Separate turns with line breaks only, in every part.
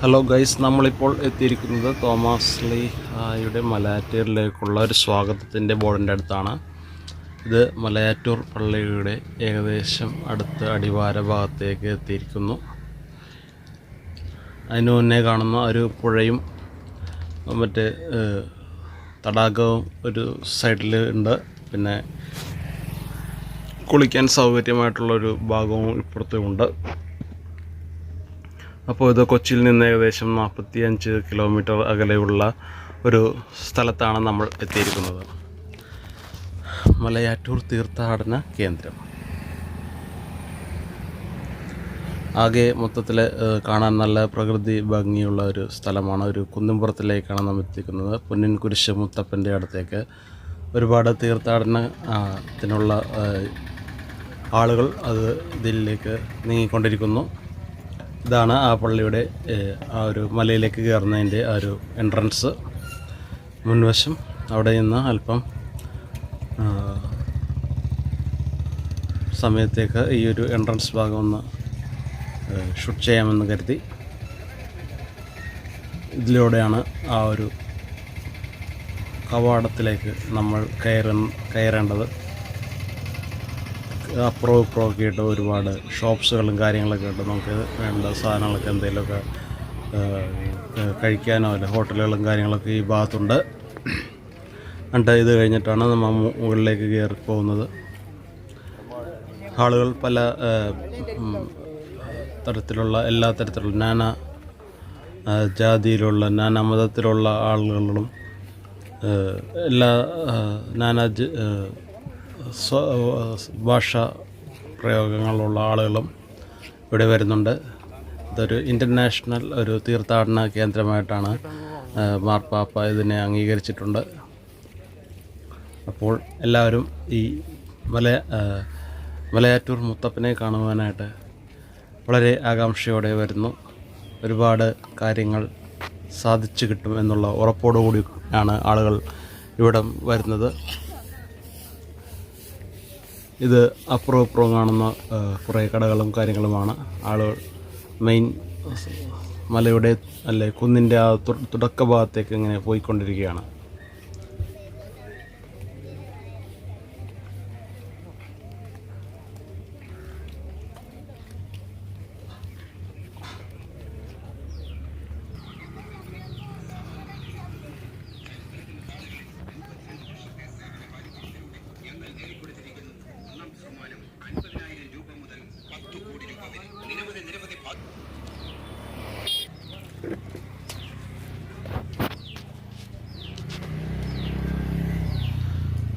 Hello guys, നമ്മളിപ്പോൾ എത്തിയിരിക്കുന്നത് Thomas ലീഹായുടെ മലയാറ്റൂരിലേക്കുള്ള ഒരു സ്വാഗതത്തിൻ്റെ ബോർഡിൻ്റെ അടുത്താണ്. ഇത് മലയാറ്റൂർ പള്ളിയുടെ ഏകദേശം അടുത്ത അടിവാര ഭാഗത്തേക്ക് എത്തിയിരിക്കുന്നു. അതിനു മുന്നേ കാണുന്ന ഒരു പുഴയും മറ്റേ തടാകവും ഒരു സൈഡിൽ ഉണ്ട്. പിന്നെ കുളിക്കാൻ സൗകര്യമായിട്ടുള്ളൊരു ഭാഗവും ഇപ്പുറത്തുമുണ്ട്. അപ്പോൾ ഇത് കൊച്ചിയിൽ നിന്ന് ഏകദേശം 45 കിലോമീറ്റർ അകലെയുള്ള ഒരു സ്ഥലത്താണ് നമ്മൾ എത്തിയിരിക്കുന്നത്. മലയാറ്റൂർ തീർത്ഥാടന കേന്ദ്രം. ആകെ മൊത്തത്തിൽ കാണാൻ നല്ല പ്രകൃതി ഭംഗിയുള്ള ഒരു സ്ഥലമാണ്. ഒരു കുന്നിൻപുറത്തിലേക്കാണ് നാം എത്തിക്കുന്നത്. പൊന്നിൻ കുരിശ് മുത്തപ്പൻ്റെ അടുത്തേക്ക് ഒരുപാട് തീർത്ഥാടനത്തിനുള്ള ആളുകൾ ഇതിലേക്ക് നീങ്ങിക്കൊണ്ടിരിക്കുന്നു. ഇതാണ് ആ പള്ളിയുടെ ആ ഒരു മലയിലേക്ക് കയറുന്നതിൻ്റെ ആ ഒരു എൻട്രൻസ്. മുൻവശം അവിടെ നിന്ന് അല്പം സമയത്തേക്ക് ഈ ഒരു എൻട്രൻസ് ഭാഗം ഒന്ന് ഷൂട്ട് ചെയ്യാമെന്ന് കരുതി ഇതിലൂടെയാണ് ആ ഒരു കവാടത്തിലേക്ക് നമ്മൾ കയറേണ്ടത്. അപ്പുറവും ഇപ്പുറമൊക്കെ ആയിട്ട് ഒരുപാട് ഷോപ്സുകളും കാര്യങ്ങളൊക്കെ ഉണ്ട്. നമുക്ക് വേണ്ട സാധനങ്ങളൊക്കെ എന്തെങ്കിലുമൊക്കെ കഴിക്കാനോ അല്ല ഹോട്ടലുകളും കാര്യങ്ങളൊക്കെ ഈ ഭാഗത്തുണ്ട്. എന്നിട്ട് ഇത് കഴിഞ്ഞിട്ടാണ് നമ്മൾ മുകളിലേക്ക് കയറി പോകുന്നത്. ആളുകൾ പല തരത്തിലുള്ള എല്ലാ തരത്തിലുള്ള നാനാ ജാതിയിലുള്ള നാനാ മതത്തിലുള്ള ആളുകളും എല്ലാ നാനാ ഭാഷാ പ്രയോഗങ്ങളുള്ള ആളുകളും ഇവിടെ വരുന്നുണ്ട്. ഇതൊരു ഇൻ്റർനാഷണൽ ഒരു തീർത്ഥാടന കേന്ദ്രമായിട്ടാണ് മാർപ്പാപ്പ ഇതിനെ അംഗീകരിച്ചിട്ടുണ്ട്. അപ്പോൾ എല്ലാവരും ഈ മലയാറ്റൂർ മുത്തപ്പനെ കാണുവാനായിട്ട് വളരെ ആകാംക്ഷയോടെ വരുന്നു. ഒരുപാട് കാര്യങ്ങൾ സാധിച്ചു കിട്ടും എന്നുള്ള ഉറപ്പോടുകൂടിയാണ് ആളുകൾ ഇവിടം വരുന്നത്. ഇത് അപ്പുറവും ഇപ്പുറവും കാണുന്ന കുറേ കടകളും കാര്യങ്ങളുമാണ്. ആളുകൾ മെയിൻ മലയുടെ കുന്നിൻ്റെ ആ തുടക്ക ഭാഗത്തേക്ക് ഇങ്ങനെ പോയിക്കൊണ്ടിരിക്കുകയാണ്.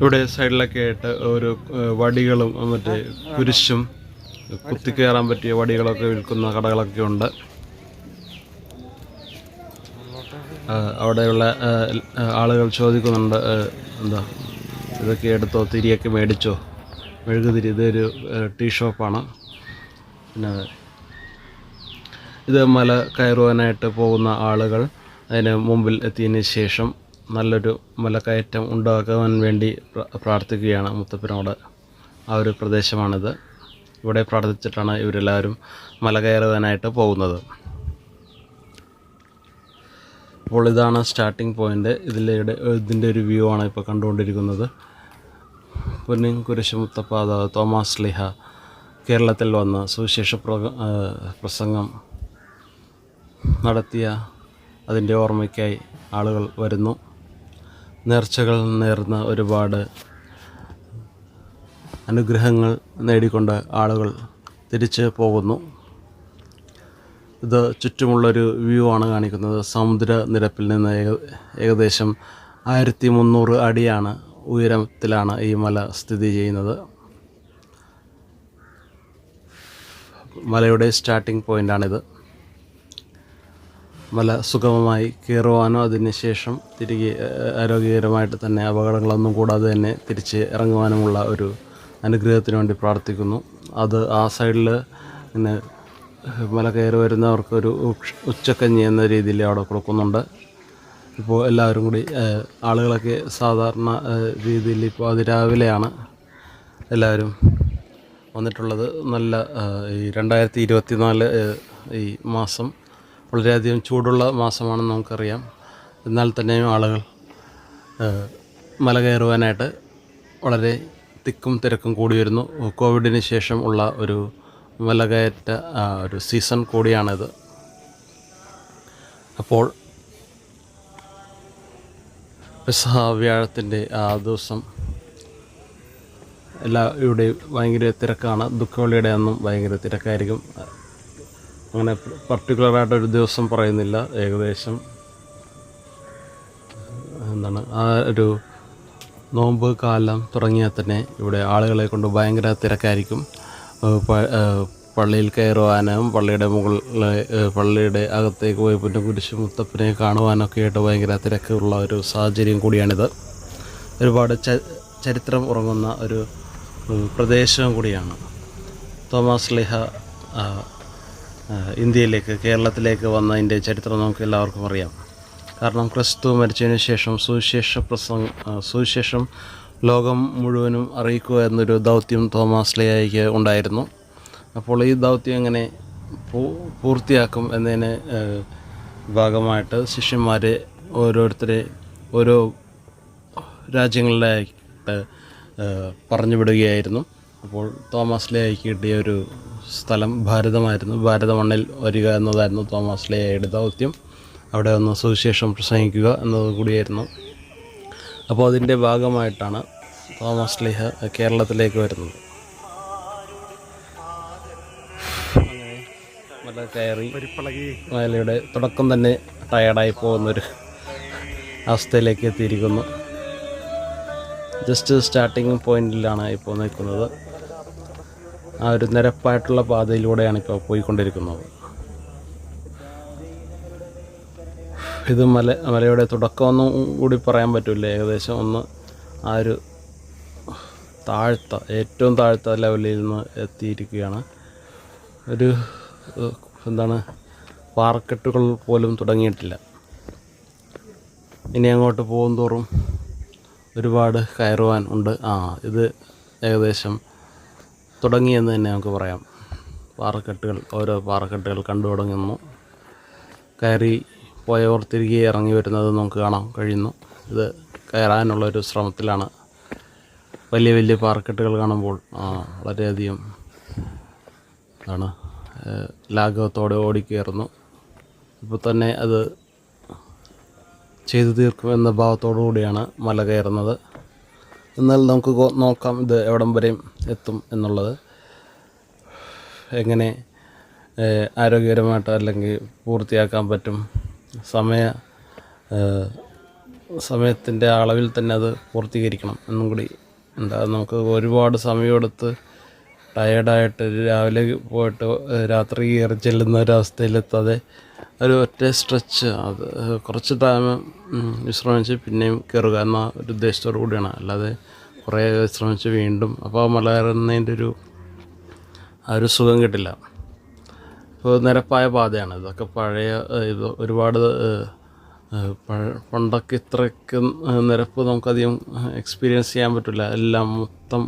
ഇവിടെ സൈഡിലൊക്കെ ആയിട്ട് ഓരോ വടികളും മറ്റേ കുരിശും കുത്തിക്കയറാൻ പറ്റിയ വടികളൊക്കെ വിൽക്കുന്ന കടകളൊക്കെ ഉണ്ട്. അവിടെയുള്ള ആളുകൾ ചോദിക്കുന്നുണ്ട്, എന്താ ഇതൊക്കെ എടുത്തോ, തിരിയൊക്കെ മേടിച്ചോ, മെഴുകുതിരി. ഇതൊരു ടീ ഷോപ്പാണ്. പിന്നെ ഇത് മല കയറുവാനായിട്ട് പോകുന്ന ആളുകൾ അതിന് മുമ്പിൽ എത്തിയതിന് ശേഷം നല്ലൊരു മലക്കയറ്റം ഉണ്ടാക്കുവാൻ വേണ്ടി പ്രാർത്ഥിക്കുകയാണ് മുത്തപ്പനോട്. ആ ഒരു പ്രദേശമാണിത്. ഇവിടെ പ്രാർത്ഥിച്ചിട്ടാണ് ഇവരെല്ലാവരും മല കയറുവാനായിട്ട് പോകുന്നത്. അപ്പോൾ ഇതാണ് സ്റ്റാർട്ടിംഗ് പോയിൻ്റ്. ഇതിൻ്റെ ഒരു വ്യൂ ആണ് ഇപ്പോൾ കണ്ടുകൊണ്ടിരിക്കുന്നത്. പൊന്നിൻ കുരിശ് മുത്തപ്പ തോമസ് ലീഹ കേരളത്തിൽ വന്ന് സുവിശേഷ പ്രസംഗം നടത്തിയ അതിൻ്റെ ഓർമ്മയ്ക്കായി ആളുകൾ വരുന്നു. നേർച്ചകൾ നേർന്ന ഒരുപാട് അനുഗ്രഹങ്ങൾ നേടിക്കൊണ്ട് ആളുകൾ തിരിച്ച് പോകുന്നു. ഇത് ചുറ്റുമുള്ളൊരു വ്യൂ ആണ് കാണിക്കുന്നത്. സമുദ്രനിരപ്പിൽ നിന്ന് ഏകദേശം 1300 അടിയാണ് ഉയരത്തിലാണ് ഈ മല സ്ഥിതി ചെയ്യുന്നത്. മലയുടെ സ്റ്റാർട്ടിംഗ് പോയിൻ്റാണിത്. മല സുഗമമായി കയറുവാനോ അതിനുശേഷം തിരികെ ആരോഗ്യകരമായിട്ട് തന്നെ അപകടങ്ങളൊന്നും കൂടാതെ തന്നെ തിരിച്ച് ഇറങ്ങുവാനുമുള്ള ഒരു അനുഗ്രഹത്തിന് വേണ്ടി പ്രാർത്ഥിക്കുന്നു. അത് ആ സൈഡിൽ പിന്നെ മല കയറി വരുന്നവർക്കൊരു ഉച്ചക്കഞ്ഞി എന്ന രീതിയിൽ അവിടെ കൊടുക്കുന്നുണ്ട്. ഇപ്പോൾ എല്ലാവരും കൂടി ആളുകളൊക്കെ സാധാരണ രീതിയിൽ ഇപ്പോൾ അതിരാവിലെയാണ് എല്ലാവരും വന്നിട്ടുള്ളത്. നല്ല ഈ 2024 ഈ മാസം വളരെയധികം ചൂടുള്ള മാസമാണെന്ന് നമുക്കറിയാം. എന്നാൽ തന്നെയും ആളുകൾ മല കയറുവാനായിട്ട് വളരെ തിക്കും തിരക്കും കൂടി വരുന്നു. കോവിഡിന് ശേഷം ഉള്ള ഒരു മലകയറ്റ ഒരു സീസൺ കൂടിയാണിത്. അപ്പോൾ പെസഹ വ്യാഴത്തിൻ്റെ ആ ദിവസം ഇവിടെ ഭയങ്കര തിരക്കാണ്. ദുഃഖവെള്ളിയുടെ അന്നും ഭയങ്കര തിരക്കായിരിക്കും. അങ്ങനെ പർട്ടിക്കുലറായിട്ടൊരു ദിവസം പറയുന്നില്ല. ഏകദേശം ആ ഒരു നോമ്പ് കാലം തുടങ്ങിയാൽ തന്നെ ഇവിടെ ആളുകളെ കൊണ്ട് ഭയങ്കര തിരക്കായിരിക്കും. പള്ളിയിൽ കയറുവാനും പള്ളിയുടെ അകത്തേക്ക് പോയി പിന്നെ കുരിശ് മുത്തപ്പനെ കാണുവാനൊക്കെ ആയിട്ട് ഭയങ്കര തിരക്കുള്ള ഒരു സാഹചര്യം കൂടിയാണിത്. ഒരുപാട് ചരിത്രം ഉറങ്ങുന്ന ഒരു പ്രദേശം കൂടിയാണ്. തോമാസ് ലീഹ കേരളത്തിലേക്ക് വന്നതിൻ്റെ ചരിത്രം നമുക്ക് എല്ലാവർക്കും അറിയാം. കാരണം ക്രിസ്തു മരിച്ചതിന് ശേഷം സുവിശേഷം ലോകം മുഴുവനും അറിയിക്കുക എന്നൊരു ദൗത്യം തോമാസ് ലീഹയ്ക്ക് ഉണ്ടായിരുന്നു. അപ്പോൾ ഈ ദൗത്യം എങ്ങനെ പൂർത്തിയാക്കും എന്നതിന് ഭാഗമായിട്ട് ശിഷ്യന്മാരെ ഓരോരുത്തരെ ഓരോ രാജ്യങ്ങളിലായിട്ട് പറഞ്ഞു വിടുകയായിരുന്നു. അപ്പോൾ തോമാസ് ലീഹയ്ക്ക് കിട്ടിയ ഒരു സ്ഥലം ഭാരതമായിരുന്നു. ഭാരത മണ്ണിൽ വരിക എന്നതായിരുന്നു തോമാസ് ലീഹയുടെ ദൗത്യം. അവിടെ ഒന്ന് സുവിശേഷം പ്രസംഗിക്കുക എന്നത് കൂടിയായിരുന്നു. അപ്പോൾ അതിൻ്റെ ഭാഗമായിട്ടാണ് തോമാസ് ലീഹ കേരളത്തിലേക്ക് വരുന്നത്. അങ്ങനെ മല കയറി മലയുടെ തുടക്കം തന്നെ ടയർഡായി പോകുന്നൊരു അവസ്ഥയിലേക്ക് എത്തിയിരിക്കുന്നു. ജസ്റ്റ് സ്റ്റാർട്ടിങ് പോയിന്റിലാണ് ഇപ്പോൾ നിൽക്കുന്നത്. ആ ഒരു നിരപ്പായിട്ടുള്ള പാതയിലൂടെയാണ് ഇപ്പോൾ പോയിക്കൊണ്ടിരിക്കുന്നത്. ഇത് മലയുടെ തുടക്കമൊന്നും കൂടി പറയാൻ പറ്റില്ല. ഏകദേശം ഒന്ന് ആ ഒരു ഏറ്റവും താഴ്ത്ത ലെവലിൽ നിന്ന് എത്തിയിരിക്കുകയാണ്. ഒരു പാറക്കെട്ടുകൾ പോലും തുടങ്ങിയിട്ടില്ല. ഇനി അങ്ങോട്ട് പോകും തോറും ഒരുപാട് കയറുവാൻ ഉണ്ട്. ഇത് ഏകദേശം തുടങ്ങിയെന്ന് തന്നെ നമുക്ക് പറയാം. ഓരോ പാറക്കെട്ടുകൾ കണ്ടു തുടങ്ങുന്നു. കയറി പോയവർ തിരികെ ഇറങ്ങി വരുന്നത് നമുക്ക് കാണാൻ കഴിയുന്നു. ഇത് കയറാനുള്ളൊരു ശ്രമത്തിലാണ്. വലിയ വലിയ പാറക്കെട്ടുകൾ കാണുമ്പോൾ വളരെയധികം ലാഘവത്തോടെ ഓടിക്കയറുന്നു. ഇപ്പോൾ തന്നെ അത് ചെയ്തു തീർക്കുമെന്ന ഭാവത്തോടു കൂടിയാണ് മല കയറുന്നത്. എന്നാൽ നമുക്ക് നോക്കാം ഇത് എവിടം വരെയും എത്തും എന്നുള്ളത്. എങ്ങനെ ആരോഗ്യകരമായിട്ട് അല്ലെങ്കിൽ പൂർത്തിയാക്കാൻ പറ്റും. സമയത്തിൻ്റെ അളവിൽ തന്നെ അത് പൂർത്തീകരിക്കണം എന്നും കൂടി നമുക്ക് ഒരുപാട് സമയമെടുത്ത് ടയേർഡായിട്ട് രാവിലെ പോയിട്ട് രാത്രി കയറി ചെല്ലുന്ന ഒരവസ്ഥയിലെത്താതെ ഒരു ഒറ്റ സ്ട്രെച്ച് അത് കുറച്ച് ടൈം വിശ്രമിച്ച് പിന്നെയും കയറുക എന്ന ഒരു ഉദ്ദേശത്തോടു കൂടിയാണ്. അല്ലാതെ കുറേ വിശ്രമിച്ച് വീണ്ടും അപ്പോൾ മല കയറുന്നതിൻ്റെ ഒരു സുഖം കിട്ടില്ല. ഇപ്പോൾ നിരപ്പായ പാതയാണ്. ഇതൊക്കെ പഴയ ഒരുപാട് പണ്ടൊക്കെ ഇത്രയ്ക്ക് നിരപ്പ് നമുക്കധികം എക്സ്പീരിയൻസ് ചെയ്യാൻ പറ്റില്ല. എല്ലാം മൊത്തം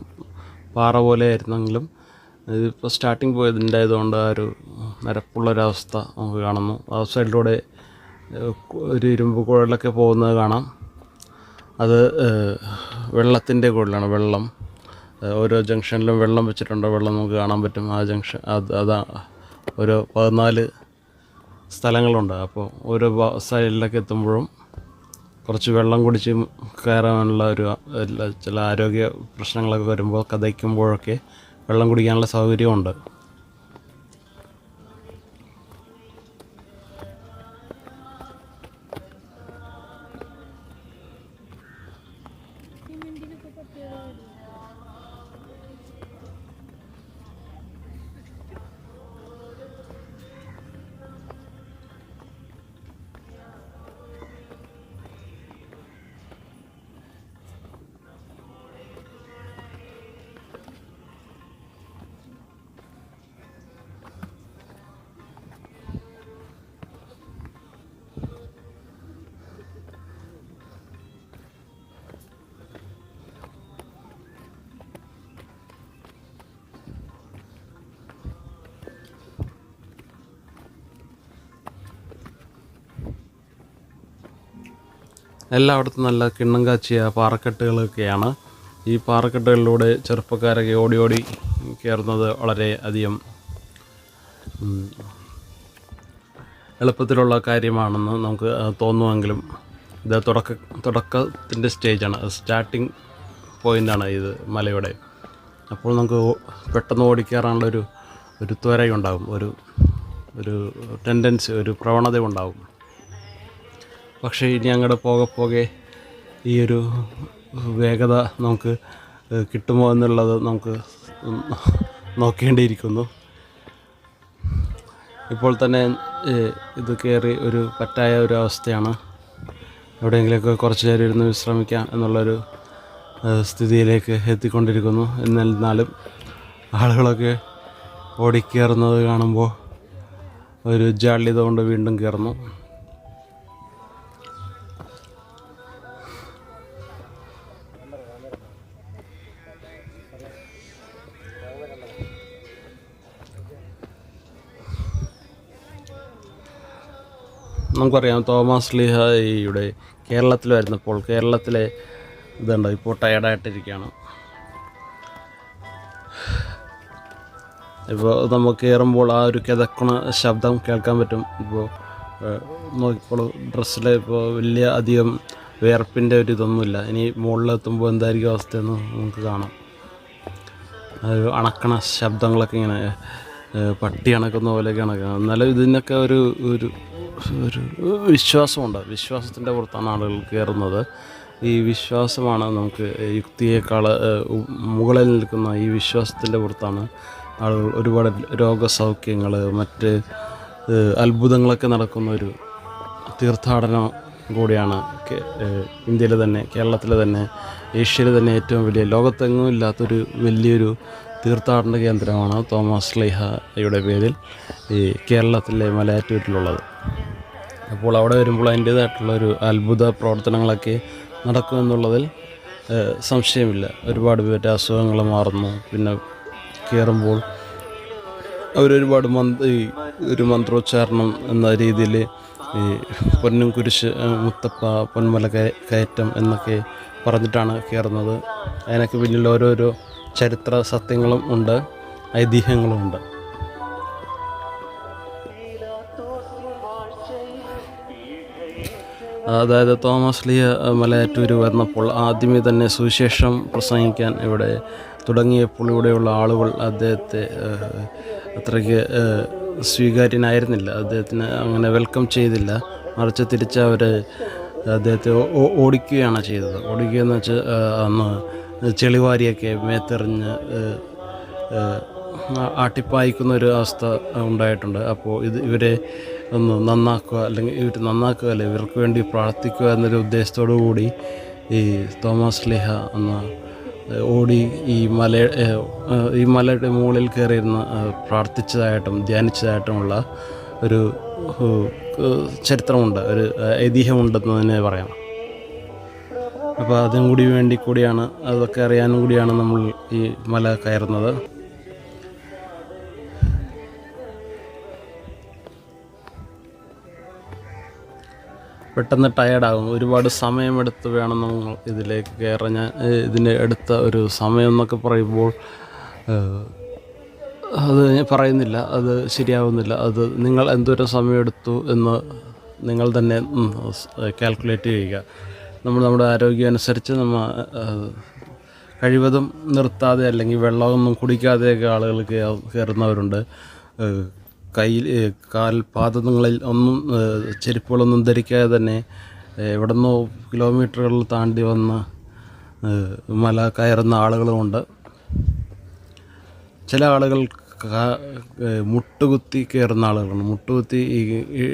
പാറ പോലെ ആയിരുന്നെങ്കിലും ഇതിപ്പോൾ സ്റ്റാർട്ടിങ് പോയതിൻ്റെ ആയതുകൊണ്ട് ആ ഒരു നിരപ്പുള്ളൊരവസ്ഥ നമുക്ക് കാണുന്നു. ആ സൈഡിലൂടെ ഒരു ഇരുമ്പ് കുഴലൊക്കെ പോകുന്നത് കാണാം. അത് വെള്ളത്തിൻ്റെ കുഴലാണ്. വെള്ളം ഓരോ ജംഗ്ഷനിലും വെള്ളം വെച്ചിട്ടുണ്ട്. വെള്ളം നമുക്ക് കാണാൻ പറ്റും. ആ ജംഗ്ഷൻ അതാ ഓരോ 14 സ്ഥലങ്ങളുണ്ട്. അപ്പോൾ ഓരോ സൈഡിലൊക്കെ എത്തുമ്പോഴും കുറച്ച് വെള്ളം കുടിച്ച് കയറാനുള്ള ചില ആരോഗ്യ പ്രശ്നങ്ങളൊക്കെ വരുമ്പോൾ കഥയ്ക്കുമ്പോഴൊക്കെ വെള്ളം കുടിക്കാനുള്ള സൗകര്യമുണ്ട്. എല്ലായിടത്തും നല്ല കിണ്ണം കാച്ചിയ പാറക്കെട്ടുകളൊക്കെയാണ്. ഈ പാറക്കെട്ടുകളിലൂടെ ചെറുപ്പക്കാരൊക്കെ ഓടി ഓടി കയറുന്നത് വളരെ അധികം എളുപ്പത്തിലുള്ള കാര്യമാണെന്ന് നമുക്ക് തോന്നുമെങ്കിലും ഇത് തുടക്കത്തിൻ്റെ സ്റ്റേജാണ്, സ്റ്റാർട്ടിങ് പോയിൻ്റാണ് ഇത് മലയുടെ. അപ്പോൾ നമുക്ക് പെട്ടെന്ന് ഓടിക്കയറാനുള്ള ഒരു ത്വരയുണ്ടാകും, ഒരു ടെൻഡൻസി, ഒരു പ്രവണത ഉണ്ടാകും. പക്ഷേ ഇനി അങ്ങോട്ട് പോകെ ഈ ഒരു വേഗത നമുക്ക് കിട്ടുമോ എന്നുള്ളത് നമുക്ക് നോക്കേണ്ടിയിരിക്കുന്നു. ഇപ്പോൾ തന്നെ ഇത് കയറി ഒരു പറ്റായ ഒരു അവസ്ഥയാണ്. എവിടെയെങ്കിലുമൊക്കെ കുറച്ച് നേരം ഇരുന്ന് വിശ്രമിക്കാം എന്നുള്ളൊരു സ്ഥിതിയിലേക്ക് എത്തിക്കൊണ്ടിരിക്കുന്നു. എന്നിരുന്നാലും ആളുകളൊക്കെ ഓടിക്കയറുന്നത് കാണുമ്പോൾ ഒരു ജാള്യത കൊണ്ട് വീണ്ടും കയറുന്നു. നമുക്കറിയാം തോമസ് ലീഹയുടെ കേരളത്തിൽ വരുന്നപ്പോൾ കേരളത്തിലെ ഇതുണ്ട്, ഇപ്പോൾ ടയർഡായിട്ടിരിക്കുകയാണ്. ഇപ്പോൾ നമുക്ക് കയറുമ്പോൾ ആ ഒരു കിതക്കണ ശബ്ദം കേൾക്കാൻ പറ്റും. ഇപ്പോൾ നോക്കിക്കോളൂ, ഡ്രസ്സിൽ ഇപ്പോൾ വലിയ അധികം വിയർപ്പിൻ്റെ ഒരു ഇതൊന്നുമില്ല. ഇനി മുകളിലെത്തുമ്പോൾ എന്തായിരിക്കും അവസ്ഥയെന്ന് നമുക്ക് കാണാം. ഒരു അണക്കണ ശബ്ദങ്ങളൊക്കെ ഇങ്ങനെ പട്ടി അണക്കുന്ന പോലെയൊക്കെ അണക്കണം. എന്നാലും ഇതിനൊക്കെ ഒരു വിശ്വാസമുണ്ട്. വിശ്വാസത്തിൻ്റെ പുറത്താണ് ആളുകൾ കയറുന്നത്. ഈ വിശ്വാസമാണ് നമുക്ക് യുക്തിയേക്കാൾ മുകളിൽ നിൽക്കുന്ന ഈ വിശ്വാസത്തിൻ്റെ പുറത്താണ് ആളുകൾ ഒരുപാട് രോഗസൗഖ്യങ്ങൾ, മറ്റ് അത്ഭുതങ്ങളൊക്കെ നടക്കുന്ന ഒരു തീർത്ഥാടനം കൂടിയാണ് ഇന്ത്യയിലെ തന്നെ, കേരളത്തിലെ തന്നെ, ഏഷ്യയിലെ തന്നെ ഏറ്റവും വലിയ, ലോകത്തെങ്ങും ഇല്ലാത്തൊരു വലിയൊരു തീർത്ഥാടന കേന്ദ്രമാണ് തോമസ് ലീഹയുടെ പേരിൽ ഈ കേരളത്തിലെ മലയാറ്റൂരിലുള്ളത്. അപ്പോൾ അവിടെ വരുമ്പോൾ അതിൻ്റേതായിട്ടുള്ളൊരു അത്ഭുത പ്രവർത്തനങ്ങളൊക്കെ നടക്കുമെന്നുള്ളതിൽ സംശയമില്ല. ഒരുപാട് പേരുടെ അസുഖങ്ങൾ മാറുന്നു. പിന്നെ കയറുമ്പോൾ അവരൊരുപാട് ഒരു മന്ത്രോച്ചാരണം എന്ന രീതിയിൽ ഈ പൊന്നും കുരിശ് മുത്തപ്പ പൊന്മല കയറ്റം എന്നൊക്കെ പറഞ്ഞിട്ടാണ് കയറുന്നത്. അതിനൊക്കെ പിന്നിൽ ഓരോരോ ചരിത്ര സത്യങ്ങളും ഉണ്ട്, ഐതിഹ്യങ്ങളും ഉണ്ട്. അതായത് തോമസ് ലീഹ മലയാറ്റൂർ വന്നപ്പോൾ ആദ്യമേ തന്നെ സുവിശേഷം പ്രസംഗിക്കാൻ ഇവിടെ തുടങ്ങിയപ്പോൾ ഇവിടെയുള്ള ആളുകൾ അദ്ദേഹത്തെ അത്രയ്ക്ക് സ്വീകാര്യനായിരുന്നില്ല. അദ്ദേഹത്തിന് അങ്ങനെ വെൽക്കം ചെയ്തില്ല. മറിച്ച് തിരിച്ച് അവർ അദ്ദേഹത്തെ ഓടിക്കുകയാണ് ചെയ്തത്. ഓടിക്കുകയെന്ന് വെച്ചാൽ അന്ന് ചെളിവാരിയൊക്കെ മേത്തെറിഞ്ഞ് ആട്ടിപ്പായിക്കുന്ന ഒരു അവസ്ഥ ഉണ്ടായിട്ടുണ്ട്. അപ്പോൾ ഇവരെ ഒന്ന് നന്നാക്കുക, അല്ലെങ്കിൽ ഇവർക്ക് വേണ്ടി പ്രാർത്ഥിക്കുക എന്നൊരു ഉദ്ദേശത്തോടു കൂടി ഈ തോമസ് ലീഹ അന്ന് ഓടി ഈ മലയുടെ മുകളിൽ കയറിയിരുന്ന് പ്രാർത്ഥിച്ചതായിട്ടും ധ്യാനിച്ചതായിട്ടുമുള്ള ഒരു ചരിത്രമുണ്ട്, ഒരു ഐതിഹ്യമുണ്ടെന്ന് തന്നെ പറയാം. അപ്പോൾ അതിനും കൂടിയാണ്, അതൊക്കെ അറിയാനും കൂടിയാണ് നമ്മൾ ഈ മല കയറുന്നത്. പെട്ടെന്ന് ടയേർഡാകും. ഒരുപാട് സമയമെടുത്ത് വേണം നമ്മൾ ഇതിലേക്ക് കയറാൻ. ഇതിന് എടുത്ത ഒരു സമയം എന്നൊക്കെ പറയുമ്പോൾ അത് ഞാൻ പറയുന്നില്ല, അത് ശരിയാവുന്നില്ല. അത് നിങ്ങൾ എന്തോരം സമയമെടുത്തു എന്ന് നിങ്ങൾ തന്നെ കാൽക്കുലേറ്റ് ചെയ്യുക. നമ്മുടെ ആരോഗ്യം അനുസരിച്ച് നമ്മൾ കഴിവതും നിർത്താതെ, അല്ലെങ്കിൽ വെള്ളമൊന്നും കുടിക്കാതെയൊക്കെ ആളുകൾ കയറുന്നവരുണ്ട്. കാൽപാദങ്ങളിൽ ഒന്നും ചെരുപ്പുകളൊന്നും ധരിക്കാതെ തന്നെ എവിടെ നിന്നോ കിലോമീറ്ററുകൾ താണ്ടി വന്ന് മല കയറുന്ന ആളുകളുമുണ്ട്. ചില ആളുകൾ മുട്ടുകുത്തി കയറുന്ന ആളുകളുണ്ട്. മുട്ടുകുത്തി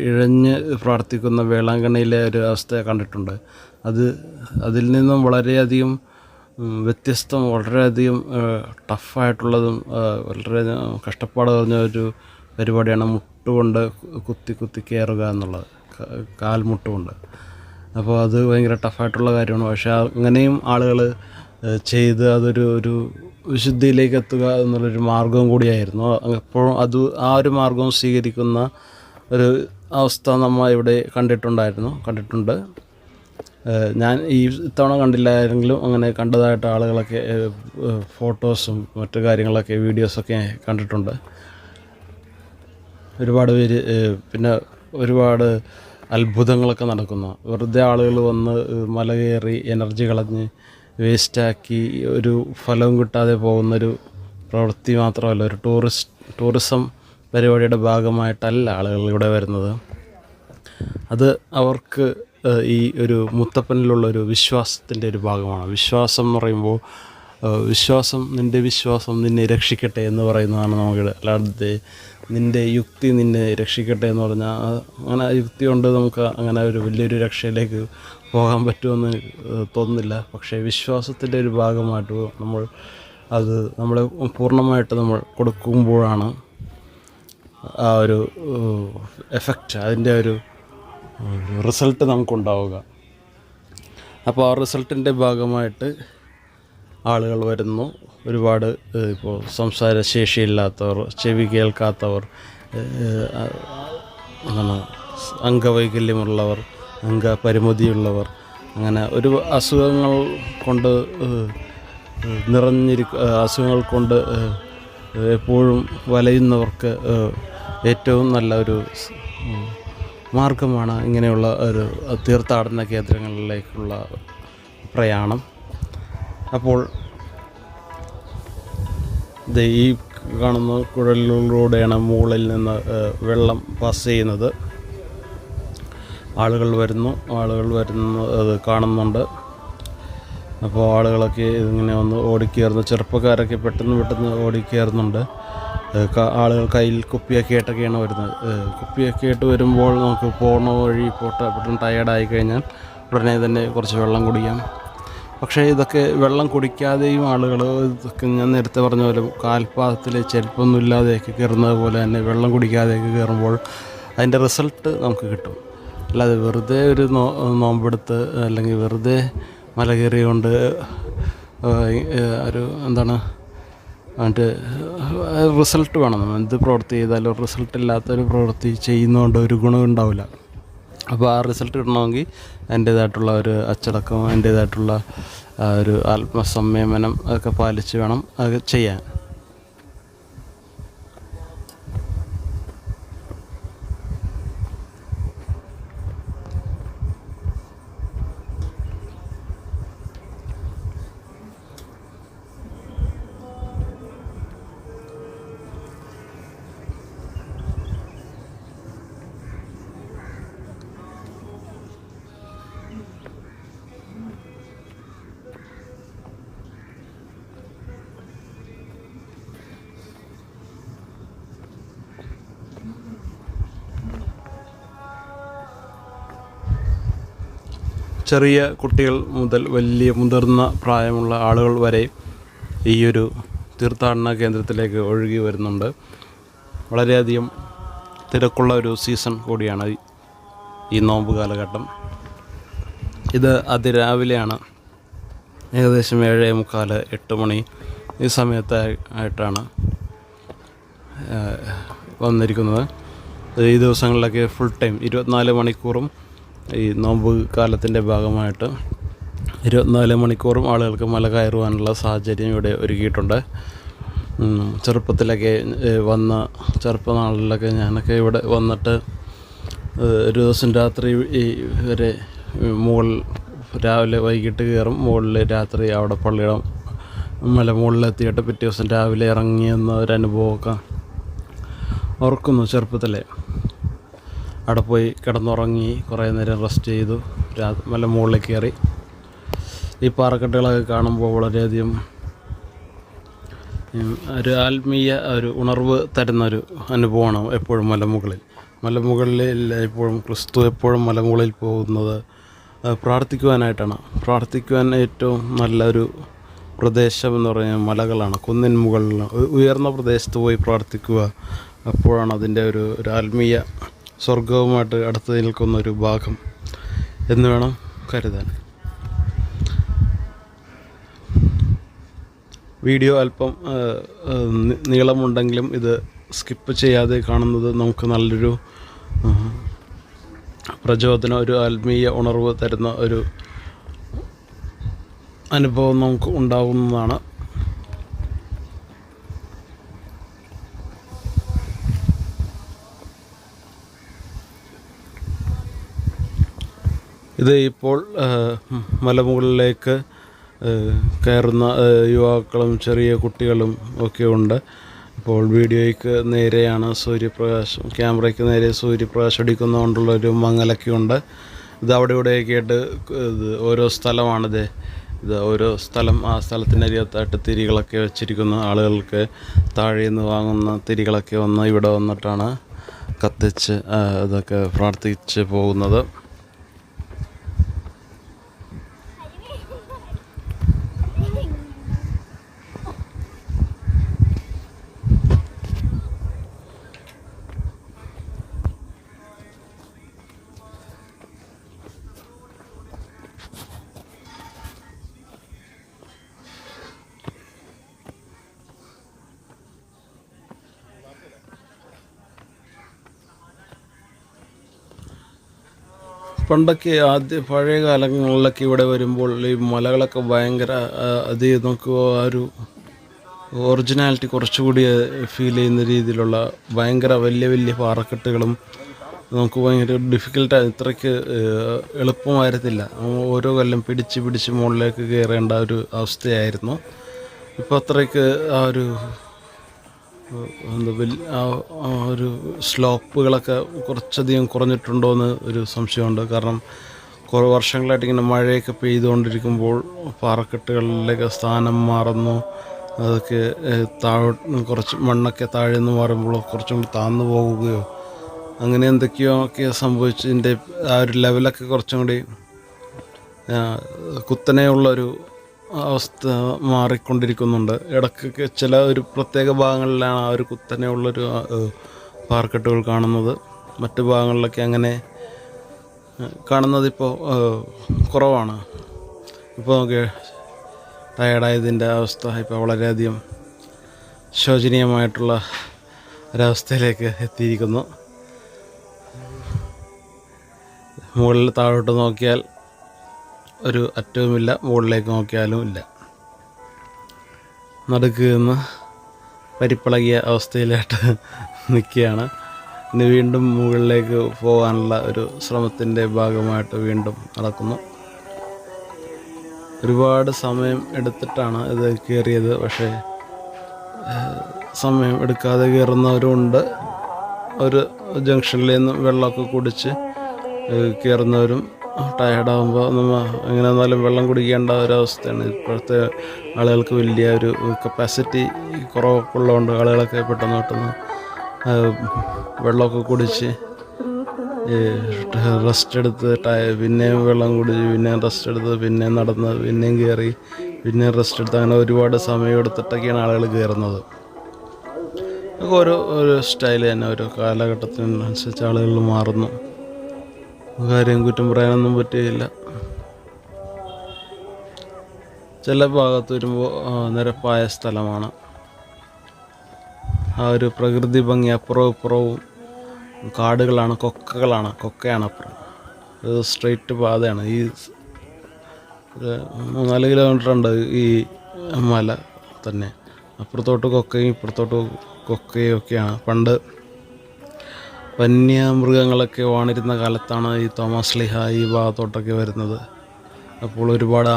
ഇഴഞ്ഞ് പ്രാർത്ഥിക്കുന്ന വേളാങ്കണ്ണിയിലെ ഒരു അവസ്ഥ കണ്ടിട്ടുണ്ട്. അതിൽ നിന്നും വളരെയധികം വ്യത്യസ്തം, വളരെയധികം ടഫായിട്ടുള്ളതും വളരെ കഷ്ടപ്പാട് പറഞ്ഞ ഒരു പരിപാടിയാണ് മുട്ടുകൊണ്ട് കുത്തി കയറുക എന്നുള്ളത്, കാൽമുട്ടുകൊണ്ട്. അപ്പോൾ അത് ഭയങ്കര ടഫായിട്ടുള്ള കാര്യമാണ്. പക്ഷേ അങ്ങനെയും ആളുകൾ ചെയ്ത് അതൊരു വിശുദ്ധിയിലേക്ക് എത്തുക എന്നുള്ളൊരു മാർഗവും കൂടിയായിരുന്നു. എപ്പോഴും ആ ഒരു മാർഗവും സ്വീകരിക്കുന്ന ഒരു അവസ്ഥ നമ്മൾ ഇവിടെ കണ്ടിട്ടുണ്ട്. ഞാൻ ഇത്തവണ കണ്ടില്ലായിരുന്നെങ്കിലും അങ്ങനെ കണ്ടതായിട്ട് ആളുകളൊക്കെ ഫോട്ടോസും മറ്റു കാര്യങ്ങളൊക്കെ വീഡിയോസൊക്കെ കണ്ടിട്ടുണ്ട്. ഒരുപാട് പേര് പിന്നെ ഒരുപാട് അത്ഭുതങ്ങളൊക്കെ നടക്കുന്ന, വെറുതെ ആളുകൾ വന്ന് മല കയറി എനർജി കളഞ്ഞ് വേസ്റ്റാക്കി ഒരു ഫലവും കിട്ടാതെ പോകുന്നൊരു പ്രവൃത്തി മാത്രമല്ല, ഒരു ടൂറിസം പരിപാടിയുടെ ഭാഗമായിട്ടല്ല ആളുകൾ ഇവിടെ വരുന്നത്. അത് അവർക്ക് ഈ ഒരു മുത്തപ്പനിലുള്ളൊരു വിശ്വാസത്തിൻ്റെ ഒരു ഭാഗമാണ്. വിശ്വാസം എന്ന് പറയുമ്പോൾ നിൻ്റെ വിശ്വാസം നിന്നെ രക്ഷിക്കട്ടെ എന്ന് പറയുന്നതാണ് നമുക്ക്. അല്ലാതെ നിൻ്റെ യുക്തി നിന്നെ രക്ഷിക്കട്ടെ എന്ന് പറഞ്ഞാൽ അങ്ങനെ യുക്തി കൊണ്ട് നമുക്ക് അങ്ങനെ ഒരു വലിയൊരു രക്ഷയിലേക്ക് പോകാൻ പറ്റുമെന്ന് തോന്നുന്നില്ല. പക്ഷേ വിശ്വാസത്തിൻ്റെ ഒരു ഭാഗമായിട്ട് നമ്മളെ പൂർണ്ണമായിട്ട് നമ്മൾ കൊടുക്കുമ്പോഴാണ് ആ ഒരു എഫക്റ്റ്, അതിൻ്റെ ഒരു റിസൾട്ട് നമുക്കുണ്ടാവുക. അപ്പോൾ ആ റിസൾട്ടിൻ്റെ ഭാഗമായിട്ട് ആളുകൾ വരുന്നു. ഒരുപാട് ഇപ്പോൾ സംസാരശേഷിയില്ലാത്തവർ, ചെവി കേൾക്കാത്തവർ, അംഗവൈകല്യമുള്ളവർ, അംഗപരിമിതിയുള്ളവർ, അങ്ങനെ ഒരു അസുഖങ്ങൾ കൊണ്ട് അസുഖങ്ങൾ കൊണ്ട് എപ്പോഴും വലയുന്നവർക്ക് ഏറ്റവും നല്ല ഒരു മാർഗമാണ് ഇങ്ങനെയുള്ള ഒരു തീർത്ഥാടന കേന്ദ്രങ്ങളിലേക്കുള്ള പ്രയാണം. അപ്പോൾ ഈ കാണുന്ന കുഴലിലൂടെയാണ് മുകളിൽ നിന്ന് വെള്ളം പാസ് ചെയ്യുന്നത്. ആളുകൾ വരുന്നത് കാണുന്നുണ്ട്. അപ്പോൾ ആളുകളൊക്കെ ഇതിങ്ങനെ വന്ന് ഓടിക്കയറുന്നു. ചെറുപ്പക്കാരൊക്കെ പെട്ടെന്ന് ഓടിക്കയറുന്നുണ്ട്. ആളുകൾ കയ്യിൽ കുപ്പിയൊക്കെ ആയിട്ടൊക്കെയാണ് വരുന്നത്. കുപ്പിയൊക്കെ ആയിട്ട് വരുമ്പോൾ നമുക്ക് പോകുന്ന വഴി പെട്ടെന്ന് ടയേർഡായി കഴിഞ്ഞാൽ ഉടനെ തന്നെ കുറച്ച് വെള്ളം കുടിക്കാം. പക്ഷേ ഇതൊക്കെ വെള്ളം കുടിക്കാതെയും ആളുകൾ, ഇതൊക്കെ ഞാൻ നേരത്തെ പറഞ്ഞ പോലെ കാൽപാദത്തിൽ ചെരുപ്പൊന്നും ഇല്ലാതെയൊക്കെ കയറുന്നത് പോലെ തന്നെ വെള്ളം കുടിക്കാതെയൊക്കെ കയറുമ്പോൾ അതിൻ്റെ റിസൾട്ട് നമുക്ക് കിട്ടും. അല്ലാതെ വെറുതെ ഒരു നോമ്പെടുത്ത് അല്ലെങ്കിൽ വെറുതെ മല കയറി കൊണ്ട് ഒരു അതിൻ്റെ റിസൾട്ട് വേണം. നമ്മൾ എന്ത് പ്രവൃത്തി ചെയ്താലും റിസൾട്ട് ഇല്ലാത്തൊരു പ്രവൃത്തി ചെയ്യുന്നതുകൊണ്ട് ഒരു ഗുണം ഉണ്ടാവില്ല. അപ്പോൾ ആ റിസൾട്ട് കിട്ടണമെങ്കിൽ അതിൻ്റേതായിട്ടുള്ള ഒരു അച്ചടക്കം, അതിൻ്റേതായിട്ടുള്ള ഒരു ആത്മസംയമനം ഒക്കെ പാലിച്ച് വേണം അത് ചെയ്യാൻ. ചെറിയ കുട്ടികൾ മുതൽ വലിയ മുതിർന്ന പ്രായമുള്ള ആളുകൾ വരെ ഈ ഒരു തീർത്ഥാടന കേന്ദ്രത്തിലേക്ക് ഒഴുകി വരുന്നുണ്ട്. വളരെയധികം തിരക്കുള്ള ഒരു സീസൺ കൂടിയാണ് ഈ നോമ്പ് കാലഘട്ടം. ഇത് അതിരാവിലെയാണ്, ഏകദേശം 7:45 8 മണി ഈ സമയത്തായിട്ടാണ് വന്നിരിക്കുന്നത്. ഈ ദിവസങ്ങളിലൊക്കെ ഫുൾ ടൈം 24 മണിക്കൂറും ഈ നോമ്പ് കാലത്തിൻ്റെ ഭാഗമായിട്ട് 24 മണിക്കൂറും ആളുകൾക്ക് മല കയറുവാനുള്ള സാഹചര്യം ഇവിടെ ഒരുക്കിയിട്ടുണ്ട്. ചെറുപ്പത്തിലൊക്കെ ചെറുപ്പനാളിലൊക്കെ ഞാനൊക്കെ ഇവിടെ വന്നിട്ട് ഒരു ദിവസം രാത്രി വരെ രാവിലെ വൈകിട്ട് കയറും, മുകളിൽ രാത്രി അവിടെ പള്ളിയുടെ മല മുകളിലെത്തിയിട്ട് പിറ്റേ ദിവസം രാവിലെ ഇറങ്ങിയെന്ന ഒരു അനുഭവമൊക്കെ ഓർക്കുന്നു. ചെറുപ്പത്തിലെ അവിടെ പോയി കിടന്നുറങ്ങി കുറേ നേരം റെസ്റ്റ് ചെയ്തു, മല മുകളിലേക്ക് കയറി. ഈ പാറക്കെട്ടുകളൊക്കെ കാണുമ്പോൾ വളരെയധികം ഒരു ആത്മീയ ഒരു ഉണർവ് തരുന്നൊരു അനുഭവമാണ് എപ്പോഴും മലമുകളിൽ എപ്പോഴും ക്രിസ്തു എപ്പോഴും മലമുകളിൽ പോകുന്നത് പ്രാർത്ഥിക്കുവാനായിട്ടാണ്. പ്രാർത്ഥിക്കുവാൻ ഏറ്റവും നല്ലൊരു പ്രദേശം എന്ന് പറയുന്നത് മലകളാണ്, കുന്നിൻ മുകളിൽ ഉയർന്ന പ്രദേശത്ത് പോയി പ്രാർത്ഥിക്കുക. അപ്പോഴാണ് അതിൻ്റെ ഒരു ആത്മീയ സ്വർഗവുമായിട്ട് അടുത്ത് നിൽക്കുന്നൊരു ഭാഗം എന്ന് വേണം കരുതാൻ. വീഡിയോ അല്പം നീളമുണ്ടെങ്കിലും ഇത് സ്കിപ്പ് ചെയ്യാതെ കാണുന്നത് നമുക്ക് നല്ലൊരു പ്രചോദനം, ഒരു ആത്മീയ ഉണർവ് തരുന്ന ഒരു അനുഭവം നമുക്ക് ഉണ്ടാവുന്നതാണ്. ഇത് ഇപ്പോൾ മലമുകളിലേക്ക് കയറുന്ന യുവാക്കളും ചെറിയ കുട്ടികളും ഒക്കെ ഉണ്ട്. ഇപ്പോൾ വീഡിയോയ്ക്ക് നേരെയാണ് സൂര്യപ്രകാശം, ക്യാമറയ്ക്ക് നേരെ സൂര്യപ്രകാശം അടിക്കുന്നതുകൊണ്ടുള്ളൊരു മങ്ങലൊക്കെ ഉണ്ട്. ഇത് അവിടെ ഇവിടെയൊക്കെ ആയിട്ട് ഇത് ഓരോ സ്ഥലമാണിത്. ഇത് ഓരോ സ്ഥലം, ആ സ്ഥലത്തിനരികത്തായിട്ട് തിരികളൊക്കെ വെച്ചിരിക്കുന്ന ആളുകൾക്ക് താഴെ നിന്ന് വാങ്ങുന്ന തിരികളൊക്കെ വന്ന് ഇവിടെ വന്നിട്ടാണ് കത്തിച്ച് ഇതൊക്കെ പ്രാർത്ഥിച്ച് പോകുന്നത്. പണ്ടൊക്കെ പഴയ കാലങ്ങളിലൊക്കെ ഇവിടെ വരുമ്പോൾ ഈ മലകളൊക്കെ ഭയങ്കര അത് നമുക്ക് ആ ഒരു ഒറിജിനാലിറ്റി കുറച്ചുകൂടി ഫീൽ ചെയ്യുന്ന രീതിയിലുള്ള ഭയങ്കര വലിയ വലിയ പാറക്കെട്ടുകളും നമുക്ക് ഭയങ്കര ഡിഫിക്കൽട്ടായി, ഇത്രയ്ക്ക് എളുപ്പമായിരുന്നില്ല. ഓരോ കൊല്ലം പിടിച്ച് മുകളിലേക്ക് കയറേണ്ട ഒരു അവസ്ഥയായിരുന്നു. ഇപ്പോൾ അത്രയ്ക്ക് ആ ഒരു ഒരു സ്ലോപ്പുകളൊക്കെ കുറച്ചധികം കുറഞ്ഞിട്ടുണ്ടോ എന്ന് ഒരു സംശയമുണ്ട്. കാരണം കുറേ വർഷങ്ങളായിട്ട് ഇങ്ങനെ മഴയൊക്കെ പെയ്തുകൊണ്ടിരിക്കുമ്പോൾ പാറക്കെട്ടുകളിലേക്ക് സ്ഥാനം മാറുന്നു. അതൊക്കെ കുറച്ച് മണ്ണൊക്കെ താഴെ നിന്ന് മാറുമ്പോൾ കുറച്ചും കൂടി താഴ്ന്നു പോകുകയോ അങ്ങനെ എന്തൊക്കെയോ ഒക്കെ സംഭവിച്ചതിൻ്റെ ആ ഒരു ലെവലൊക്കെ കുറച്ചും കൂടി കുത്തനെയുള്ളൊരു അവസ്ഥ മാറിക്കൊണ്ടിരിക്കുന്നുണ്ട്. ഇടയ്ക്കൊക്കെ ചില ഒരു പ്രത്യേക ഭാഗങ്ങളിലാണ് ആ ഒരു കുത്തനെയുള്ളൊരു പാറക്കെട്ടുകൾ കാണുന്നത്. മറ്റു ഭാഗങ്ങളിലൊക്കെ അങ്ങനെ കാണുന്നതിപ്പോൾ കുറവാണ്. ഇപ്പോൾ നമുക്ക് ടയർഡായതിൻ്റെ അവസ്ഥ ഇപ്പോൾ വളരെയധികം ശോചനീയമായിട്ടുള്ള ഒരവസ്ഥയിലേക്ക് എത്തിയിരിക്കുന്നു. മുകളിൽ താഴോട്ട് നോക്കിയാൽ ഒരു അറ്റവുമില്ല, മുകളിലേക്ക് നോക്കിയാലും ഇല്ല. നടുക്ക് നിന്ന് പരിപ്പിളകിയ അവസ്ഥയിലായിട്ട് നിൽക്കുകയാണ്. ഇനി വീണ്ടും മുകളിലേക്ക് പോകാനുള്ള ഒരു ശ്രമത്തിൻ്റെ ഭാഗമായിട്ട് വീണ്ടും നടക്കുന്നു. ഒരുപാട് സമയം എടുത്തിട്ടാണ് ഇത് കയറിയത്. പക്ഷേ സമയം എടുക്കാതെ കയറുന്നവരുമുണ്ട്. ഒരു ജംഗ്ഷനിൽ നിന്ന് വെള്ളമൊക്കെ കുടിച്ച് കയറുന്നവരും ടയർഡാകുമ്പോൾ നമ്മൾ എങ്ങനെ വന്നാലും വെള്ളം കുടിക്കേണ്ട ഒരവസ്ഥയാണ്. ഇപ്പോഴത്തെ ആളുകൾക്ക് വലിയ ഒരു കപ്പാസിറ്റി കുറവൊക്കെ ഉള്ളതുകൊണ്ട് ആളുകളൊക്കെ പെട്ടെന്ന് വെള്ളമൊക്കെ കുടിച്ച് റെസ്റ്റ് എടുത്ത് പിന്നെയും വെള്ളം കുടിച്ച് പിന്നെയും റെസ്റ്റ് എടുത്ത് പിന്നെയും നടന്ന് പിന്നെയും കയറി പിന്നെയും റെസ്റ്റ് എടുത്ത് അങ്ങനെ ഒരുപാട് സമയം എടുത്തിട്ടൊക്കെയാണ് ആളുകൾ കയറുന്നത്. അതൊക്കെ ഒരു സ്റ്റൈൽ തന്നെ, ഓരോ കാലഘട്ടത്തിനനുസരിച്ച് ആളുകൾ മാറുന്നു. കാര്യം കുറ്റം പറയാനൊന്നും പറ്റുകയില്ല. ചില ഭാഗത്ത് വരുമ്പോൾ നിരപ്പായ സ്ഥലമാണ്. ആ ഒരു പ്രകൃതി ഭംഗി അപ്പുറവും ഇപ്പുറവും കാടുകളാണ്, കൊക്കയാണ് അപ്പുറം. ഇത് സ്ട്രെയിറ്റ് പാതയാണ്. ഈ 4 കിലോമീറ്റർ ഉണ്ട് ഈ മല തന്നെ. അപ്പുറത്തോട്ട് കൊക്കയും ഇപ്പുറത്തോട്ട് കൊക്കയും ഒക്കെയാണ്. പണ്ട് വന്യമൃഗങ്ങളൊക്കെ വാണിരുന്ന കാലത്താണ് ഈ തോമസ് ശ്ലീഹ ഈ ഭാഗത്തോട്ടൊക്കെ വരുന്നത്. അപ്പോൾ ഒരുപാട്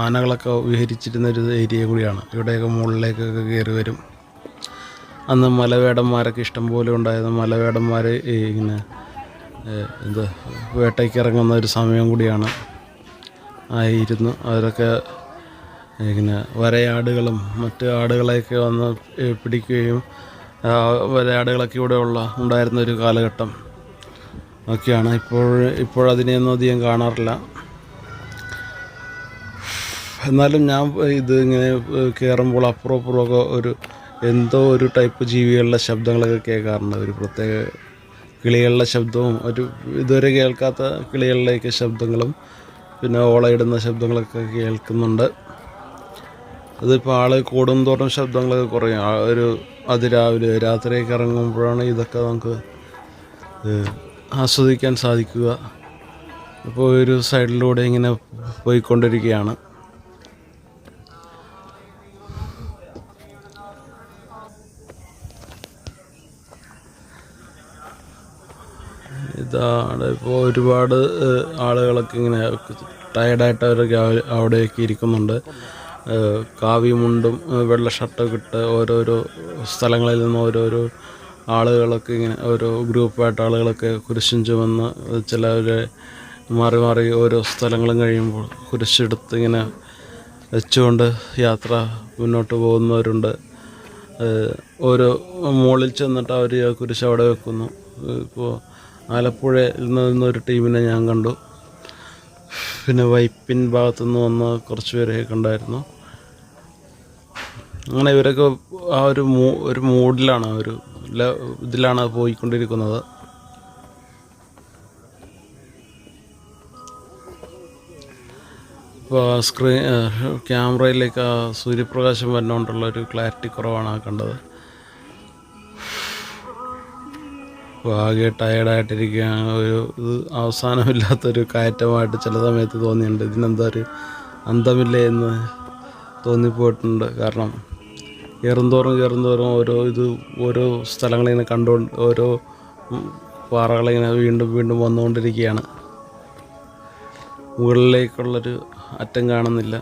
ആനകളൊക്കെ വിഹരിച്ചിരുന്നൊരു ഏരിയ കൂടിയാണ്. ഇവിടെയൊക്കെ മുകളിലേക്കൊക്കെ കയറി വരും. അന്ന് മലവേടന്മാരൊക്കെ ഇഷ്ടംപോലെ ഉണ്ടായിരുന്നു. മലവേടന്മാർ ഇങ്ങനെ വേട്ടയ്ക്ക് ഇറങ്ങുന്ന ഒരു സമയം കൂടിയാണ് ആയിരുന്നു. അവരൊക്കെ ഇങ്ങനെ വരയാടുകളും മറ്റ് ആടുകളെയൊക്കെ വന്ന് പിടിക്കുകയും വരയാടുകളൊക്കെ ഇവിടെ ഉണ്ടായിരുന്ന ഒരു കാലഘട്ടം ഒക്കെയാണ്. ഇപ്പോഴതിനെയൊന്നും അധികം കാണാറില്ല. എന്നാലും ഞാൻ ഇത് ഇങ്ങനെ കയറുമ്പോൾ അപ്പുറമൊക്കെ എന്തോ ഒരു ടൈപ്പ് ജീവികളുടെ ശബ്ദങ്ങളൊക്കെ കേൾക്കാറുണ്ട്. ഒരു പ്രത്യേക കിളികളുടെ ശബ്ദവും ഇതുവരെ കേൾക്കാത്ത കിളികളുടെയൊക്കെ ശബ്ദങ്ങളും പിന്നെ ഓളയിടുന്ന ശബ്ദങ്ങളൊക്കെ കേൾക്കുന്നുണ്ട്. അതിപ്പോൾ ആൾ കൂടുന്തോറും ശബ്ദങ്ങളൊക്കെ കുറയും. അതിരാവിലെ രാത്രിയൊക്കെ ഇറങ്ങുമ്പോഴാണ് ഇതൊക്കെ നമുക്ക് ആസ്വദിക്കാൻ സാധിക്കുക. ഇപ്പോൾ ഒരു സൈഡിലൂടെ ഇങ്ങനെ പോയിക്കൊണ്ടിരിക്കുകയാണ്. ഇതാണ് ഇപ്പോൾ ഒരുപാട് ആളുകളൊക്കെ ഇങ്ങനെ ടയർഡായിട്ട് അവരൊക്കെ അവിടെയൊക്കെ ഇരിക്കുന്നുണ്ട്. കാവിമുണ്ടും വെള്ള ഷർട്ടൊക്കെ ഇട്ട് ഓരോരോ സ്ഥലങ്ങളിൽ നിന്ന് ഓരോരോ ആളുകളൊക്കെ ഇങ്ങനെ ഓരോ ഗ്രൂപ്പായിട്ട് ആളുകളൊക്കെ കുരിശും ചുമന്ന് ചിലവരെ മാറി മാറി ഓരോ സ്ഥലങ്ങളും കഴിയുമ്പോൾ കുരിശെടുത്ത് ഇങ്ങനെ വെച്ചുകൊണ്ട് യാത്ര മുന്നോട്ട് പോകുന്നവരുണ്ട്. ഓരോ മുകളിൽ ചെന്നിട്ട് അവർ കുരിശ് അവിടെ വെക്കുന്നു. ഇപ്പോൾ ആലപ്പുഴയിൽ നിന്നൊരു ടീമിനെ ഞാൻ കണ്ടു. പിന്നെ വൈപ്പിൻ ഭാഗത്തുനിന്ന് വന്ന കുറച്ച് പേരെയൊക്കെ ഉണ്ടായിരുന്നു. അങ്ങനെ ഇവരൊക്കെ ആ ഒരു മൂഡിലാണ്, ഇതിലാണ് പോയിക്കൊണ്ടിരിക്കുന്നത്. ഇപ്പോൾ ക്യാമറയിലേക്ക് ആ സൂര്യപ്രകാശം വരുന്നതുകൊണ്ടുള്ളൊരു ക്ലാരിറ്റി കുറവാണ് കണ്ടത്. അപ്പോൾ ആകെ ടയേർഡായിട്ടിരിക്കുകയാണ്. ഇത് അവസാനമില്ലാത്തൊരു കയറ്റമായിട്ട് ചില സമയത്ത് തോന്നിയിട്ടുണ്ട്. ഇതിനെന്താ ഒരു അന്തമില്ലേ എന്ന് തോന്നിപ്പോയിട്ടുണ്ട്. കാരണം കയറുന്തോറും ഓരോ സ്ഥലങ്ങളിങ്ങനെ കണ്ടുകൊണ്ട് ഓരോ പാറകളിങ്ങനെ വീണ്ടും വന്നുകൊണ്ടിരിക്കുകയാണ്. മുകളിലേക്കുള്ളൊരു അറ്റം കാണുന്നില്ല.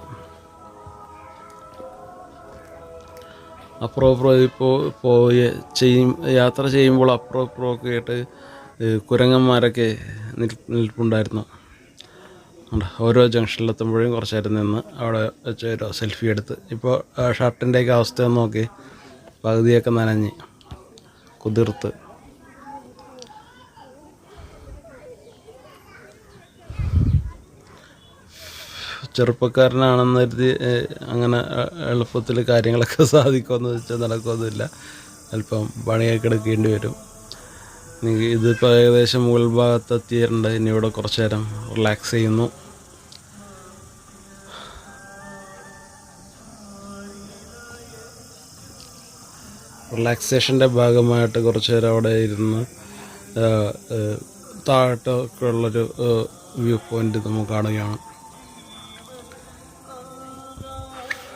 അപ്പുറം ഇപ്പോൾ യാത്ര ചെയ്യുമ്പോൾ അപ്പുറമൊക്കെ ആയിട്ട് കുരങ്ങന്മാരൊക്കെ നിൽപ്പുണ്ടായിരുന്നു. ഓരോ ജംഗ്ഷനിലെത്തുമ്പോഴും കുറച്ച് നേരം നിന്ന് അവിടെ വെച്ച് ഒരു സെൽഫി എടുത്ത്. ഇപ്പോൾ ഷർട്ടിൻ്റെയൊക്കെ അവസ്ഥ ഒന്ന് നോക്കി, പകുതിയൊക്കെ നനഞ്ഞ് കുതിർത്ത്. ചെറുപ്പക്കാരനാണെന്ന് കരുതി അങ്ങനെ എളുപ്പത്തിൽ കാര്യങ്ങളൊക്കെ സാധിക്കുമെന്ന് വെച്ചാൽ നടക്കുമൊന്നുമില്ല. അല്പം പണിയൊക്കെ എടുക്കേണ്ടി വരും. ഇതിപ്പോൾ ഏകദേശം മുകൾ ഭാഗത്ത് എത്തിയിട്ടുണ്ട്. ഇനി ഇവിടെ കുറച്ച് നേരം റിലാക്സ് ചെയ്യുന്നു. റിലാക്സേഷൻ്റെ ഭാഗമായിട്ട് കുറച്ച് നേരം അവിടെ ഇരുന്ന് താഴോട്ടൊക്കെ ഉള്ളൊരു വ്യൂ പോയിൻ്റ് നമുക്ക് കാണുകയാണ്.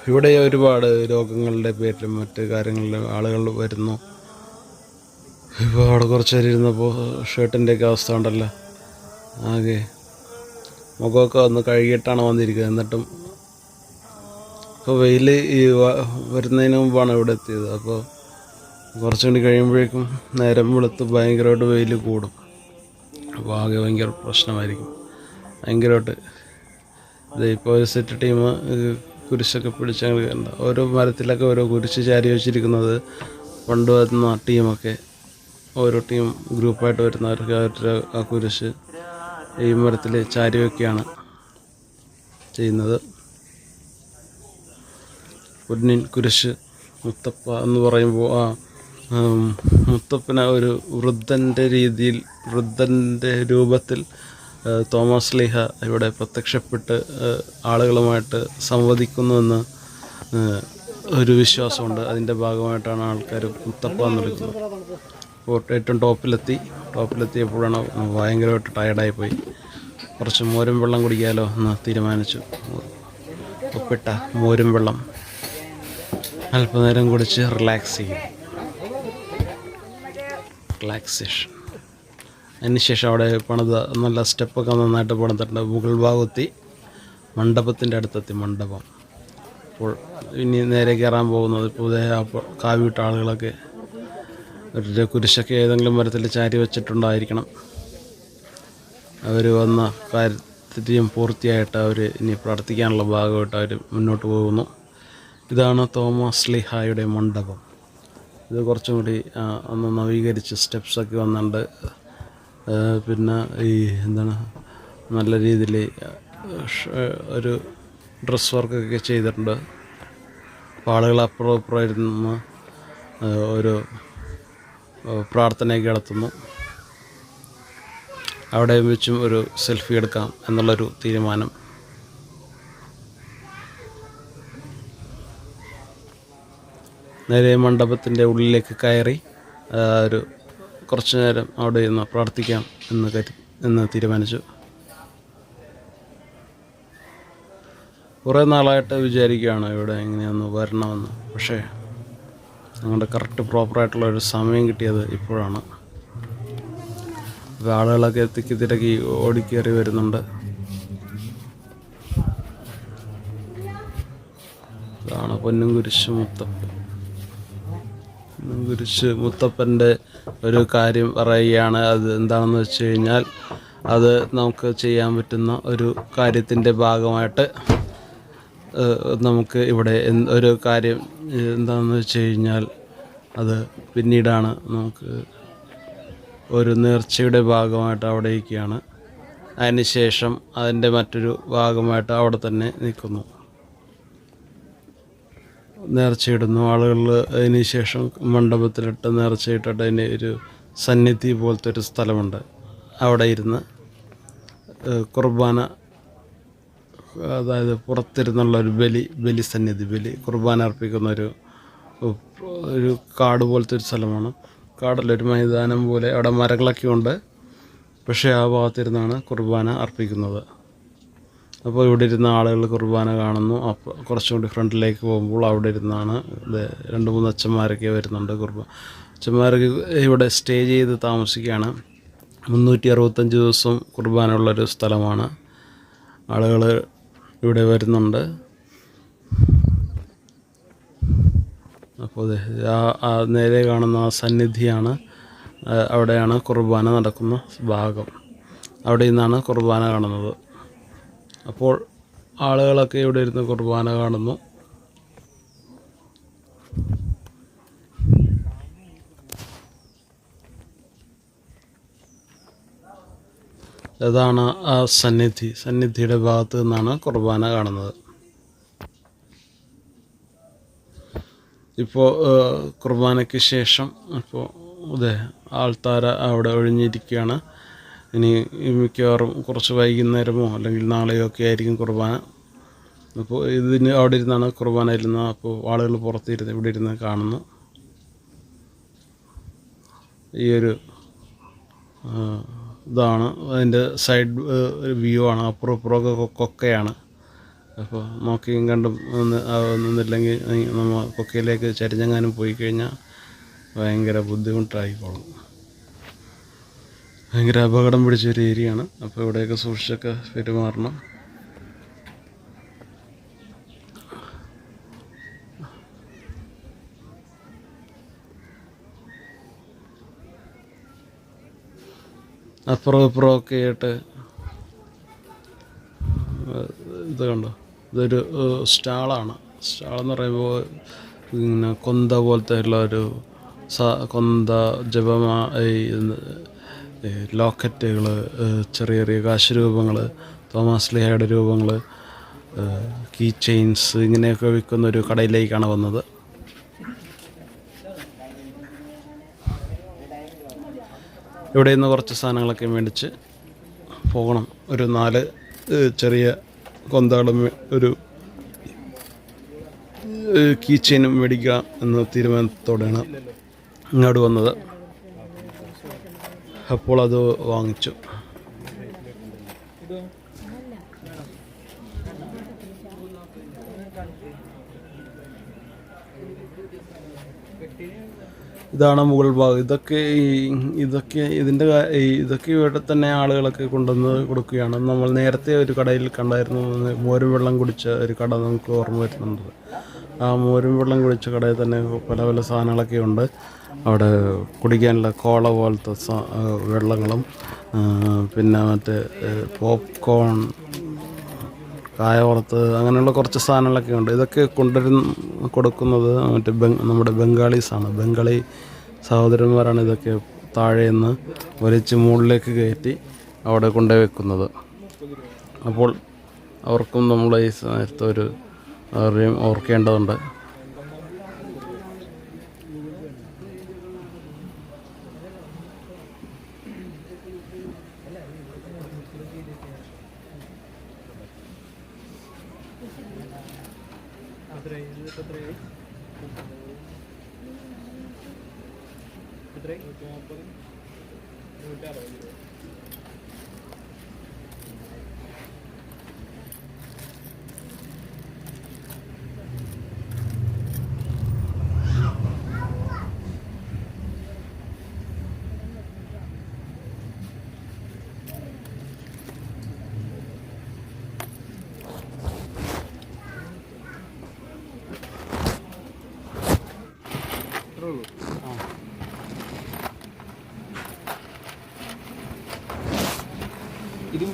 ഇവിടെ ഒരുപാട് രോഗങ്ങളുടെ പേരിലും മറ്റ് കാര്യങ്ങളിലും ആളുകൾ വരുന്നു. ഇപ്പോൾ അവിടെ കുറച്ച് നേരം ഇരുന്നപ്പോൾ ഷർട്ടിൻ്റെയൊക്കെ അവസ്ഥ ഉണ്ടല്ലോ, ആകെ മുഖമൊക്കെ ഒന്ന് കഴുകിയിട്ടാണ് വന്നിരിക്കുന്നത്. എന്നിട്ടും ഇപ്പോൾ വെയിൽ വരുന്നതിന് മുമ്പാണ് ഇവിടെ എത്തിയത്. അപ്പോൾ കുറച്ചും കൂടി കഴിയുമ്പോഴേക്കും നേരം വെളുത്ത് ഭയങ്കരമായിട്ട് വെയിൽ കൂടും. അപ്പോൾ ആകെ ഭയങ്കര പ്രശ്നമായിരിക്കും. ഭയങ്കരമായിട്ട് ഇപ്പോൾ ഒരു സെറ്റ് ടീം കുരിശൊക്കെ പിടിച്ചങ്ങനെ കണ്ട ഓരോ മരത്തിലൊക്കെ ഓരോ കുരിശ് ചാരി വെച്ചിരിക്കുന്നത്. പണ്ട് വരുന്ന ടീമൊക്കെ ഓരോ ടീം ഗ്രൂപ്പായിട്ട് വരുന്നവർക്ക് അവരുടെ ആ കുരിശ് ഈ മരത്തിൽ ചാരി വയ്ക്കുകയാണ് ചെയ്യുന്നത്. പൊന്നിൻ കുരിശ് മുത്തപ്പ എന്ന് പറയുമ്പോൾ മുത്തപ്പന ഒരു വൃദ്ധൻ്റെ രൂപത്തിൽ തോമസ് ലീഹ ഇവിടെ പ്രത്യക്ഷപ്പെട്ട് ആളുകളുമായിട്ട് സംവദിക്കുന്നുവെന്ന് ഒരു വിശ്വാസമുണ്ട്. അതിൻ്റെ ഭാഗമായിട്ടാണ് ആൾക്കാർ മുത്തപ്പ എന്നെടുക്കുന്നത്. അപ്പോൾ ഏറ്റവും ടോപ്പിലെത്തിയപ്പോഴാണ് ഭയങ്കരമായിട്ട് ടയർഡായിപ്പോയി. കുറച്ച് മോരും വെള്ളം കുടിക്കാമല്ലോ എന്ന് തീരുമാനിച്ചു. ഉപ്പിട്ട മോരും വെള്ളം അല്പനേരം കുടിച്ച് റിലാക്സ് ചെയ്യും. റിലാക്സേഷൻ. അതിനുശേഷം അവിടെ നല്ല സ്റ്റെപ്പൊക്കെ നന്നായിട്ട് പണിതിട്ടുണ്ട്. മുകൾ ഭാഗത്തെത്തി മണ്ഡപത്തിൻ്റെ അടുത്തെത്തി. മണ്ഡപം അപ്പോൾ ഇനി നേരെ കയറാൻ പോകുന്നത് പുതിയ കാവിട്ട ആളുകളൊക്കെ ഒരു കുരിശൊക്കെ ഏതെങ്കിലും മരത്തിൽ ചാരി വെച്ചിട്ടുണ്ടായിരിക്കണം. അവർ വന്ന കാര്യത്തിനും പൂർത്തിയായിട്ട് അവർ ഇനി പ്രാർത്ഥിക്കാനുള്ള ഭാഗമായിട്ട് അവർ മുന്നോട്ട് പോകുന്നു. ഇതാണ് തോമസ് ലീഹായുടെ മണ്ഡപം. ഇത് കുറച്ചും കൂടി ഒന്ന് നവീകരിച്ച് സ്റ്റെപ്സൊക്കെ വന്നിട്ടുണ്ട്. പിന്നെ നല്ല രീതിയിൽ ഒരു ഡ്രസ് വർക്കൊക്കെ ചെയ്തിട്ടുണ്ട്. അപ്പോൾ ആളുകൾ അപ്പുറം ഇരുന്ന് ഒരു പ്രാർത്ഥനയൊക്കെ നടത്തുന്നു. അവിടെ വെച്ചും ഒരു സെൽഫി എടുക്കാം എന്നുള്ളൊരു തീരുമാനം. നേരെ മണ്ഡപത്തിൻ്റെ ഉള്ളിലേക്ക് കയറി കുറച്ച് നേരം അവിടെ ഇരുന്ന് പ്രാർത്ഥിക്കാം എന്ന് തീരുമാനിച്ചു. കുറേ നാളായിട്ട് വിചാരിക്കുകയാണ് ഇവിടെ എങ്ങനെയൊന്ന് വരണമെന്ന്. പക്ഷേ ഞങ്ങളുടെ കറക്റ്റ് പ്രോപ്പറായിട്ടുള്ള ഒരു സമയം കിട്ടിയത് ഇപ്പോഴാണ്. അപ്പോൾ ആളുകളൊക്കെ തിരക്കി ഓടിക്കേറി വരുന്നുണ്ട്. ഇതാണ് പൊന്നുംകുരിശ് മുത്തപ്പൻ. പൊന്നുംകുരിശ് മുത്തപ്പൻ്റെ ഒരു കാര്യം പറയുകയാണ്. അത് എന്താണെന്ന് വെച്ച് കഴിഞ്ഞാൽ, അത് നമുക്ക് ചെയ്യാൻ പറ്റുന്ന ഒരു കാര്യത്തിൻ്റെ ഭാഗമായിട്ട് നമുക്ക് ഇവിടെ ഒരു കാര്യം എന്താണെന്ന് വെച്ച് കഴിഞ്ഞാൽ, അത് പിന്നീടാണ് നമുക്ക് ഒരു നേർച്ചയുടെ ഭാഗമായിട്ട് അവിടേക്കാണ്. അതിന് ശേഷം അതിൻ്റെ മറ്റൊരു ഭാഗമായിട്ട് അവിടെ തന്നെ നിൽക്കുന്നു, നേർച്ചയിടുന്നു ആളുകൾ. അതിന് ശേഷം മണ്ഡപത്തിലിട്ട് നേർച്ചയിട്ടിട്ട് അതിന് ഒരു സന്നിധി പോലത്തെ ഒരു സ്ഥലമുണ്ട്. അവിടെ ഇരുന്ന് കുർബാന, അതായത് പുറത്തിരുന്നുള്ള ഒരു ബലി സന്നിധി, കുർബാന അർപ്പിക്കുന്ന ഒരു കാട് പോലത്തെ ഒരു സ്ഥലമാണ്. കാടല്ലൊരു മൈതാനം പോലെ, അവിടെ മരങ്ങളൊക്കെ ഉണ്ട്. പക്ഷേ ആ ഭാഗത്തിരുന്നാണ് കുർബാന അർപ്പിക്കുന്നത്. അപ്പോൾ ഇവിടെ ഇരുന്ന ആളുകൾ കുർബാന കാണുന്നു. അപ്പോൾ കുറച്ചും കൂടി ഫ്രണ്ടിലേക്ക് പോകുമ്പോൾ അവിടെ ഇരുന്നാണ് 2-3 അച്ഛന്മാരൊക്കെ വരുന്നുണ്ട്. അച്ഛന്മാരൊക്കെ ഇവിടെ സ്റ്റേ ചെയ്ത് താമസിക്കുകയാണ്. 365 ദിവസം കുർബാന ഉള്ളൊരു സ്ഥലമാണ്. ആളുകൾ ഇവിടെ വരുന്നുണ്ട്. അപ്പോൾ ആ നേരെ കാണുന്ന ആ സന്നിധിയാണ്, അവിടെയാണ് കുർബാന നടക്കുന്ന ഭാഗം. അവിടെ നിന്നാണ് കുർബാന കാണുന്നത്. അപ്പോൾ ആളുകളൊക്കെ ഇവിടെ ഇരുന്ന് കുർബാന കാണുന്നു. അതാണ് ആ സന്നിധിയുടെ ഭാഗത്ത് നിന്നാണ് കുർബാന കാണുന്നത്. ഇപ്പോൾ കുർബാനയ്ക്ക് ശേഷം ഇപ്പോൾ ആൾത്താര അവിടെ ഒഴിഞ്ഞിരിക്കുകയാണ്. ഇനി മിക്കവാറും കുറച്ച് വൈകുന്നേരമോ അല്ലെങ്കിൽ നാളെയോ ഒക്കെ ആയിരിക്കും കുർബാന. അപ്പോൾ ഇതിന് അവിടെ ഇരുന്നാണ് കുർബാന ഇരുന്നത്. അപ്പോൾ ആളുകൾ പുറത്തിരുന്ന് ഇവിടെ ഇരുന്ന് കാണുന്നു. ഈ ഒരു ഇതാണ് അതിൻ്റെ സൈഡ് വ്യൂ ആണ്. അപ്പുറം ഇപ്പുറമൊക്കെ കൊക്കയാണ്. അപ്പോൾ നോക്കിയും കണ്ടും നിന്നില്ലെങ്കിൽ നമ്മൾ കൊക്കയിലേക്ക് ചരിഞ്ഞെങ്ങാനും പോയി കഴിഞ്ഞാൽ ഭയങ്കര ബുദ്ധിമുട്ടായിക്കോളും. ഭയങ്കര അപകടം പിടിച്ചൊരു ഏരിയയാണ്. അപ്പോൾ ഇവിടെയൊക്കെ സൂക്ഷിച്ചൊക്കെ പെരുമാറണം. അപ്പുറം ഇപ്പുറമൊക്കെ ആയിട്ട് ഇത് കണ്ടോ, ഇതൊരു സ്റ്റാളാണ്. സ്റ്റാളെന്ന് പറയുമ്പോൾ ഇങ്ങനെ കൊന്ത പോലത്തെ ഉള്ള ഒരു കൊന്ത, ജപമാ, ലോക്കറ്റുകൾ, ചെറിയ ചെറിയ കാശ് രൂപങ്ങൾ, തോമാസ് ലീഹയുടെ രൂപങ്ങൾ, കീ ചെയിൻസ്, ഇങ്ങനെയൊക്കെ വിൽക്കുന്ന ഒരു കടയിലേക്കാണ് വന്നത്. ഇവിടെ നിന്ന് കുറച്ച് സാധനങ്ങളൊക്കെ മേടിച്ച് പോകണം. ഒരു 4 ചെറിയ കൊന്തകളും ഒരു കീ ചെയിനും മേടിക്കുക എന്ന തീരുമാനത്തോടെയാണ് ഇങ്ങോട്ട് വന്നത്. അപ്പോൾ അത് വാങ്ങിച്ചു. ഇതാണ് മുകൾ ഭാഗം. ഇതൊക്കെ ഇവിടെ തന്നെ ആളുകളൊക്കെ കൊണ്ടുവന്ന് കൊടുക്കുകയാണ്. നമ്മൾ നേരത്തെ ഒരു കടയിൽ കണ്ടായിരുന്നു, മോരും വെള്ളം കുടിച്ച ഒരു കട നമുക്ക് ഓർമ്മ വരുന്നുണ്ട്. ആ മോരും വെള്ളം കുടിച്ച കടയിൽ തന്നെ പല പല സാധനങ്ങളൊക്കെ ഉണ്ട്. അവിടെ കുടിക്കാനുള്ള കോള പോലത്തെ വെള്ളങ്ങളും പിന്നെ മറ്റേ പോപ്കോൺ, കായ വറുത്ത്, അങ്ങനെയുള്ള കുറച്ച് സാധനങ്ങളൊക്കെ ഉണ്ട്. ഇതൊക്കെ കൊടുക്കുന്നത് നമ്മുടെ ബംഗാളീസാണ്. ബംഗാളി സഹോദരന്മാരാണ് ഇതൊക്കെ താഴെ നിന്ന് വലിച്ച് മുകളിലേക്ക് കയറ്റി അവിടെ കൊണ്ടുപോയി വെക്കുന്നത്. അപ്പോൾ അവർക്കും നമ്മൾ ഈ സമയത്ത് ഒരു ഓർക്കേണ്ടതുണ്ട്. $150.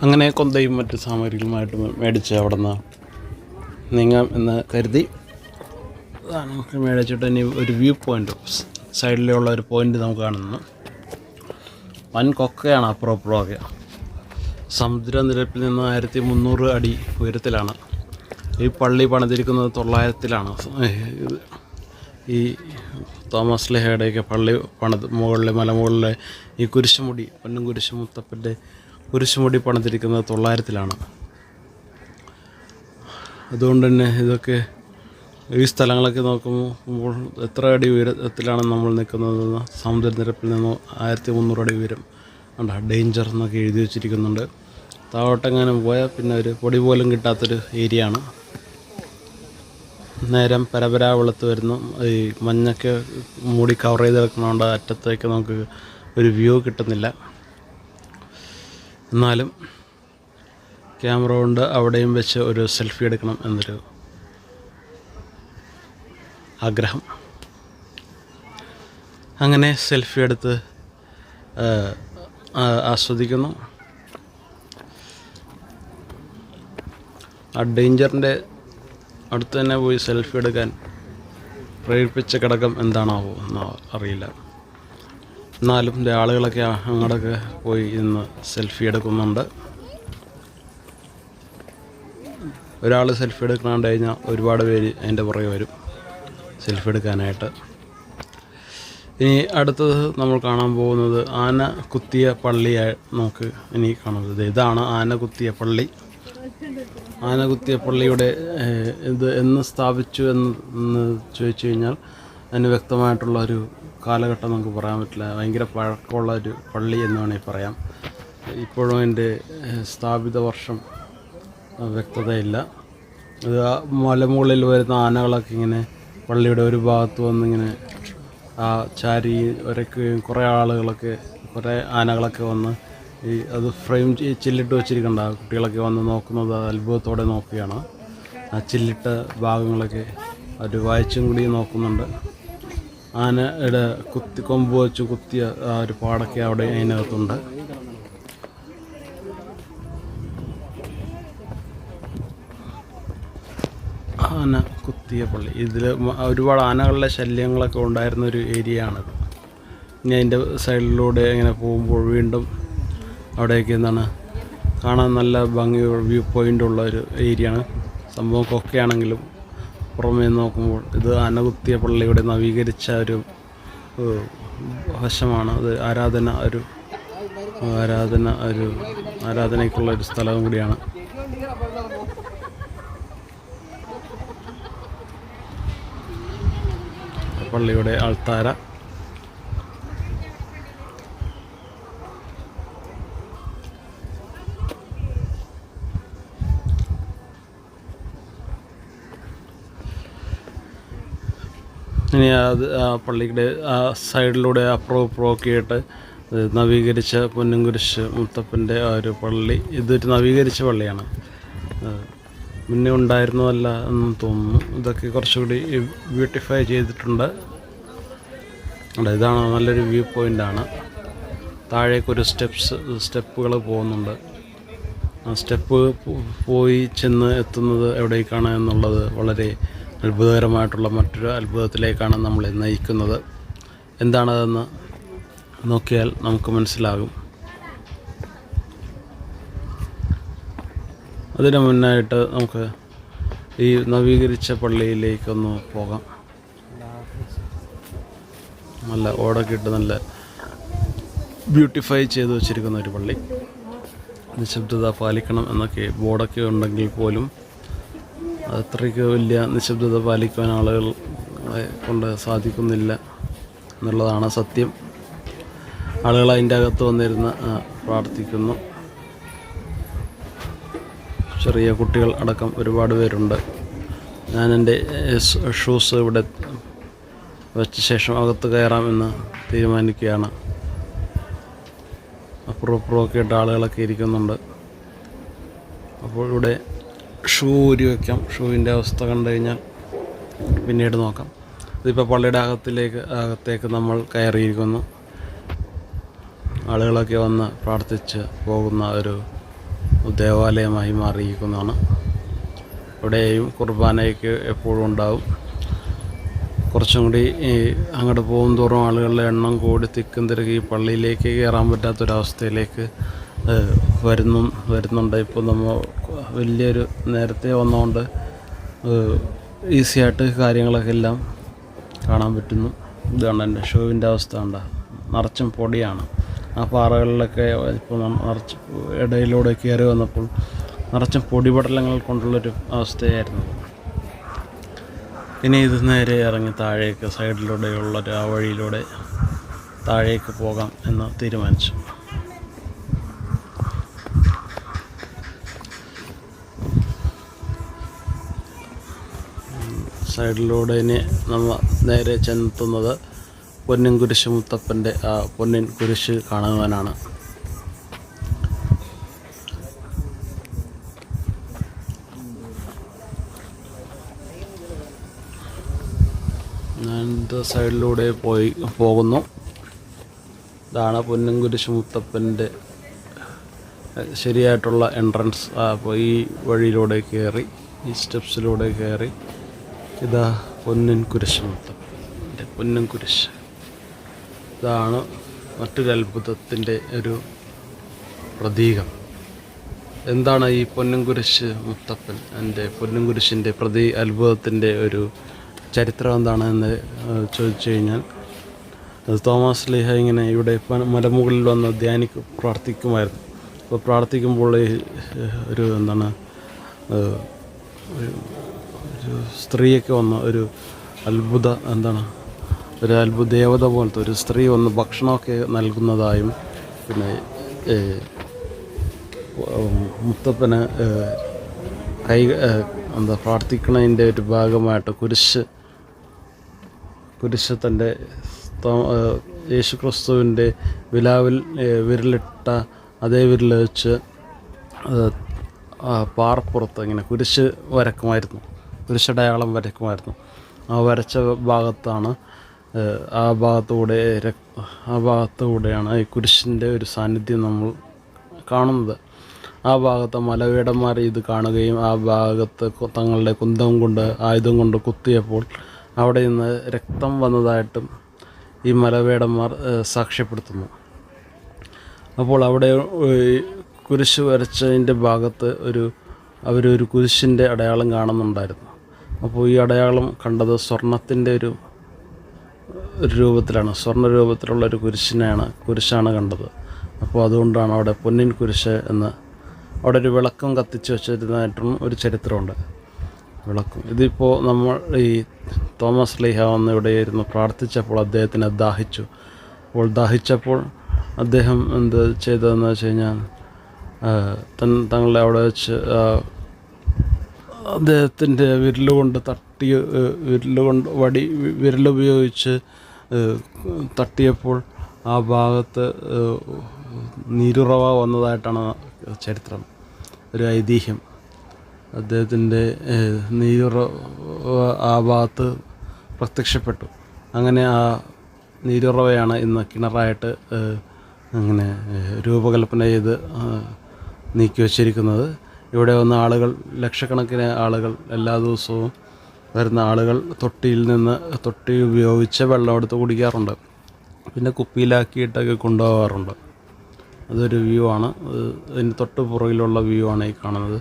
അങ്ങനെ കൊന്തയും മറ്റ് സാമഗ്രികളുമായിട്ട് മേടിച്ച് അവിടെ നിന്ന് നീങ്ങാം എന്ന് കരുതി മേടിച്ചിട്ട് ഇനി ഒരു വ്യൂ പോയിൻ്റ് സൈഡിലുള്ള ഒരു പോയിൻ്റ് നമുക്ക് കാണുന്നു. വൻ കൊക്കയാണ് അപ്പുറമൊക്കെ. സമുദ്രനിരപ്പിൽ നിന്ന് 1300 അടി ഉയരത്തിലാണ് ഈ പള്ളി പണിതിരിക്കുന്നത്. 900-ലാണ് ഈ തോമസ് ലീഹയുടെയൊക്കെ പള്ളി പണിത് മുകളിലെ മലമുകളിലെ ഈ കുരിശുമുടി പൊന്നും കുരിശ് മുത്തപ്പൻ്റെ കുരിശുമുടി പണിതിരിക്കുന്നത് 900-ലാണ്. അതുകൊണ്ട് തന്നെ ഇതൊക്കെ ഈ സ്ഥലങ്ങളൊക്കെ നോക്കുമ്പോൾ എത്ര അടി ഉയരത്തിലാണ് നമ്മൾ നിൽക്കുന്നതെന്ന് സമുദ്രനിരപ്പിൽ നിന്ന് 1300 അടി ഉയരം ഉണ്ട്. ഡേഞ്ചർ എന്നൊക്കെ എഴുതി വച്ചിരിക്കുന്നുണ്ട്. താഴോട്ടെങ്ങാനും പോയാൽ പിന്നെ ഒരു പൊടി പോലും കിട്ടാത്തൊരു ഏരിയ ആണ്. നേരം പരപരാ വെളുത്ത് വരുന്നു. ഈ മഞ്ഞൊക്കെ മൂടി കവർ ചെയ്ത് കിടക്കുന്നതുകൊണ്ട് അറ്റത്തേക്ക് നമുക്ക് ഒരു വ്യൂ കിട്ടുന്നില്ല. എന്നാലും ക്യാമറ കൊണ്ട് അവിടെയും വെച്ച് ഒരു സെൽഫി എടുക്കണം എന്നൊരു ആഗ്രഹം. അങ്ങനെ സെൽഫി എടുത്ത് ആസ്വദിക്കുന്നു. ആ ഡേഞ്ചറിൻ്റെ അടുത്ത് തന്നെ പോയി സെൽഫി എടുക്കാൻ പ്രേരിപ്പിച്ച ഘടകം എന്താണാവോ എന്ന് അറിയില്ല. എന്നാലും ആളുകളൊക്കെ അങ്ങോട്ടൊക്കെ പോയി ഇന്ന് സെൽഫി എടുക്കുന്നുണ്ട്. ഒരാൾ സെൽഫി എടുക്കാണ്ട് കഴിഞ്ഞാൽ ഒരുപാട് പേര് അതിൻ്റെ പുറകെ വരും സെൽഫി എടുക്കാനായിട്ട്. ഇനി അടുത്തത് നമ്മൾ കാണാൻ പോകുന്നത് ആന കുത്തിയ പള്ളിയായി നമുക്ക് ഇനി കാണുന്നത്. ഇതാണ് ആന കുത്തിയ പള്ളി. ആന കുത്തിയ പള്ളിയുടെ ഇത് എന്ന് സ്ഥാപിച്ചു എന്ന് ചോദിച്ചു കഴിഞ്ഞാൽ അതിന് വ്യക്തമായിട്ടുള്ള ഒരു കാലഘട്ടം നമുക്ക് പറയാൻ പറ്റില്ല. ഭയങ്കര പഴക്കമുള്ള ഒരു പള്ളി എന്ന് വേണമെങ്കിൽ പറയാം. ഇപ്പോഴും അതിൻ്റെ സ്ഥാപിത വർഷം വ്യക്തതയില്ല. ഇത് മലമുകളിൽ വരുന്ന ആനകളൊക്കെ ഇങ്ങനെ പള്ളിയുടെ ഒരു ഭാഗത്ത് വന്നിങ്ങനെ ആ ചാരി വരയ്ക്കുകയും കുറേ ആനകളൊക്കെ വന്ന് ഈ അത് ഫ്രെയിം ചില്ലിട്ട് വെച്ചിരിക്കണ്ട കുട്ടികളൊക്കെ വന്ന് നോക്കുന്നത് അത്ഭുതത്തോടെ നോക്കുകയാണ്. ആ ചില്ലിട്ട ഭാഗങ്ങളൊക്കെ അവർ വായിച്ചും കൂടി നോക്കുന്നുണ്ട്. ആനയുടെ കൊമ്പ് വെച്ച് കുത്തിയ ആ ഒരു പാടൊക്കെ അവിടെ അതിനകത്തുണ്ട്. ആന കുത്തിയ പള്ളി. ഇതിൽ ഒരുപാട് ആനകളുടെ ശല്യങ്ങളൊക്കെ ഉണ്ടായിരുന്നൊരു ഏരിയയാണിത്. ഇനി അതിൻ്റെ സൈഡിലൂടെ ഇങ്ങനെ പോകുമ്പോൾ വീണ്ടും അവിടേക്ക് എന്താണ് കാണാൻ നല്ല ഭംഗി വ്യൂ പോയിൻ്റുള്ള ഒരു ഏരിയയാണ്. സംഭവം കൊക്കയാണെങ്കിലും പുറമേ നോക്കുമ്പോൾ ഇത് ആന കുത്തിയ പള്ളിയുടെ നവീകരിച്ച ഒരു വശമാണ്. അത് ആരാധനയ്ക്കുള്ള ഒരു സ്ഥലവും കൂടിയാണ്. പള്ളിയുടെ അൾത്താര. ഇനി ആ പള്ളിയുടെ ആ സൈഡിലൂടെ അപ്പുറമൊക്കെ ആയിട്ട് നവീകരിച്ച പൊന്നുംകുരിശ് മുത്തപ്പൻ്റെ ആ ഒരു പള്ളി. ഇതൊരു നവീകരിച്ച പള്ളിയാണ്. മുന്നേ ഉണ്ടായിരുന്നതല്ല എന്ന് തോന്നുന്നു. ഇതൊക്കെ കുറച്ചുകൂടി ബ്യൂട്ടിഫൈ ചെയ്തിട്ടുണ്ട്. ഇതാണ് നല്ലൊരു വ്യൂ പോയിൻ്റാണ്. താഴേക്കൊരു സ്റ്റെപ്പുകൾ പോകുന്നുണ്ട്. ആ സ്റ്റെപ്പ് പോയി ചെന്ന് എത്തുന്നത് എവിടേക്കാണ് എന്നുള്ളത് വളരെ അത്ഭുതകരമായിട്ടുള്ള മറ്റൊരു അത്ഭുതത്തിലേക്കാണ് നമ്മളെ നയിക്കുന്നത്. എന്താണതെന്ന് നോക്കിയാൽ നമുക്ക് മനസ്സിലാകും. അതിന് മുന്നായിട്ട് നമുക്ക് ഈ നവീകരിച്ച പള്ളിയിലേക്കൊന്ന് പോകാം. നല്ല ഓടൊക്കെ ഇട്ട് നല്ല ബ്യൂട്ടിഫൈ ചെയ്ത് വെച്ചിരിക്കുന്ന ഒരു പള്ളി. നിശബ്ദത പാലിക്കണം എന്നൊക്കെ ബോർഡൊക്കെ ഉണ്ടെങ്കിൽ പോലും അത്രയ്ക്ക് വലിയ നിശബ്ദത പാലിക്കുവാൻ ആളുകളെ കൊണ്ട് സാധിക്കുന്നില്ല എന്നുള്ളതാണ് സത്യം. ആളുകൾ അതിൻ്റെ അകത്ത് വന്നിരുന്ന് പ്രാർത്ഥിക്കുന്നു. ചെറിയ കുട്ടികൾ അടക്കം ഒരുപാട് പേരുണ്ട്. ഞാൻ എൻ്റെ ഷൂസ് ഇവിടെ വെച്ച ശേഷം അകത്ത് കയറാമെന്ന് തീരുമാനിക്കുകയാണ്. അപ്പുറമൊക്കെ ആയിട്ട് ആളുകളൊക്കെ ഇരിക്കുന്നുണ്ട്. അപ്പോൾ ഇവിടെ ഷൂ ഊരി വയ്ക്കാം. ഷൂവിൻ്റെ അവസ്ഥ കണ്ടു കഴിഞ്ഞാൽ പിന്നീട് നോക്കാം. ഇതിപ്പോൾ പള്ളിയുടെ അകത്തേക്ക് നമ്മൾ കയറിയിരിക്കുന്നു. ആളുകളൊക്കെ വന്ന് പ്രാർത്ഥിച്ച് പോകുന്ന ഒരു ദേവാലയമായി മാറിയിരിക്കുന്നതാണ്. ഇവിടെയും കുർബാനയ്ക്ക് എപ്പോഴും ഉണ്ടാവും. കുറച്ചും കൂടി അങ്ങോട്ട് പോകും തോറും ആളുകളുടെ എണ്ണം കൂടി തിക്കും തിരക്കി പള്ളിയിലേക്ക് കയറാൻ പറ്റാത്തൊരവസ്ഥയിലേക്ക് വരുന്നുണ്ട്. ഇപ്പോൾ നമ്മൾ വലിയൊരു നേരത്തെ വന്നതുകൊണ്ട് ഈസിയായിട്ട് കാര്യങ്ങളൊക്കെ എല്ലാം കാണാൻ പറ്റുന്നു. ഇതാണ് എൻ്റെ ഷൂവിൻ്റെ അവസ്ഥ. കണ്ട നിറച്ചും പൊടിയാണ്. ആ പാറകളിലൊക്കെ ഇപ്പോൾ നിറച്ച് ഇടയിലൂടെ കയറി വന്നപ്പോൾ നിറച്ചും പൊടിപടലങ്ങൾ കൊണ്ടുള്ളൊരു അവസ്ഥയായിരുന്നു. ഇനി ഇത് നേരെ ഇറങ്ങി താഴേക്ക് സൈഡിലൂടെയുള്ള ആ വഴിയിലൂടെ താഴേക്ക് പോകാം എന്ന് തീരുമാനിച്ചു. സൈഡിലൂടെ ഇനി നമ്മൾ നേരെ ചെന്നെത്തുന്നത് പൊന്നിൻ കുരിശ് മുത്തപ്പൻ്റെ ആ പൊന്നിൻ കുരിശ് കാണുവാനാണ്. ഞാൻ സൈഡിലൂടെ പോകുന്നു. ഇതാണ് പൊന്നിൻ കുരിശ് മുത്തപ്പൻ്റെ ശരിയായിട്ടുള്ള എൻട്രൻസ്. അപ്പോൾ ഈ വഴിയിലൂടെ കയറി ഈ സ്റ്റെപ്സിലൂടെ കയറി ഇതാ പൊന്നിൻ കുരിശ് മുത്തപ്പൻ്റെ പൊന്നിൻ കുരിശ്. ഇതാണ് മറ്റൊരു അത്ഭുതത്തിൻ്റെ ഒരു പ്രതീകം. എന്താണ് ഈ പൊന്നിൻ കുരിശ് മുത്തപ്പൻ പൊന്നിൻ കുരിശിൻ്റെ അത്ഭുതത്തിൻ്റെ ഒരു ചരിത്രം എന്താണെന്ന് ചോദിച്ചു കഴിഞ്ഞാൽ, തോമസ് ലീഹ ഇങ്ങനെ ഇവിടെ മലമുകളിൽ വന്ന് പ്രാർത്ഥിക്കുമായിരുന്നു. അപ്പോൾ പ്രാർത്ഥിക്കുമ്പോൾ ഒരു ഒരു സ്ത്രീയൊക്കെ വന്ന് ഒരു അത്ഭുത ദേവത പോലത്തെ ഒരു സ്ത്രീ വന്ന് ഭക്ഷണമൊക്കെ നൽകുന്നതായും, പിന്നെ മുത്തപ്പന് പ്രാർത്ഥിക്കുന്നതിൻ്റെ ഒരു ഭാഗമായിട്ട് കുരിശ് തൻ്റെ യേശുക്രിസ്തുവിൻ്റെ വിരലിട്ട അതേ വിരൽ വെച്ച് പാറപ്പുറത്ത് ഇങ്ങനെ കുരിശ് വരക്കുമായിരുന്നു, കുരിശടയാളം വരക്കുമായിരുന്നു. ആ വരച്ച ഭാഗത്താണ് ആ ഭാഗത്തുകൂടെയാണ് ഈ കുരിശിൻ്റെ ഒരു സാന്നിധ്യം നമ്മൾ കാണുന്നത്. ആ ഭാഗത്ത് മലവേടന്മാർ ഇത് കാണുകയും ആ ഭാഗത്ത് തങ്ങളുടെ ആയുധം കൊണ്ട് കുത്തിയപ്പോൾ അവിടെ നിന്ന് രക്തം വന്നതായിട്ടും ഈ മലവേടന്മാർ സാക്ഷ്യപ്പെടുത്തുന്നു. അപ്പോൾ അവിടെ കുരിശ് വരച്ചതിൻ്റെ ഭാഗത്ത് അവരൊരു കുരിശിൻ്റെ അടയാളം കാണുന്നുണ്ടായിരുന്നു. അപ്പോൾ ഈ അടയാളം കണ്ടത് സ്വർണത്തിൻ്റെ ഒരു രൂപത്തിലാണ്, സ്വർണ്ണ രൂപത്തിലുള്ളൊരു കുരിശാണ് കണ്ടത്. അപ്പോൾ അതുകൊണ്ടാണ് അവിടെ പൊന്നിൻ കുരിശ് എന്ന് അവിടെ ഒരു വിളക്കം കത്തിച്ച് വെച്ചിരുന്നതായിട്ടും ഒരു ചരിത്രമുണ്ട്. വിളക്കും ഇതിപ്പോൾ നമ്മൾ ഈ തോമസ് ലീഹ വന്ന് ഇവിടെ ഇരുന്ന് പ്രാർത്ഥിച്ചപ്പോൾ അദ്ദേഹത്തിന് ദാഹിച്ചു. അപ്പോൾ ദാഹിച്ചപ്പോൾ അദ്ദേഹം എന്ത് ചെയ്തതെന്ന് വെച്ച് കഴിഞ്ഞാൽ തങ്ങളെ അവിടെ വെച്ച് അദ്ദേഹത്തിൻ്റെ വിരലുപയോഗിച്ച് തട്ടിയപ്പോൾ ആ ഭാഗത്ത് നീരുറവ വന്നതായിട്ടാണ് ചരിത്രം, ഒരു ഐതിഹ്യം. അദ്ദേഹത്തിൻ്റെ നീരുറവ ആ ഭാഗത്ത് പ്രത്യക്ഷപ്പെട്ടു. അങ്ങനെ ആ നീരുറവയാണ് ഇന്ന് കിണറായിട്ട് അങ്ങനെ രൂപകൽപ്പന ചെയ്ത് നീക്കി വച്ചിരിക്കുന്നത്. ഇവിടെ വന്ന ആളുകൾ, ലക്ഷക്കണക്കിന് ആളുകൾ, എല്ലാ ദിവസവും വരുന്ന ആളുകൾ തൊട്ടി ഉപയോഗിച്ച് വെള്ളം എടുത്ത് കുടിക്കാറുണ്ട്. പിന്നെ കുപ്പിയിലാക്കിയിട്ടൊക്കെ കൊണ്ടുപോകാറുണ്ട്. അതൊരു വ്യൂ ആണ്. അതിന് തൊട്ട് പുറകിലുള്ള വ്യൂ ആണ് ഈ കാണുന്നത്.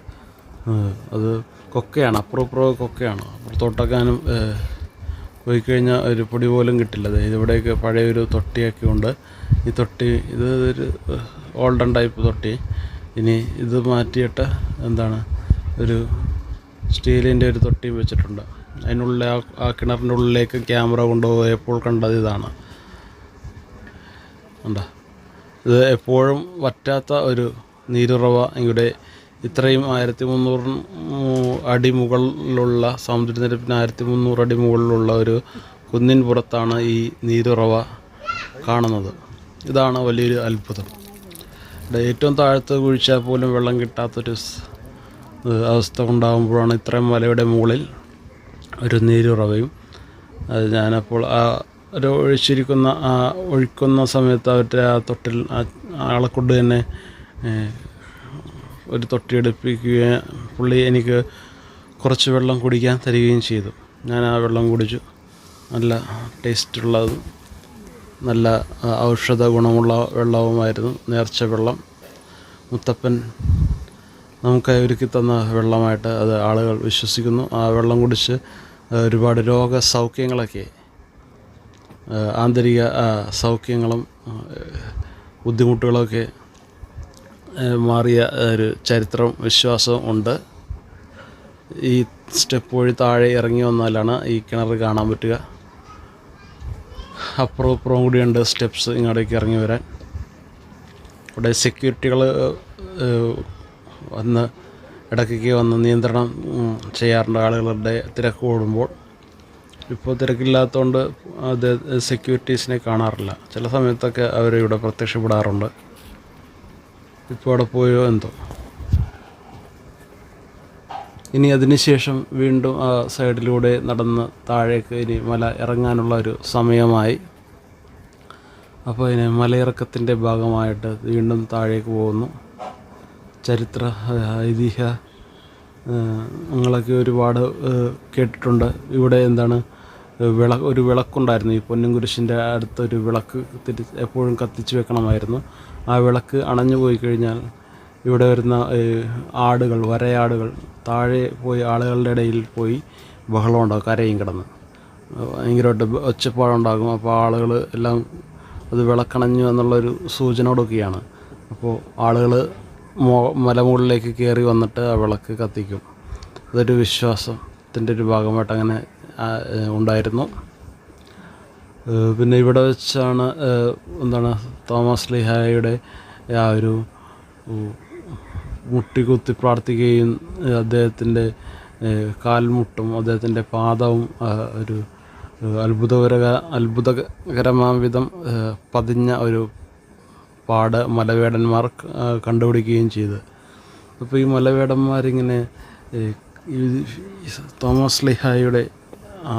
അത് കൊക്കയാണ്, അപ്പുറം കൊക്കയാണ്. അപ്പുറത്തോട്ടക്കാനും പോയി കഴിഞ്ഞാൽ ഒരു പൊടി പോലും കിട്ടില്ല. ഇവിടെയൊക്കെ പഴയൊരു തൊട്ടിയൊക്കെ ഉണ്ട്. ഈ തൊട്ടി ഒരു ഓൾഡൻ ടൈപ്പ് തൊട്ടി. ഇനി ഇത് മാറ്റിയിട്ട് ഒരു സ്റ്റീലിൻ്റെ ഒരു തൊട്ടി വെച്ചിട്ടുണ്ട്. അതിനുള്ളിൽ ആ കിണറിൻ്റെ ഉള്ളിലേക്ക് ക്യാമറ കൊണ്ടുപോയപ്പോൾ കണ്ടത് ഇതാണ്. ഇത് എപ്പോഴും വറ്റാത്ത ഒരു നീരുറവ. ഇവിടെ ഇത്രയും 1300 അടി മുകളിലുള്ള സമുദ്രനിരപ്പിന് 1300 അടി മുകളിലുള്ള ഒരു കുന്നിൻ പുറത്താണ് ഈ നീരുറവ കാണുന്നത്. ഇതാണ് വലിയൊരു അത്ഭുതം. ഇവിടെ ഏറ്റവും താഴത്ത് കുഴിച്ചാൽ പോലും വെള്ളം കിട്ടാത്തൊരു അവസ്ഥ ഉണ്ടാകുമ്പോഴാണ് ഇത്രയും മലയുടെ മുകളിൽ ഒരു നീരുറവയും. അത് ഞാനപ്പോൾ ഒരു ഒഴിക്കുന്ന സമയത്ത് അവരുടെ ആ തൊട്ടിൽ ആളെ കൊണ്ട് തന്നെ ഒരു തൊട്ടിയെടുപ്പിക്കുകയും പുള്ളി എനിക്ക് കുറച്ച് വെള്ളം കുടിക്കാൻ തരികയും ചെയ്തു. ഞാൻ ആ വെള്ളം കുടിച്ചു. നല്ല ടേസ്റ്റുള്ളതും നല്ല ഔഷധ ഗുണമുള്ള വെള്ളവുമായിരുന്നു. നേർച്ച വെള്ളം, മുത്തപ്പൻ നമുക്കായി ഒരുക്കി തന്ന വെള്ളമായിട്ട് അത് ആളുകൾ വിശ്വസിക്കുന്നു. ആ വെള്ളം കുടിച്ച് ഒരുപാട് രോഗസൗഖ്യങ്ങളൊക്കെ, ആന്തരിക സൗഖ്യങ്ങളും ബുദ്ധിമുട്ടുകളൊക്കെ മാറിയ ഒരു ചരിത്രവും വിശ്വാസവും ഉണ്ട്. ഈ സ്റ്റെപ്പ് വഴി താഴെ ഇറങ്ങി വന്നാലാണ് ഈ കിണർ കാണാൻ പറ്റുക. അപ്പുറവും കൂടിയുണ്ട് സ്റ്റെപ്സ് ഇങ്ങോട്ടേക്ക് ഇറങ്ങി വരാൻ. ഇവിടെ സെക്യൂരിറ്റികൾ ഇടയ്ക്കൊക്കെ വന്ന് നിയന്ത്രണം ചെയ്യാറുണ്ട് ആളുകളുടെ തിരക്ക് കൂടുമ്പോൾ. ഇപ്പോൾ തിരക്കില്ലാത്തതുകൊണ്ട് അത് സെക്യൂരിറ്റീസിനെ കാണാറില്ല. ചില സമയത്തൊക്കെ അവരിവിടെ പ്രത്യക്ഷപ്പെടാറുണ്ട്. ഇപ്പോൾ അവിടെ പോയോ എന്തോ. ഇനി അതിനുശേഷം വീണ്ടും ആ സൈഡിലൂടെ നടന്ന് താഴേക്ക് ഇനി മല ഇറങ്ങാനുള്ള ഒരു സമയമായി. അപ്പോൾ ഇനി മലയിറക്കത്തിൻ്റെ ഭാഗമായിട്ട് വീണ്ടും താഴേക്ക് പോകുന്നു. ചരിത്ര ഐതിഹ്യ നിങ്ങളൊക്കെ ഒരുപാട് കേട്ടിട്ടുണ്ട്. ഇവിടെ എന്താണ് ഒരു വിളക്കുണ്ടായിരുന്നു. ഈ പൊന്നും കുരിശിൻ്റെ അടുത്തൊരു വിളക്ക് എപ്പോഴും കത്തിച്ച് വെക്കണമായിരുന്നു. ആ വിളക്ക് അണഞ്ഞു പോയി കഴിഞ്ഞാൽ ഇവിടെ വരുന്ന ആടുകൾ, വരയാടുകൾ താഴെ പോയി ആളുകളുടെ ഇടയിൽ പോയി ബഹളം ഉണ്ടാകും. കരയും കിടന്ന് ഭയങ്കരമായിട്ട് ഒച്ചപ്പാടുണ്ടാകും. അപ്പോൾ ആളുകൾ എല്ലാം അത് വിളക്കണഞ്ഞു എന്നുള്ളൊരു സൂചനയോടൊക്കെയാണ്. അപ്പോൾ ആളുകൾ മലമുകളിലേക്ക് കയറി വന്നിട്ട് ആ വിളക്ക് കത്തിക്കും. അതൊരു വിശ്വാസത്തിൻ്റെ ഒരു ഭാഗമായിട്ട് അങ്ങനെ ഉണ്ടായിരുന്നു. പിന്നെ ഇവിടെ വെച്ചാണ് തോമസ് ശ്ലീഹായുടെ ആ ഒരു മുട്ടികുത്തി പ്രാർത്ഥിക്കുകയും അദ്ദേഹത്തിൻ്റെ കാൽമുട്ടും അദ്ദേഹത്തിൻ്റെ പാദവും ഒരു അത്ഭുതകരമാം വിധം പതിഞ്ഞ ഒരു പാട് മലവേടന്മാർ കണ്ടുപിടിക്കുകയും ചെയ്തു. അപ്പോൾ ഈ മലവേടന്മാരിങ്ങനെ തോമസ് ശ്ലീഹായുടെ ആ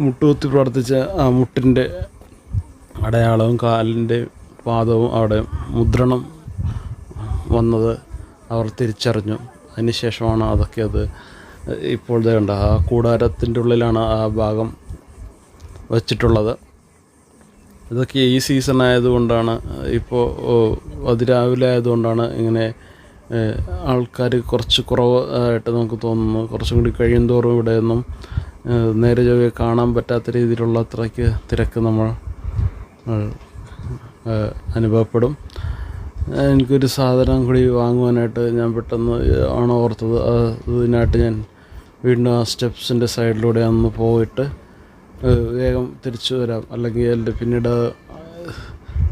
മുട്ടുകുത്തി പ്രാർത്ഥിച്ച ആ മുട്ടിൻ്റെ അടയാളവും കാലിൻ്റെ പാദവും അവിടെ മുദ്രണം വന്നത് അവർ തിരിച്ചറിഞ്ഞു. അതിനുശേഷമാണ് അതൊക്കെ ഇപ്പോൾ കണ്ട ആ കൂടാരത്തിൻ്റെ ഉള്ളിലാണ് ആ ഭാഗം വച്ചിട്ടുള്ളത്. ഇതൊക്കെ ഈ സീസൺ ആയതുകൊണ്ടാണ്, ഇപ്പോൾ അതിരാവിലെ ആയതുകൊണ്ടാണ് ഇങ്ങനെ ആൾക്കാർ കുറച്ച് കുറവ് ആയിട്ട് നമുക്ക് തോന്നുന്നു. കുറച്ചും കൂടി കഴിയുന്തോറും ഇവിടെയൊന്നും നേരെ ചൊവ്വേ കാണാൻ പറ്റാത്ത രീതിയിലുള്ള അത്രയ്ക്ക് തിരക്ക് നമ്മൾ അനുഭവപ്പെടും. എനിക്കൊരു സാധനം കൂടി വാങ്ങുവാനായിട്ട് ഞാൻ പെട്ടെന്ന് ആണ് ഓർത്തത്. അതിനായിട്ട് ഞാൻ വീണ്ടും ആ സ്റ്റെപ്സിൻ്റെ സൈഡിലൂടെ ഒന്ന് പോയിട്ട് വേഗം തിരിച്ചു വരാം, അല്ലെങ്കിൽ പിന്നീട്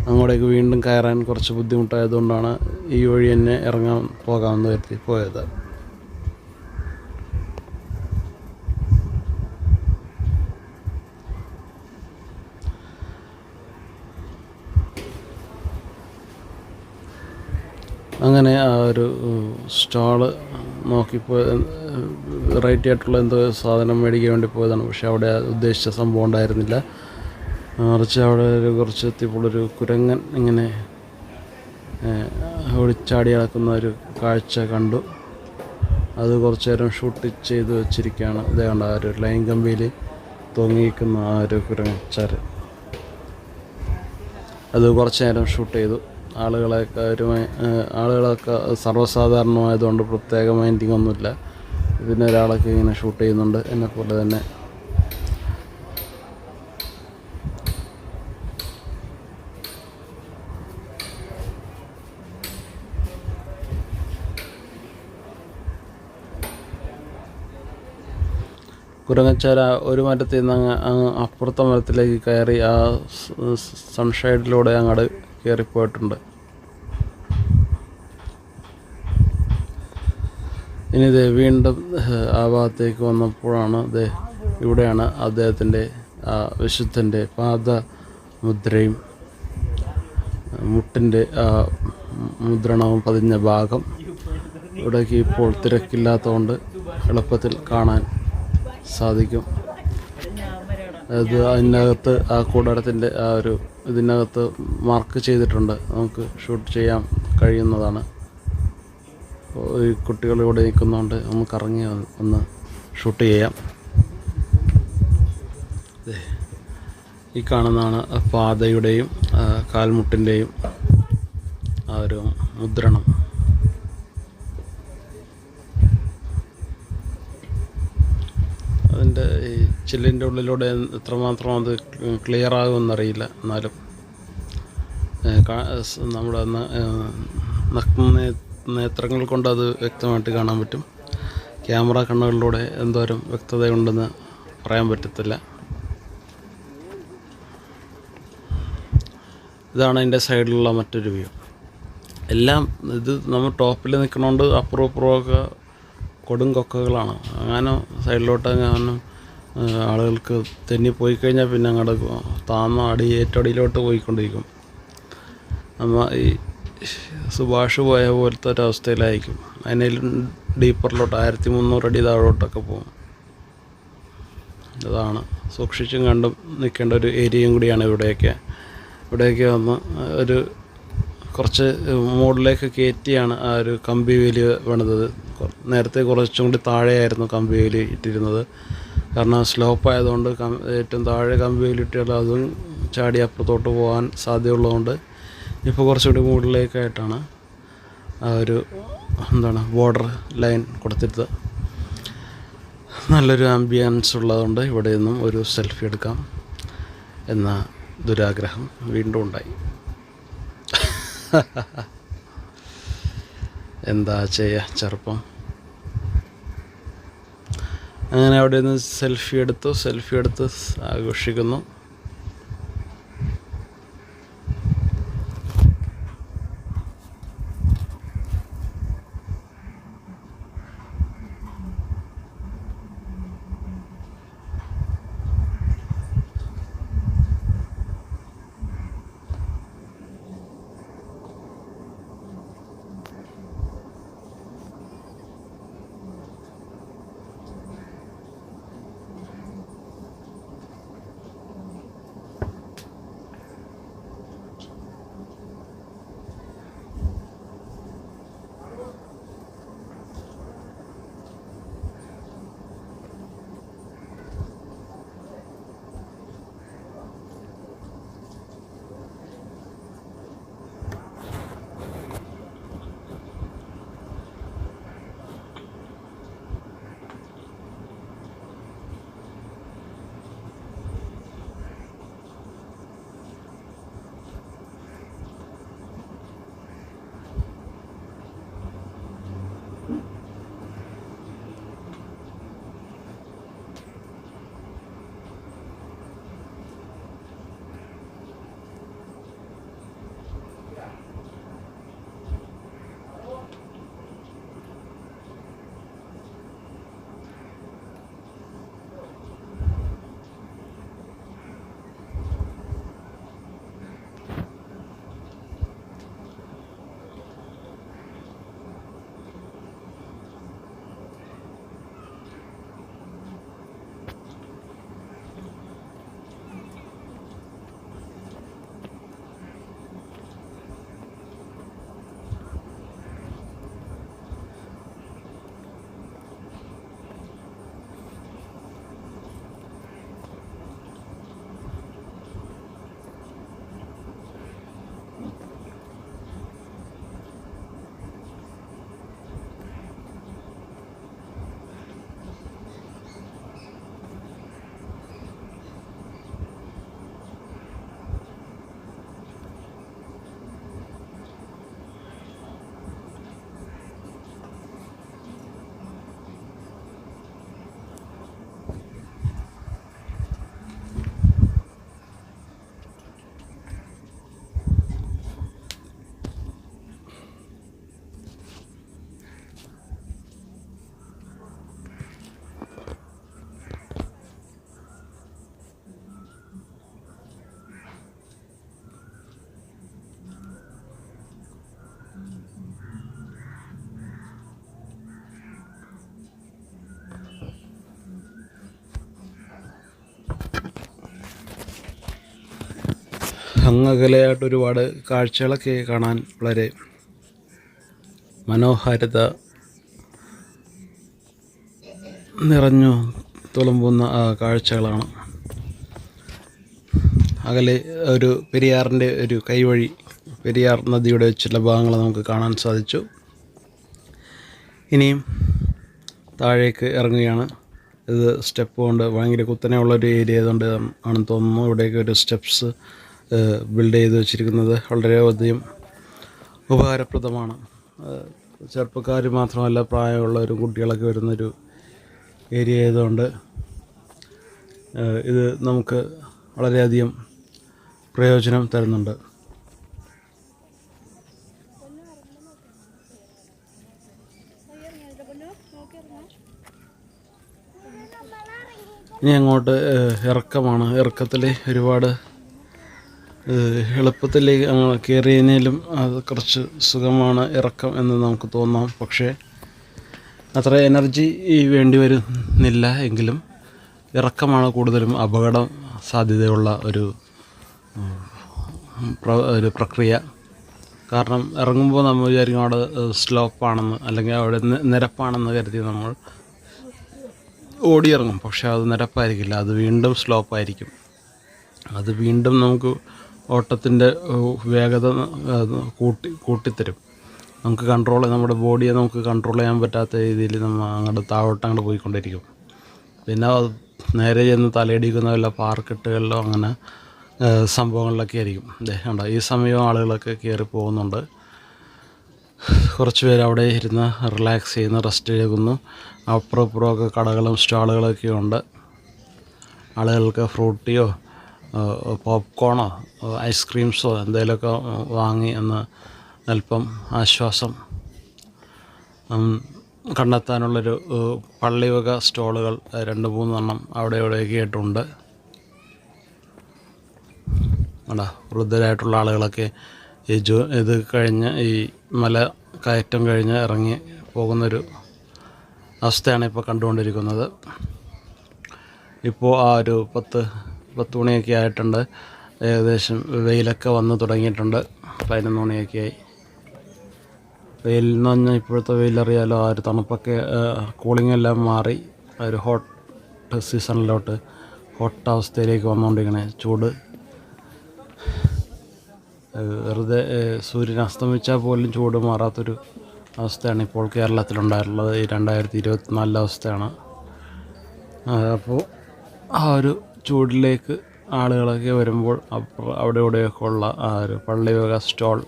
അങ്ങോട്ടേക്ക് വീണ്ടും കയറാൻ കുറച്ച് ബുദ്ധിമുട്ടായതുകൊണ്ടാണ് ഈ വഴി തന്നെ പോകാമെന്ന് കരുതി പോയത്. അങ്ങനെ ആ ഒരു സ്റ്റാള് നോക്കിപ്പോൾ വെറൈറ്റി ആയിട്ടുള്ള എന്തോ സാധനം മേടിക്കാൻ വേണ്ടി പോയതാണ്. പക്ഷേ അവിടെ ഉദ്ദേശിച്ച സംഭവം ഉണ്ടായിരുന്നില്ല. മറിച്ച് അവിടെ കുറച്ച് എത്തിയപ്പോഴൊരു കുരങ്ങൻ ഇങ്ങനെ ഓടിച്ചാടി നടക്കുന്ന ഒരു കാഴ്ച കണ്ടു. അത് കുറച്ച് നേരം ഷൂട്ട് ചെയ്ത് വെച്ചിരിക്കുകയാണ്. അതേ കണ്ട ആ ഒരു ലൈൻ കമ്പിയിൽ തൂങ്ങിയിരിക്കുന്ന ആ ഒരു കുരങ്ങച്ചാര്, അത് കുറച്ച് നേരം ഷൂട്ട് ചെയ്തു. ആളുകളൊക്കെ സർവ്വസാധാരണമായതുകൊണ്ട് പ്രത്യേക മൈൻഡിങ് ഒന്നുമില്ല. പിന്നെ ഒരാളൊക്കെ ഇങ്ങനെ ഷൂട്ട് ചെയ്യുന്നുണ്ട് എന്നെപ്പോലെ തന്നെ. കുരങ്ങച്ചാര ഒരു മരത്തിൽ നിന്ന് അങ്ങ് അപ്പുറത്തെ മരത്തിലേക്ക് കയറി ആ സൺഷൈഡിലൂടെ അങ്ങോട്ട് കയറിപ്പോയിട്ടുണ്ട്. ഇനി വീണ്ടും ആ ഭാഗത്തേക്ക് വന്നപ്പോഴാണ് ഇവിടെയാണ് അദ്ദേഹത്തിൻ്റെ വിശുദ്ധൻ്റെ പാദമുദ്രയും മുട്ടിൻ്റെ മുദ്രണവും പതിഞ്ഞ ഭാഗം. ഇവിടേക്ക് ഇപ്പോൾ തിരക്കില്ലാത്തതുകൊണ്ട് എളുപ്പത്തിൽ കാണാൻ സാധിക്കും. അത് അതിനകത്ത് ആ കൂടാരത്തിൻ്റെ ആ ഒരു ഇതിനകത്ത് മാർക്ക് ചെയ്തിട്ടുണ്ട്, നമുക്ക് ഷൂട്ട് ചെയ്യാൻ കഴിയുന്നതാണ്. ഈ കുട്ടികൾ ഇവിടെ നിൽക്കുന്നതുകൊണ്ട് നമുക്ക് ഇറങ്ങി ഒന്ന് ഷൂട്ട് ചെയ്യാം. ഈ കാണുന്നതാണ് പാതയുടെയും കാൽമുട്ടിൻ്റെയും ആ ഒരു മുദ്രണം. അതിൻ്റെ ഈ ചില്ലിൻ്റെ ഉള്ളിലൂടെ എത്രമാത്രം അത് ക്ലിയർ ആകുമെന്നറിയില്ല, എന്നാലും നമ്മുടെ നേത്രങ്ങൾ കൊണ്ട് അത് വ്യക്തമായിട്ട് കാണാൻ പറ്റും. ക്യാമറ കണ്ണുകളിലൂടെ എന്തോരം വ്യക്തതയുണ്ടെന്ന് പറയാൻ പറ്റത്തില്ല. ഇതാണ് അതിൻ്റെ സൈഡിലുള്ള മറ്റൊരു വ്യൂ. എല്ലാം ഇത് നമ്മൾ ടോപ്പിൽ നിൽക്കണോണ്ട് അപ്പുറവും ഇപ്പുറമൊക്കെ കൊടും കൊക്കകളാണ്. അങ്ങനെ സൈഡിലോട്ട് എങ്ങാനും ആളുകൾക്ക് തെന്നിപ്പോയി കഴിഞ്ഞാൽ പിന്നെ അങ്ങോട്ട് താന്ന ഏറ്റവും അടിയിലോട്ട് പോയിക്കൊണ്ടിരിക്കും. നമ്മൾ ഈ സുഭാഷ് പോയ പോലത്തെ ഒരവസ്ഥയിലായിരിക്കും. അതിനേലും ഡീപ്പറിലോട്ട് 1300 അടി താഴോട്ടൊക്കെ പോകും. അതാണ് സൂക്ഷിച്ചും കണ്ടും നിൽക്കേണ്ട ഒരു ഏരിയയും കൂടിയാണ് ഇവിടെയൊക്കെ വന്ന് ഒരു കുറച്ച് മുകളിലേക്ക് കയറ്റിയാണ് ആ ഒരു കമ്പി വേലി പണിതത്. നേരത്തെ കുറച്ചും കൂടി താഴെയായിരുന്നു കമ്പി വേലി ഇട്ടിരുന്നത്. കാരണം സ്ലോപ്പ് ആയതുകൊണ്ട് ഏറ്റവും താഴെ കമ്പി വേലി ഇട്ടാൽ അതും ചാടി അപ്പുറത്തോട്ട് പോകാൻ സാധ്യതയുള്ളതുകൊണ്ട് ഇപ്പോൾ കുറച്ചുകൂടി മുകളിലേക്കായിട്ടാണ് ആ ഒരു ബോർഡർ ലൈൻ കൊടുത്തിട്ട്. നല്ലൊരു ആംബിയൻസ് ഉള്ളതുകൊണ്ട് ഇവിടെ നിന്നും ഒരു സെൽഫി എടുക്കാം എന്ന ദുരാഗ്രഹം വീണ്ടും ഉണ്ടായി. എന്താ ചെയ്യുക, ചെറുപ്പം. അങ്ങനെ അവിടെ നിന്ന് സെൽഫി എടുത്ത് ആഘോഷിക്കുന്നു. അങ്ങകലെയായിട്ട് ഒരുപാട് കാഴ്ചകളൊക്കെ കാണാൻ വളരെ മനോഹാരിത നിറഞ്ഞു തുളുമ്പുന്ന കാഴ്ചകളാണ്. അകലെ ഒരു പെരിയാറിൻ്റെ ഒരു കൈവഴി, പെരിയാർ നദിയുടെ ചില ഭാഗങ്ങൾ നമുക്ക് കാണാൻ സാധിച്ചു. ഇനിയും താഴേക്ക് ഇറങ്ങുകയാണ്. ഇത് സ്റ്റെപ്പ് കൊണ്ട് ഭയങ്കര കുത്തനെയുള്ളൊരു ഏരിയ ആയതുകൊണ്ട് ആണെന്ന് തോന്നുന്നു ഇവിടേക്ക് ഒരു സ്റ്റെപ്സ് ബിൽഡ് ചെയ്ത് വെച്ചിരിക്കുന്നത്. വളരെയധികം ഉപകാരപ്രദമാണ്. ചെറുപ്പക്കാർ മാത്രമല്ല, പ്രായമുള്ളവരും കുട്ടികളൊക്കെ വരുന്നൊരു ഏരിയ ആയതുകൊണ്ട് ഇത് നമുക്ക് വളരെയധികം പ്രയോജനം തരുന്നുണ്ട്. ഇനി അങ്ങോട്ട് ഇറക്കമാണ്. ഇറക്കത്തിൽ ഒരുപാട് എളുപ്പത്തിൽ കയറിയതിലും അത് കുറച്ച് സുഖമാണ് ഇറക്കം എന്ന് നമുക്ക് തോന്നാം. പക്ഷേ അത്ര എനർജി വേണ്ടി വരുന്നില്ല. എങ്കിലും ഇറക്കമാണ് കൂടുതലും അപകട സാധ്യതയുള്ള ഒരു പ്രക്രിയ. കാരണം ഇറങ്ങുമ്പോൾ നമ്മൾ വിചാരിക്കും അവിടെ സ്ലോപ്പാണെന്ന്, അല്ലെങ്കിൽ അവിടെ നിരപ്പാണെന്ന് കരുതി നമ്മൾ ഓടിയിറങ്ങും. പക്ഷേ അത് നിരപ്പായിരിക്കില്ല, അത് വീണ്ടും സ്ലോപ്പായിരിക്കും. അത് വീണ്ടും നമുക്ക് ഓട്ടത്തിൻ്റെ വേഗത കൂട്ടിത്തരും. നമുക്ക് നമ്മുടെ ബോഡിയെ നമുക്ക് കൺട്രോൾ ചെയ്യാൻ പറ്റാത്ത രീതിയിൽ നമ്മൾ അങ്ങോട്ട് താഴോട്ട് പോയിക്കൊണ്ടിരിക്കും. പിന്നെ നേരെ ചെന്ന് തലയിടിക്കുന്ന വല്ല പാർക്കെട്ടുകളിലോ അങ്ങനെ സംഭവങ്ങളിലൊക്കെ ആയിരിക്കും. കണ്ടോ, ഈ സമയവും ആളുകളൊക്കെ കയറി പോകുന്നുണ്ട്. കുറച്ച് പേര് അവിടെ ഇരുന്ന് റിലാക്സ് ചെയ്യുന്നു, റെസ്റ്റ് എടുക്കുന്നു. അപ്പുറം ഇപ്പുറമൊക്കെ കടകളും സ്റ്റാളുകളൊക്കെ ഉണ്ട്. ആളുകൾക്ക് ഫ്രൂട്ടിയോ പോപ്കോണോ ഐസ്ക്രീംസോ എന്തെങ്കിലുമൊക്കെ വാങ്ങി ഒന്ന് അല്പം ആശ്വാസം കണ്ടെത്താനുള്ളൊരു പള്ളിവക സ്റ്റോളുകൾ 2-3 എണ്ണം അവിടെ ഇവിടെയൊക്കെ ആയിട്ടുണ്ട്. വൃദ്ധരായിട്ടുള്ള ആളുകളൊക്കെ ഇത് കഴിഞ്ഞ് ഈ മല കയറ്റം കഴിഞ്ഞ് ഇറങ്ങി പോകുന്നൊരു അവസ്ഥയാണ് ഇപ്പോൾ കണ്ടുകൊണ്ടിരിക്കുന്നത്. ഇപ്പോൾ ആ ഒരു 10 മണിയൊക്കെ ആയിട്ടുണ്ട്. ഏകദേശം വെയിലൊക്കെ വന്ന് തുടങ്ങിയിട്ടുണ്ട്. 11 മണിയൊക്കെ ആയി. വെയിലെന്ന് പറഞ്ഞാൽ ഇപ്പോഴത്തെ വെയിലറിയാലോ, ആ ഒരു തണുപ്പൊക്കെ കൂളിംഗ് എല്ലാം മാറി ഒരു ഹോട്ട് സീസണിലോട്ട് ഹോട്ട് അവസ്ഥയിലേക്ക് വന്നുകൊണ്ടിരിക്കണേ. ചൂട് വെറുതെ സൂര്യൻ അസ്തമിച്ചാൽ പോലും ചൂട് മാറാത്തൊരു അവസ്ഥയാണ് ഇപ്പോൾ കേരളത്തിലുണ്ടായിട്ടുള്ളത്. ഈ 2024 അവസ്ഥയാണ്. അപ്പോൾ ആ ഒരു ചൂടിലേക്ക് ആളുകളൊക്കെ വരുമ്പോൾ അവിടെ ഇവിടെയൊക്കെ ഉള്ള ആ ഒരു പള്ളിവക സ്റ്റോൾ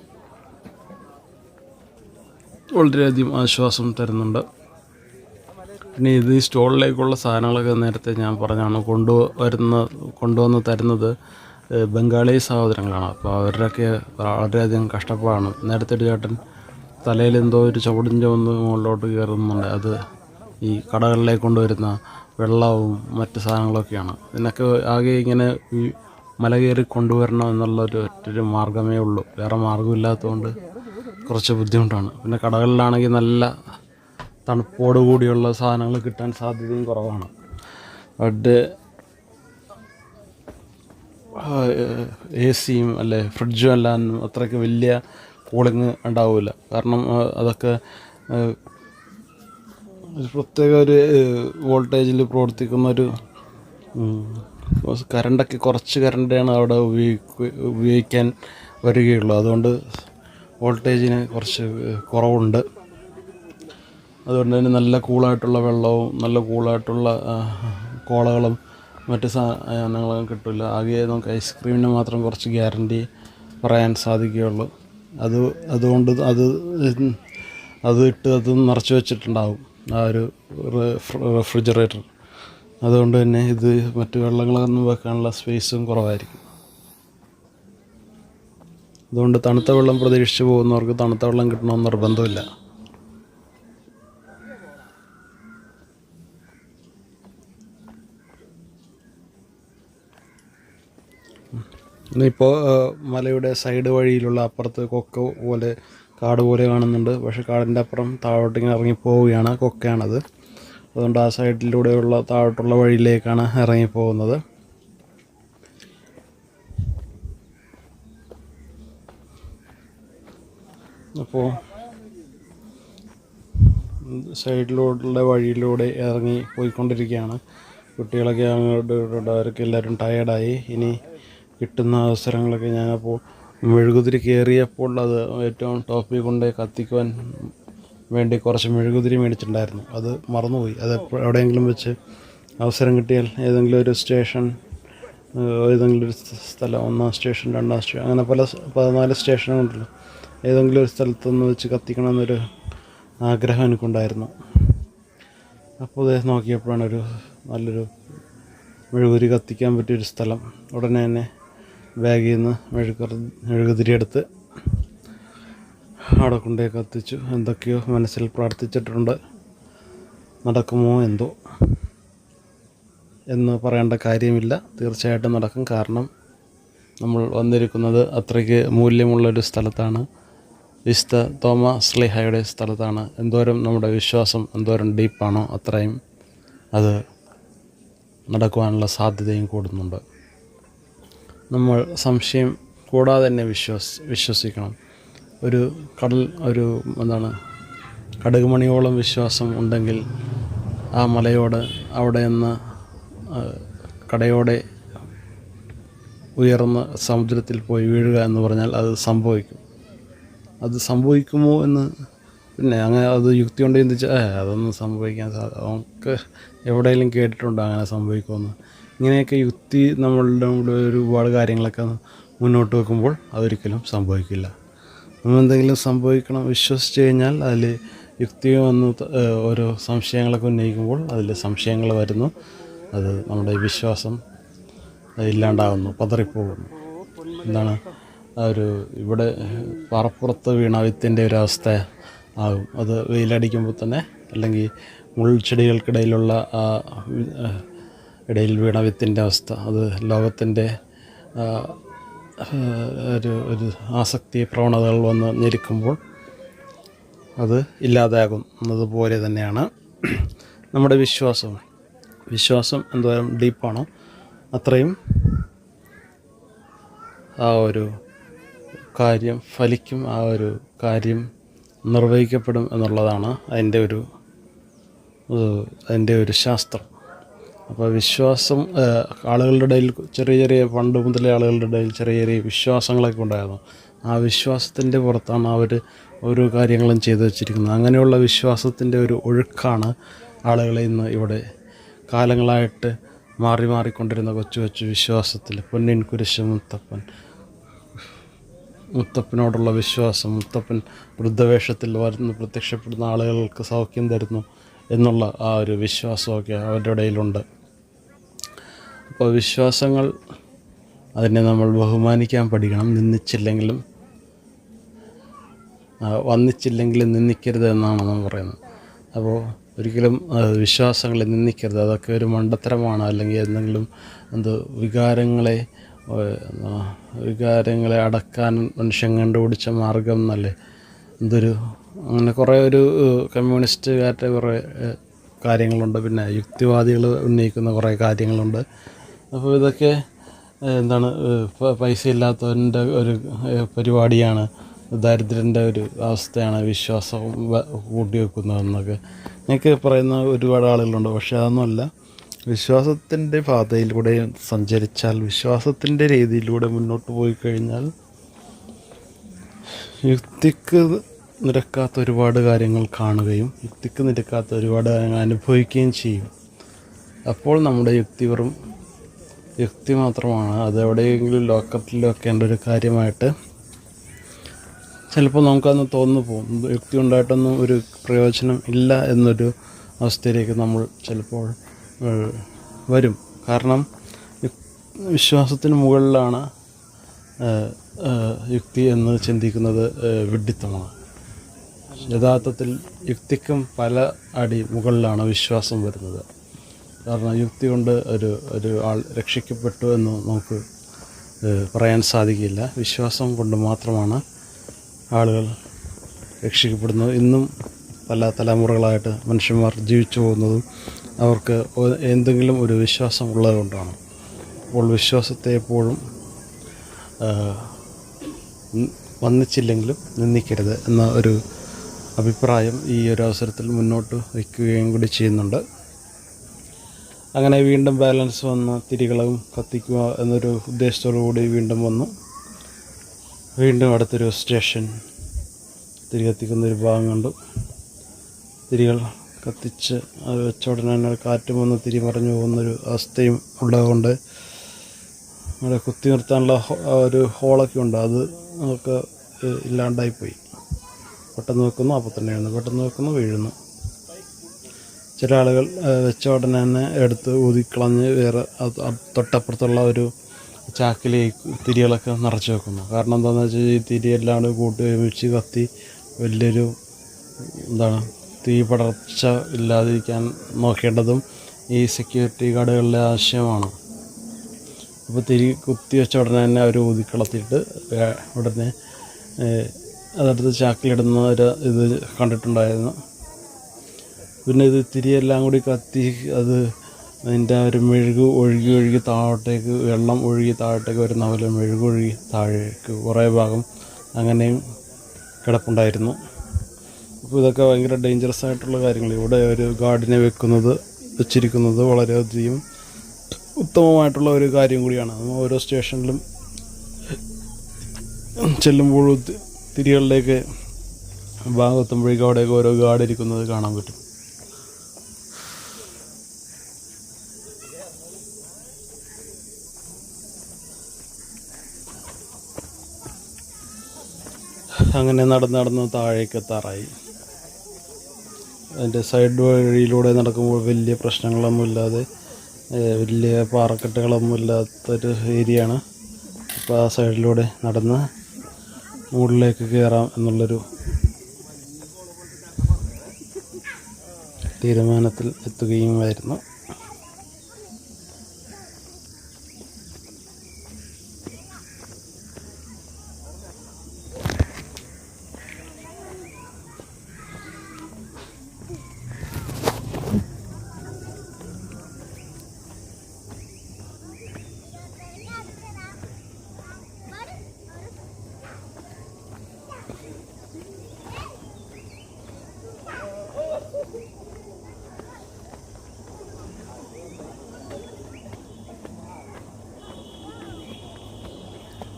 വളരെയധികം ആശ്വാസം തരുന്നുണ്ട്. പിന്നെ ഈ സ്റ്റോളിലേക്കുള്ള സാധനങ്ങളൊക്കെ നേരത്തെ ഞാൻ പറഞ്ഞാണ് കൊണ്ടുവന്ന് തരുന്നത് ബംഗാളി സഹോദരങ്ങളാണ്. അപ്പോൾ അവരുടെയൊക്കെ വളരെയധികം കഷ്ടപ്പാടാണ്. നേരത്തെ ഒരു ചേട്ടൻ തലയിൽ എന്തോ ഒരു ചുവടിൻ്റെ മുകളിലോട്ട് കയറുന്നുണ്ട്. അത് ഈ കടകളിലേക്ക് കൊണ്ടുവരുന്ന വെള്ളവും മറ്റ് സാധനങ്ങളൊക്കെയാണ്. ഇതിനൊക്കെ ആകെ ഇങ്ങനെ ഈ മല കയറി കൊണ്ടുവരണം എന്നുള്ളൊരു ഒറ്റൊരു മാർഗ്ഗമേ ഉള്ളൂ. വേറെ മാർഗ്ഗമില്ലാത്തതുകൊണ്ട് കുറച്ച് ബുദ്ധിമുട്ടാണ്. പിന്നെ കടകളിലാണെങ്കിൽ നല്ല തണുപ്പോട് കൂടിയുള്ള സാധനങ്ങൾ കിട്ടാൻ സാധ്യതയും കുറവാണ്. അവിടെ AC-യും അല്ലെ ഫ്രിഡ്ജും എല്ലാം അത്രയ്ക്ക് വലിയ കൂളിങ് ഉണ്ടാവില്ല. കാരണം അതൊക്കെ പ്രത്യേക ഒരു വോൾട്ടേജിൽ പ്രവർത്തിക്കുന്നൊരു കറണ്ടൊക്കെ കുറച്ച് കറണ്ടാണ് അവിടെ ഉപയോഗിക്കാൻ വരികയുള്ളൂ. അതുകൊണ്ട് വോൾട്ടേജിന് കുറച്ച് കുറവുണ്ട്. അതുകൊണ്ട് തന്നെ നല്ല കൂളായിട്ടുള്ള വെള്ളവും നല്ല കൂളായിട്ടുള്ള കോളകളും മറ്റ് സാധനങ്ങളും കിട്ടില്ല. ആകെ നമുക്ക് ഐസ്ക്രീമിന് മാത്രം കുറച്ച് ഗ്യാരണ്ടി പറയാൻ സാധിക്കുകയുള്ളൂ. അതുകൊണ്ട് അത് നിറച്ച് വെച്ചിട്ടുണ്ടാവും ആ ഒരു റെഫ്രിജറേറ്റർ. അതുകൊണ്ട് തന്നെ ഇത് മറ്റ് വെള്ളങ്ങളൊന്നും വെക്കാനുള്ള സ്പേസും കുറവായിരിക്കും. അതുകൊണ്ട് തണുത്ത വെള്ളം പ്രതീക്ഷിച്ച് പോകുന്നവർക്ക് തണുത്ത വെള്ളം കിട്ടണമെന്ന് നിർബന്ധമില്ല. ഇന്നിപ്പോൾ മലയുടെ സൈഡ് വഴിയിലുള്ള അപ്പുറത്ത് കൊക്ക പോലെ കാട് പോലെ കാണുന്നുണ്ട്. പക്ഷേ കാടിൻ്റെ അപ്പുറം താഴോട്ടിങ്ങനെ ഇറങ്ങിപ്പോവുകയാണ്, കൊക്കയാണത്. അതുകൊണ്ട് ആ സൈഡിലൂടെയുള്ള താഴോട്ടുള്ള വഴിയിലേക്കാണ് ഇറങ്ങിപ്പോകുന്നത്. അപ്പോൾ സൈഡിലൂടെ വഴിയിലൂടെ ഇറങ്ങി പോയിക്കൊണ്ടിരിക്കുകയാണ്. കുട്ടികളൊക്കെ അങ്ങോട്ട് ഇങ്ങോട്ട് അവരൊക്കെ എല്ലാവരും ടയേർഡായി. ഇനി കിട്ടുന്ന അവസരങ്ങളൊക്കെ ഞാനപ്പോൾ മെഴുകുതിരി കയറിയപ്പോൾ അത് ഏറ്റവും ടോപ്പിൽ കൊണ്ട് കത്തിക്കുവാൻ വേണ്ടി കുറച്ച് മെഴുകുതിരി മേടിച്ചിട്ടുണ്ടായിരുന്നു. അത് മറന്നുപോയി. അത് എവിടെയെങ്കിലും വെച്ച് അവസരം കിട്ടിയാൽ ഏതെങ്കിലും ഒരു സ്റ്റേഷൻ, ഏതെങ്കിലും ഒരു സ്ഥലം, 1-ാം സ്റ്റേഷൻ, 2-ാം സ്റ്റേഷൻ, അങ്ങനെ 14 സ്റ്റേഷനുണ്ടല്ലോ, ഏതെങ്കിലും ഒരു സ്ഥലത്തൊന്ന് വെച്ച് കത്തിക്കണമെന്നൊരു ആഗ്രഹം എനിക്കുണ്ടായിരുന്നു. അപ്പോൾ അത് നോക്കിയപ്പോഴാണ് ഒരു നല്ലൊരു മെഴുകുതിരി കത്തിക്കാൻ പറ്റിയൊരു സ്ഥലം. ഉടനെ തന്നെ ബാഗിൽ നിന്ന് മെഴുകുതിരി എടുത്ത് അവിടെ കൊണ്ടുപോയി കത്തിച്ചു. എന്തൊക്കെയോ മനസ്സിൽ പ്രാർത്ഥിച്ചിട്ടുണ്ട്. നടക്കുമോ എന്തോ എന്ന് പറയേണ്ട കാര്യമില്ല, തീർച്ചയായിട്ടും നടക്കും. കാരണം നമ്മൾ വന്നിരിക്കുന്നത് അത്രയ്ക്ക് മൂല്യമുള്ളൊരു സ്ഥലത്താണ്, വിശുദ്ധ തോമാ ശ്ലീഹായുടെ സ്ഥലത്താണ്. എന്തോരം നമ്മുടെ വിശ്വാസം എന്തോരം ഡീപ്പാണോ അത്രയും അത് നടക്കുവാനുള്ള സാധ്യതയും കൂടുന്നുണ്ട്. നമ്മൾ സംശയം കൂടാതെ തന്നെ വിശ്വസിക്കണം. ഒരു കടുകുമണിയോളം വിശ്വാസം ഉണ്ടെങ്കിൽ ആ മലയോട് അവിടെ നിന്ന് കടയോടെ ഉയർന്ന് സമുദ്രത്തിൽ പോയി വീഴുക എന്ന് പറഞ്ഞാൽ അത് സംഭവിക്കും. അത് സംഭവിക്കുമോ എന്ന് പിന്നെ അങ്ങനെ അത് യുക്തി കൊണ്ട് ചിന്തിച്ചാൽ അതൊന്നും സംഭവിക്കാൻ നമുക്ക് എവിടെയെങ്കിലും കേട്ടിട്ടുണ്ടോ അങ്ങനെ സംഭവിക്കുമെന്ന്? ഇങ്ങനെയൊക്കെ യുക്തി നമ്മളുടെ ഒരുപാട് കാര്യങ്ങളൊക്കെ മുന്നോട്ട് വെക്കുമ്പോൾ അതൊരിക്കലും സംഭവിക്കില്ല. നമ്മളെന്തെങ്കിലും വിശ്വസിച്ച് കഴിഞ്ഞാൽ അതിൽ യുക്തി വന്ന് ഓരോ സംശയങ്ങളൊക്കെ ഉന്നയിക്കുമ്പോൾ അതിൽ സംശയങ്ങൾ വരുന്നു. അത് നമ്മുടെ വിശ്വാസം ഇല്ലാണ്ടാകുന്നു, പതറിപ്പോകുന്നു. എന്താണ് ഇവിടെ പാറപ്പുറത്ത് വീണ വിത്തിൻ്റെ ഒരവസ്ഥ ആകും. അത് വെയിലടിക്കുമ്പോൾ തന്നെ, അല്ലെങ്കിൽ മുൾച്ചെടികൾക്കിടയിലുള്ള ഇടയിൽ വീണ വിത്തിൻ്റെ അവസ്ഥ, അത് ലോകത്തിൻ്റെ ഒരു ആസക്തി പ്രവണതകൾ വന്ന് ഞെരുക്കുമ്പോൾ അത് ഇല്ലാതാകുന്നതുപോലെ തന്നെയാണ് നമ്മുടെ വിശ്വാസം എന്തോരം ഡീപ്പാണോ അത്രയും ആ ഒരു കാര്യം ഫലിക്കും, ആ ഒരു കാര്യം നിർവഹിക്കപ്പെടും എന്നുള്ളതാണ് അതിൻ്റെ ഒരു ശാസ്ത്രം. അപ്പോൾ വിശ്വാസം ആളുകളുടെ ഇടയിൽ ചെറിയ പണ്ട് മുതലേ ആളുകളുടെ ഇടയിൽ ചെറിയ വിശ്വാസങ്ങളൊക്കെ ഉണ്ടായിരുന്നു. ആ വിശ്വാസത്തിൻ്റെ പുറത്താണ് അവർ ഓരോ കാര്യങ്ങളും ചെയ്തു വച്ചിരിക്കുന്നത്. അങ്ങനെയുള്ള വിശ്വാസത്തിൻ്റെ ഒരു ഒഴുക്കാണ് ആളുകളെ ഇന്ന് ഇവിടെ കാലങ്ങളായിട്ട് മാറിക്കൊണ്ടിരുന്ന കൊച്ചു വിശ്വാസത്തിൽ പൊന്നിൻ കുരിശ് മുത്തപ്പനോടുള്ള വിശ്വാസം, മുത്തപ്പൻ വൃദ്ധവേഷത്തിൽ വരുന്ന പ്രത്യക്ഷപ്പെടുന്ന ആളുകൾക്ക് സൗഖ്യം തരുന്നു എന്നുള്ള ആ ഒരു വിശ്വാസമൊക്കെ അവരുടെ ഇടയിലുണ്ട്. അപ്പോൾ വിശ്വാസങ്ങൾ അതിനെ നമ്മൾ ബഹുമാനിക്കാൻ പഠിക്കണം. വന്നിച്ചില്ലെങ്കിലും നിന്ദിക്കരുത് എന്നാണ് നമ്മൾ പറയുന്നത്. അപ്പോൾ ഒരിക്കലും വിശ്വാസങ്ങളെ നിന്ദിക്കരുത്. അതൊക്കെ ഒരു മണ്ടത്തരമാണ്. അല്ലെങ്കിൽ എന്തെങ്കിലും വികാരങ്ങളെ അടക്കാൻ മനുഷ്യൻ കണ്ടുപിടിച്ച മാർഗം എന്നല്ലേ അങ്ങനെ കുറേ ഒരു കമ്മ്യൂണിസ്റ്റുകാരുടെ കുറേ കാര്യങ്ങളുണ്ട്. പിന്നെ യുക്തിവാദികൾ ഉന്നയിക്കുന്ന കുറേ കാര്യങ്ങളുണ്ട്. അപ്പോൾ ഇതൊക്കെ പൈസ ഇല്ലാത്തവൻ്റെ ഒരു പരിപാടിയാണ്, ദരിദ്രൻ്റെ ഒരു അവസ്ഥയാണ് വിശ്വാസം കൂട്ടിവെക്കുന്നതെന്നൊക്കെ എനിക്ക് പറയുന്ന ഒരുപാട് ആളുകളുണ്ട്. പക്ഷേ അതൊന്നുമല്ല. വിശ്വാസത്തിൻ്റെ പാതയിലൂടെ സഞ്ചരിച്ചാൽ, വിശ്വാസത്തിൻ്റെ രീതിയിലൂടെ മുന്നോട്ട് പോയി കഴിഞ്ഞാൽ യുക്തിക്ക് നിരക്കാത്ത ഒരുപാട് കാര്യങ്ങൾ കാണുകയും യുക്തിക്ക് നിരക്കാത്ത ഒരുപാട് കാര്യങ്ങൾ അനുഭവിക്കുകയും ചെയ്യും. അപ്പോൾ നമ്മുടെ യുക്തി വെറും യുക്തി മാത്രമാണ്. അത് എവിടെയെങ്കിലും ലോക്കത്തിൽ വെക്കേണ്ട ഒരു കാര്യമായിട്ട് ചിലപ്പോൾ നമുക്കന്ന് തോന്നുന്നു പോകും. യുക്തി ഉണ്ടായിട്ടൊന്നും ഒരു പ്രയോജനം ഇല്ല എന്നൊരു അവസ്ഥയിലേക്ക് നമ്മൾ ചിലപ്പോൾ വരും. കാരണം വിശ്വാസത്തിന് മുകളിലാണ് യുക്തി എന്ന് ചിന്തിക്കുന്നത് വിഡ്ഢിത്തമാണ്. യഥാർത്ഥത്തിൽ യുക്തിക്കും പല അടി മുകളിലാണ് വിശ്വാസം വരുന്നത്. കാരണം യുക്തി കൊണ്ട് ഒരു ആൾ രക്ഷിക്കപ്പെട്ടു എന്ന് നമുക്ക് പറയാൻ സാധിക്കില്ല. വിശ്വാസം കൊണ്ട് മാത്രമാണ് ആളുകൾ രക്ഷിക്കപ്പെടുന്നത്. ഇന്നും പല തലമുറകളായിട്ട് മനുഷ്യന്മാർ ജീവിച്ചു പോകുന്നതും അവർക്ക് എന്തെങ്കിലും ഒരു വിശ്വാസം ഉള്ളതുകൊണ്ടാണ്. അപ്പോൾ വിശ്വാസത്തെ എപ്പോഴും വന്നിച്ചില്ലെങ്കിലും നിന്ദിക്കരുത് എന്ന ഒരു അഭിപ്രായം ഈ ഒരു അവസരത്തിൽ മുന്നോട്ട് വയ്ക്കുകയും കൂടി ചെയ്യുന്നുണ്ട്. അങ്ങനെ വീണ്ടും ബാലൻസ് വന്ന് തിരികളും കത്തിക്കുക എന്നൊരു ഉദ്ദേശത്തോടു കൂടി വീണ്ടും വന്നു. വീണ്ടും അടുത്തൊരു സ്റ്റേഷൻ തിരി കത്തിക്കുന്നൊരു ഭാഗം കണ്ടു. തിരികൾ കത്തിച്ച് അത് വെച്ച ഉടനെ തന്നെ കാറ്റും വന്ന് തിരി മറിഞ്ഞു പോകുന്നൊരു അവസ്ഥയും ഉള്ളതുകൊണ്ട് അവിടെ കുത്തി നിർത്താനുള്ള ഒരു ഹോളൊക്കെ ഉണ്ട്, അത് നമുക്ക് ഇല്ലാണ്ടായിപ്പോയി. പെട്ടെന്ന് വെക്കുന്നു, അപ്പോൾ തന്നെ വീഴുന്നു, പെട്ടെന്ന് വെക്കുന്നു, വീഴുന്നു. ചില ആളുകൾ വെച്ച ഉടനെ തന്നെ എടുത്ത് ഊതിക്കളഞ്ഞ് വേറെ തൊട്ടപ്പുറത്തുള്ള ഒരു ചാക്കിലേക്ക് തിരികളൊക്കെ നിറച്ച് വെക്കുന്നു. കാരണം എന്താണെന്ന് വെച്ചാൽ ഈ തിരിയെല്ലാം കൂട്ടി ഒരുമിച്ച് കത്തി വലിയൊരു തീ പടർച്ച ഇല്ലാതിരിക്കാൻ നോക്കേണ്ടതും ഈ സെക്യൂരിറ്റി ഗാർഡുകളുടെ ആവശ്യമാണ്. അപ്പോൾ തിരി കുത്തി വെച്ച ഉടനെ തന്നെ അവർ ഊതിക്കളത്തിയിട്ട് ഉടനെ അതെടുത്ത് ചാക്കിലിടുന്ന ഒരു ഇത് കണ്ടിട്ടുണ്ടായിരുന്നു. പിന്നെ ഇത് തിരിയെല്ലാം കൂടി കത്തി അത് അതിൻ്റെ ഒരു മെഴുക് ഒഴുകി താഴോട്ടേക്ക്, വെള്ളം ഒഴുകി താഴോട്ടേക്ക് വരുന്ന പോലെ മെഴുകൊഴുകി താഴേക്ക് കുറേ ഭാഗം അങ്ങനെയും കിടപ്പുണ്ടായിരുന്നു. അപ്പോൾ ഇതൊക്കെ ഭയങ്കര ഡേഞ്ചറസ് ആയിട്ടുള്ള കാര്യങ്ങൾ. ഇവിടെ ഒരു ഗാർഡിനെ വെച്ചിരിക്കുന്നത് വളരെയധികം ഉത്തമമായിട്ടുള്ള ഒരു കാര്യം കൂടിയാണ്. ഓരോ സ്റ്റേഷനിലും ചെല്ലുമ്പോഴും തിരികളിലേക്ക് ഭാഗത്തുമ്പോഴേക്കും അവിടെയൊക്കെ ഓരോ ഗാർഡ് ഇരിക്കുന്നത് കാണാൻ പറ്റും. അങ്ങനെ നടന്ന് താഴേക്ക് എത്താറായി. അതിൻ്റെ സൈഡ് വഴിയിലൂടെ നടക്കുമ്പോൾ വലിയ പ്രശ്നങ്ങളൊന്നുമില്ലാതെ വലിയ പാറക്കെട്ടുകളൊന്നും ഇല്ലാത്തൊരു ഏരിയയാണ്. അപ്പോൾ ആ സൈഡിലൂടെ നടന്ന് മുകളിലേക്ക് കയറാം എന്നുള്ളൊരു തീരുമാനത്തിൽ എത്തുകയുമായിരുന്നു.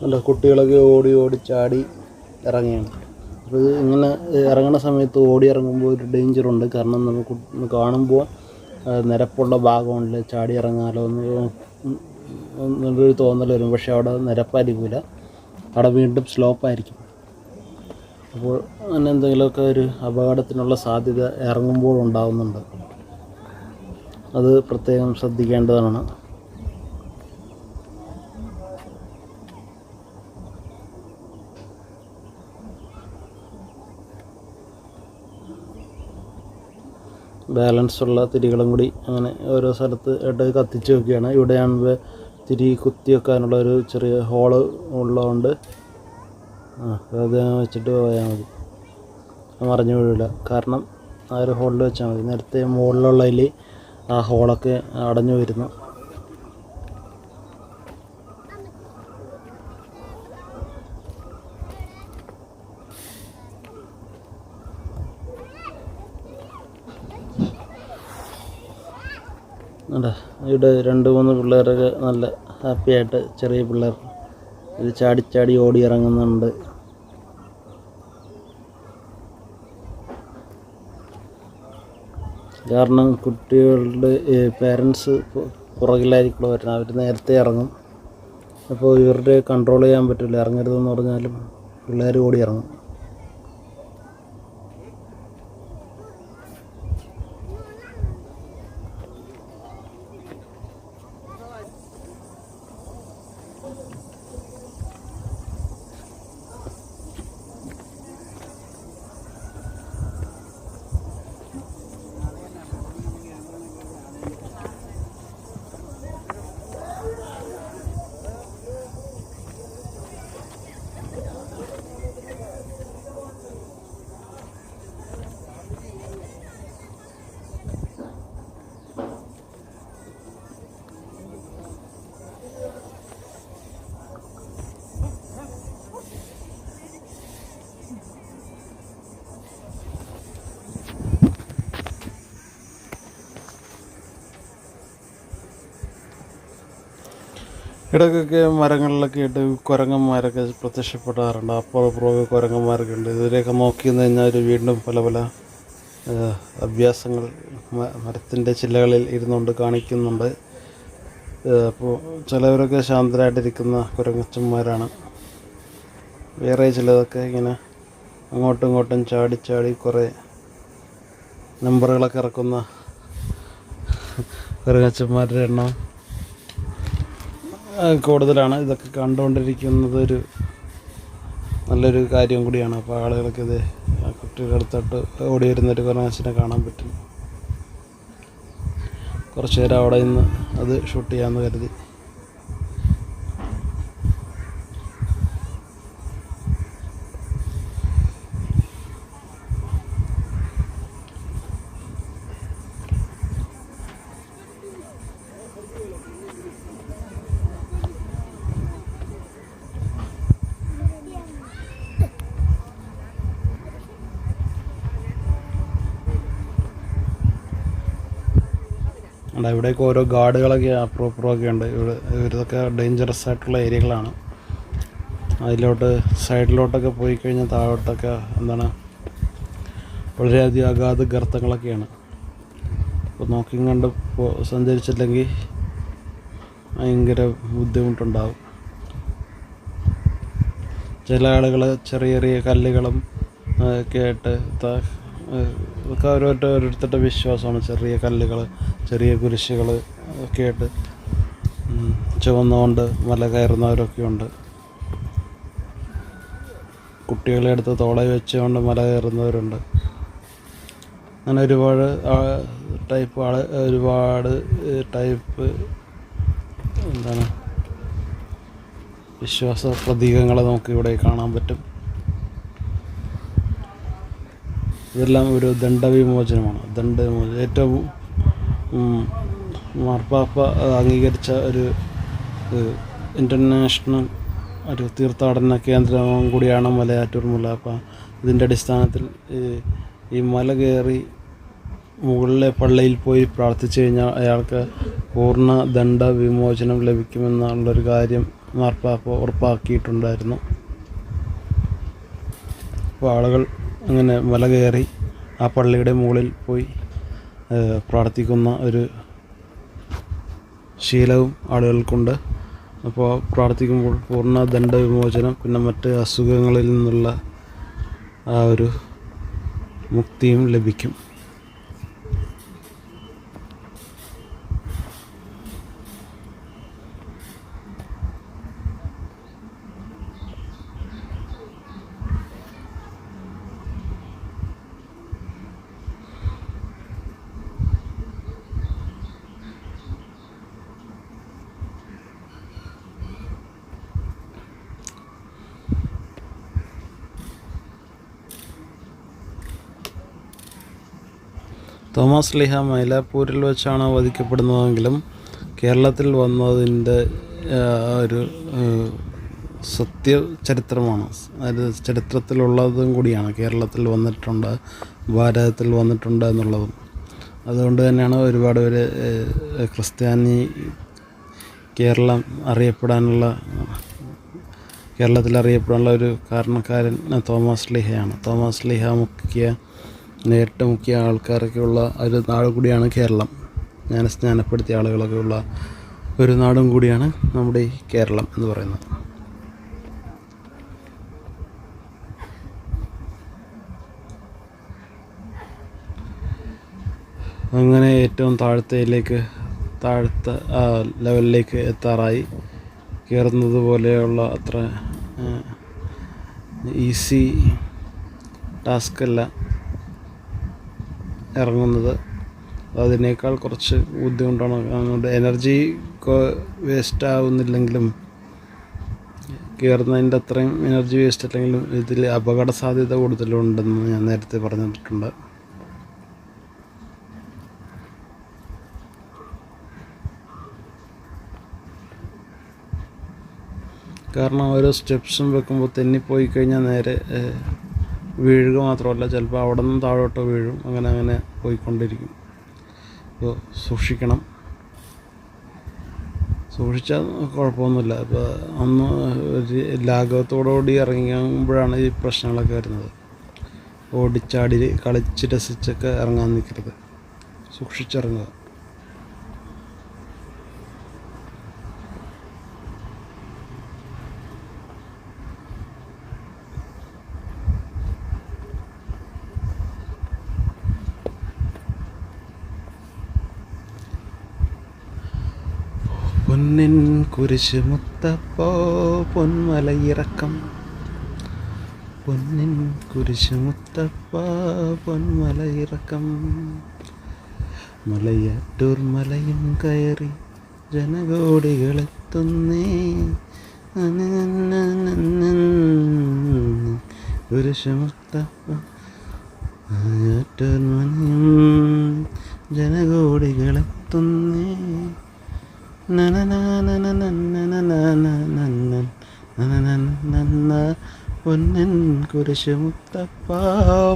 നല്ല കുട്ടികളൊക്കെ ഓടി ചാടി ഇറങ്ങിയാണ്. അപ്പോൾ ഇത് ഇങ്ങനെ ഇറങ്ങുന്ന സമയത്ത് ഓടി ഇറങ്ങുമ്പോൾ ഒരു ഡേഞ്ചറുണ്ട്. കാരണം നമുക്ക് കാണുമ്പോൾ നിരപ്പുള്ള ഭാഗമുണ്ട്, ചാടി ഇറങ്ങാലോ എന്നൊരു തോന്നൽ വരും. പക്ഷേ അവിടെ നിരപ്പായിരിക്കില്ല, അവിടെ വീണ്ടും സ്ലോപ്പായിരിക്കും. അപ്പോൾ അങ്ങനെ എന്തെങ്കിലുമൊക്കെ ഒരു അപകടത്തിനുള്ള സാധ്യത ഇറങ്ങുമ്പോൾ ഉണ്ടാകുന്നുണ്ട്. അത് പ്രത്യേകം ശ്രദ്ധിക്കേണ്ടതാണ്. ബാലൻസുള്ള തിരികളും കൂടി അങ്ങനെ ഓരോ സ്ഥലത്ത് ഇട്ട് കത്തിച്ച് വെക്കുകയാണ്. ഇവിടെയാണ് തിരി കുത്തി വെക്കാനുള്ള ഒരു ചെറിയ ഹോള് ഉള്ളതുകൊണ്ട് അത് വെച്ചിട്ട് പോയാൽ മതി, മറിഞ്ഞു വീഴില്ല. കാരണം ആ ഒരു ഹോളിൽ വെച്ചാൽ മതി. നേരത്തെ മുകളിലുള്ളതിൽ ആ ഹോളൊക്കെ അടഞ്ഞു വരുന്നു. ഇവിടെ 2-3 പിള്ളേരൊക്കെ നല്ല ഹാപ്പിയായിട്ട്, ചെറിയ പിള്ളേർ ഇത് ചാടി ഓടി ഇറങ്ങുന്നുണ്ട്. കാരണം കുട്ടികളുടെ പേരൻസ് പുറകിലായിരിക്കും വരുന്നത്, അവർ നേരത്തെ ഇറങ്ങും. അപ്പോൾ ഇവരുടെ കൺട്രോൾ ചെയ്യാൻ പറ്റില്ല, ഇറങ്ങരുതെന്ന് പറഞ്ഞാലും പിള്ളേർ ഓടി ഇറങ്ങും. ഇടയ്ക്കൊക്കെ മരങ്ങളിലൊക്കെ ആയിട്ട് കുരങ്ങന്മാരൊക്കെ പ്രത്യക്ഷപ്പെടാറുണ്ട്. അപ്പുറം ഇപ്പുറമൊക്കെ കുരങ്ങന്മാരൊക്കെ ഉണ്ട്. ഇതിനെയൊക്കെ നോക്കി നിന്ന് കഴിഞ്ഞാൽ വീണ്ടും പല പല അഭ്യാസങ്ങൾ മരത്തിൻ്റെ ചില്ലകളിൽ ഇരുന്നുകൊണ്ട് കാണിക്കുന്നുണ്ട്. അപ്പോൾ ചിലവരൊക്കെ ശാന്തരായിട്ടിരിക്കുന്ന കുരങ്ങച്ചന്മാരാണ്. വേറെ ചിലതൊക്കെ ഇങ്ങനെ അങ്ങോട്ടും ഇങ്ങോട്ടും ചാടി ചാടി കുറേ നമ്പറുകളൊക്കെ ഇറക്കുന്ന കുരങ്ങച്ചന്മാരുടെ എണ്ണം കൂടുതലാണ്. ഇതൊക്കെ കണ്ടുകൊണ്ടിരിക്കുന്നത് നല്ലൊരു കാര്യം കൂടിയാണ്. അപ്പോൾ ആളുകൾക്ക് ഇത് കുട്ടികളുടെ അടുത്തോട്ട് ഓടി വരുന്നൊരു കുരങ്ങച്ചനെ കാണാൻ പറ്റും. കുറച്ച് നേരം അവിടെ നിന്ന് അത് ഷൂട്ട് ചെയ്യാമെന്ന് കരുതി. ഇവിടേക്ക് ഓരോ ഗാർഡുകളൊക്കെ അപ്പുറമൊക്കെ ഉണ്ട്. ഇതൊക്കെ ഡേഞ്ചറസ് ആയിട്ടുള്ള ഏരിയകളാണ്. സൈഡിലോട്ടൊക്കെ പോയി കഴിഞ്ഞാൽ താഴോട്ടൊക്കെ വളരെയധികം അഗാധ ഗർത്തങ്ങളൊക്കെയാണ്. അപ്പോൾ നോക്കിയും കണ്ട് സഞ്ചരിച്ചില്ലെങ്കിൽ ഭയങ്കര ബുദ്ധിമുട്ടുണ്ടാകും. ചില ആളുകൾ ചെറിയ ചെറിയ കല്ലുകളും ഒക്കെ ആയിട്ട് ഒക്കെ ഓരോരുത്തരുടെ വിശ്വാസമാണ്. ചെറിയ കല്ലുകൾ, ചെറിയ കുരിശുകൾ ഒക്കെ ആയിട്ട് ചുവന്നുകൊണ്ട് മല കയറുന്നവരൊക്കെ ഉണ്ട്. കുട്ടികളെ എടുത്ത് തോളെ വെച്ചുകൊണ്ട് മല കയറുന്നവരുണ്ട്. അങ്ങനെ ഒരുപാട് ടൈപ്പ് വിശ്വാസ പ്രതീകങ്ങളെ നമുക്ക് ഇവിടെ കാണാൻ പറ്റും. ഇതെല്ലാം ഒരു ദണ്ഡവിമോചനമാണ്. ഏറ്റവും മാർപ്പാപ്പ അംഗീകരിച്ച ഒരു ഇൻ്റർനാഷണൽ ഒരു തീർത്ഥാടന കേന്ദ്രവും കൂടിയാണ് മലയാറ്റൂർ മല. അപ്പം ഇതിൻ്റെ അടിസ്ഥാനത്തിൽ ഈ മല കയറി മുകളിലെ പള്ളിയിൽ പോയി പ്രാർത്ഥിച്ചു കഴിഞ്ഞാൽ അയാൾക്ക് പൂർണ്ണ ദണ്ഡ വിമോചനം ലഭിക്കുമെന്നുള്ളൊരു കാര്യം മാർപ്പാപ്പ ഉറപ്പാക്കിയിട്ടുണ്ടായിരുന്നു. അപ്പോൾ ആളുകൾ അങ്ങനെ മല കയറി ആ പള്ളിയുടെ മുകളിൽ പോയി പ്രാർത്ഥിക്കുന്ന ഒരു ശീലവും ആളുകൾക്കുണ്ട്. അപ്പോൾ പ്രാർത്ഥിക്കുമ്പോൾ പൂർണ്ണ ദണ്ഡ വിമോചനം, പിന്നെ മറ്റ് അസുഖങ്ങളിൽ നിന്നുള്ള ആ ഒരു മുക്തിയും ലഭിക്കും. തോമസ് ലീഹ മൈലാപ്പൂരിൽ വെച്ചാണ് വധിക്കപ്പെടുന്നതെങ്കിലും കേരളത്തിൽ വന്നതിൻ്റെ ഒരു സത്യ ചരിത്രമാണ്. അത് ചരിത്രത്തിലുള്ളതും കൂടിയാണ്. കേരളത്തിൽ വന്നിട്ടുണ്ട്, ഭാരതത്തിൽ വന്നിട്ടുണ്ട് എന്നുള്ളതും. അതുകൊണ്ട് തന്നെയാണ് ഒരുപാട് പേര് ക്രിസ്ത്യാനി കേരളത്തിൽ അറിയപ്പെടാനുള്ള ഒരു കാരണക്കാരൻ തോമസ് ലീഹയാണ്. തോമസ് ലീഹ നേരിട്ട് മുക്കിയ ആൾക്കാരൊക്കെ ഉള്ള ഒരു നാട് കൂടിയാണ് കേരളം. സ്നാനപ്പെടുത്തിയ ആളുകളൊക്കെ ഉള്ള ഒരു നാടും കൂടിയാണ് നമ്മുടെ ഈ കേരളം എന്ന് പറയുന്നത്. അങ്ങനെ ഏറ്റവും താഴത്തെ ലെവലിലേക്ക് എത്താറായി. കയറുന്നത് പോലെയുള്ള അത്ര ഈസി ടാസ്ക് അല്ല ഇറങ്ങുന്നത്. അതിനേക്കാൾ കുറച്ച് ബുദ്ധിമുട്ടാണ്. അതുകൊണ്ട് എനർജി വേസ്റ്റ് ആവുന്നില്ലെങ്കിലും, കയറുന്നതിൻ്റെ അത്രയും എനർജി വേസ്റ്റ് അല്ലെങ്കിലും ഇതിൽ അപകട സാധ്യത കൂടുതലുണ്ടെന്ന് ഞാൻ നേരത്തെ പറഞ്ഞിട്ടുണ്ട്. കാരണം ഓരോ സ്റ്റെപ്സും വെക്കുമ്പോൾ തെന്നിപ്പോയി കഴിഞ്ഞാൽ നേരെ വീഴുക മാത്രമല്ല, ചിലപ്പോൾ അവിടെ നിന്നും താഴോട്ട് വീഴും. അങ്ങനെ പോയിക്കൊണ്ടിരിക്കും. അപ്പോൾ സൂക്ഷിക്കണം. സൂക്ഷിച്ചാൽ കുഴപ്പമൊന്നുമില്ല. ഇപ്പോൾ അന്ന് ഒരു ലാഘവത്തോടുകൂടി ഇറങ്ങുമ്പോഴാണ് ഈ പ്രശ്നങ്ങളൊക്കെ വരുന്നത്. ഓടിച്ചാടി കളിച്ച് രസിച്ചൊക്കെ ഇറങ്ങാൻ നിൽക്കരുത്, സൂക്ഷിച്ചിറങ്ങുക. പൊന്നിൻ കുരിശ് മുത്തപ്പോ പൊന്മലയിറക്കം, പൊന്നിൻ കുരിശ് മുത്തപ്പ പൊന്മലയിറക്കം, മലയാറ്റൂർ മലയും കയറി ജനകോടികളെത്തുന്നേ, കുരിശ് മുത്തപ്പ മലയാറ്റൂർ മലയും ജനകോടികളെത്തുന്നേ, പൊന്നിൻ കുരിശ് മുത്തപ്പ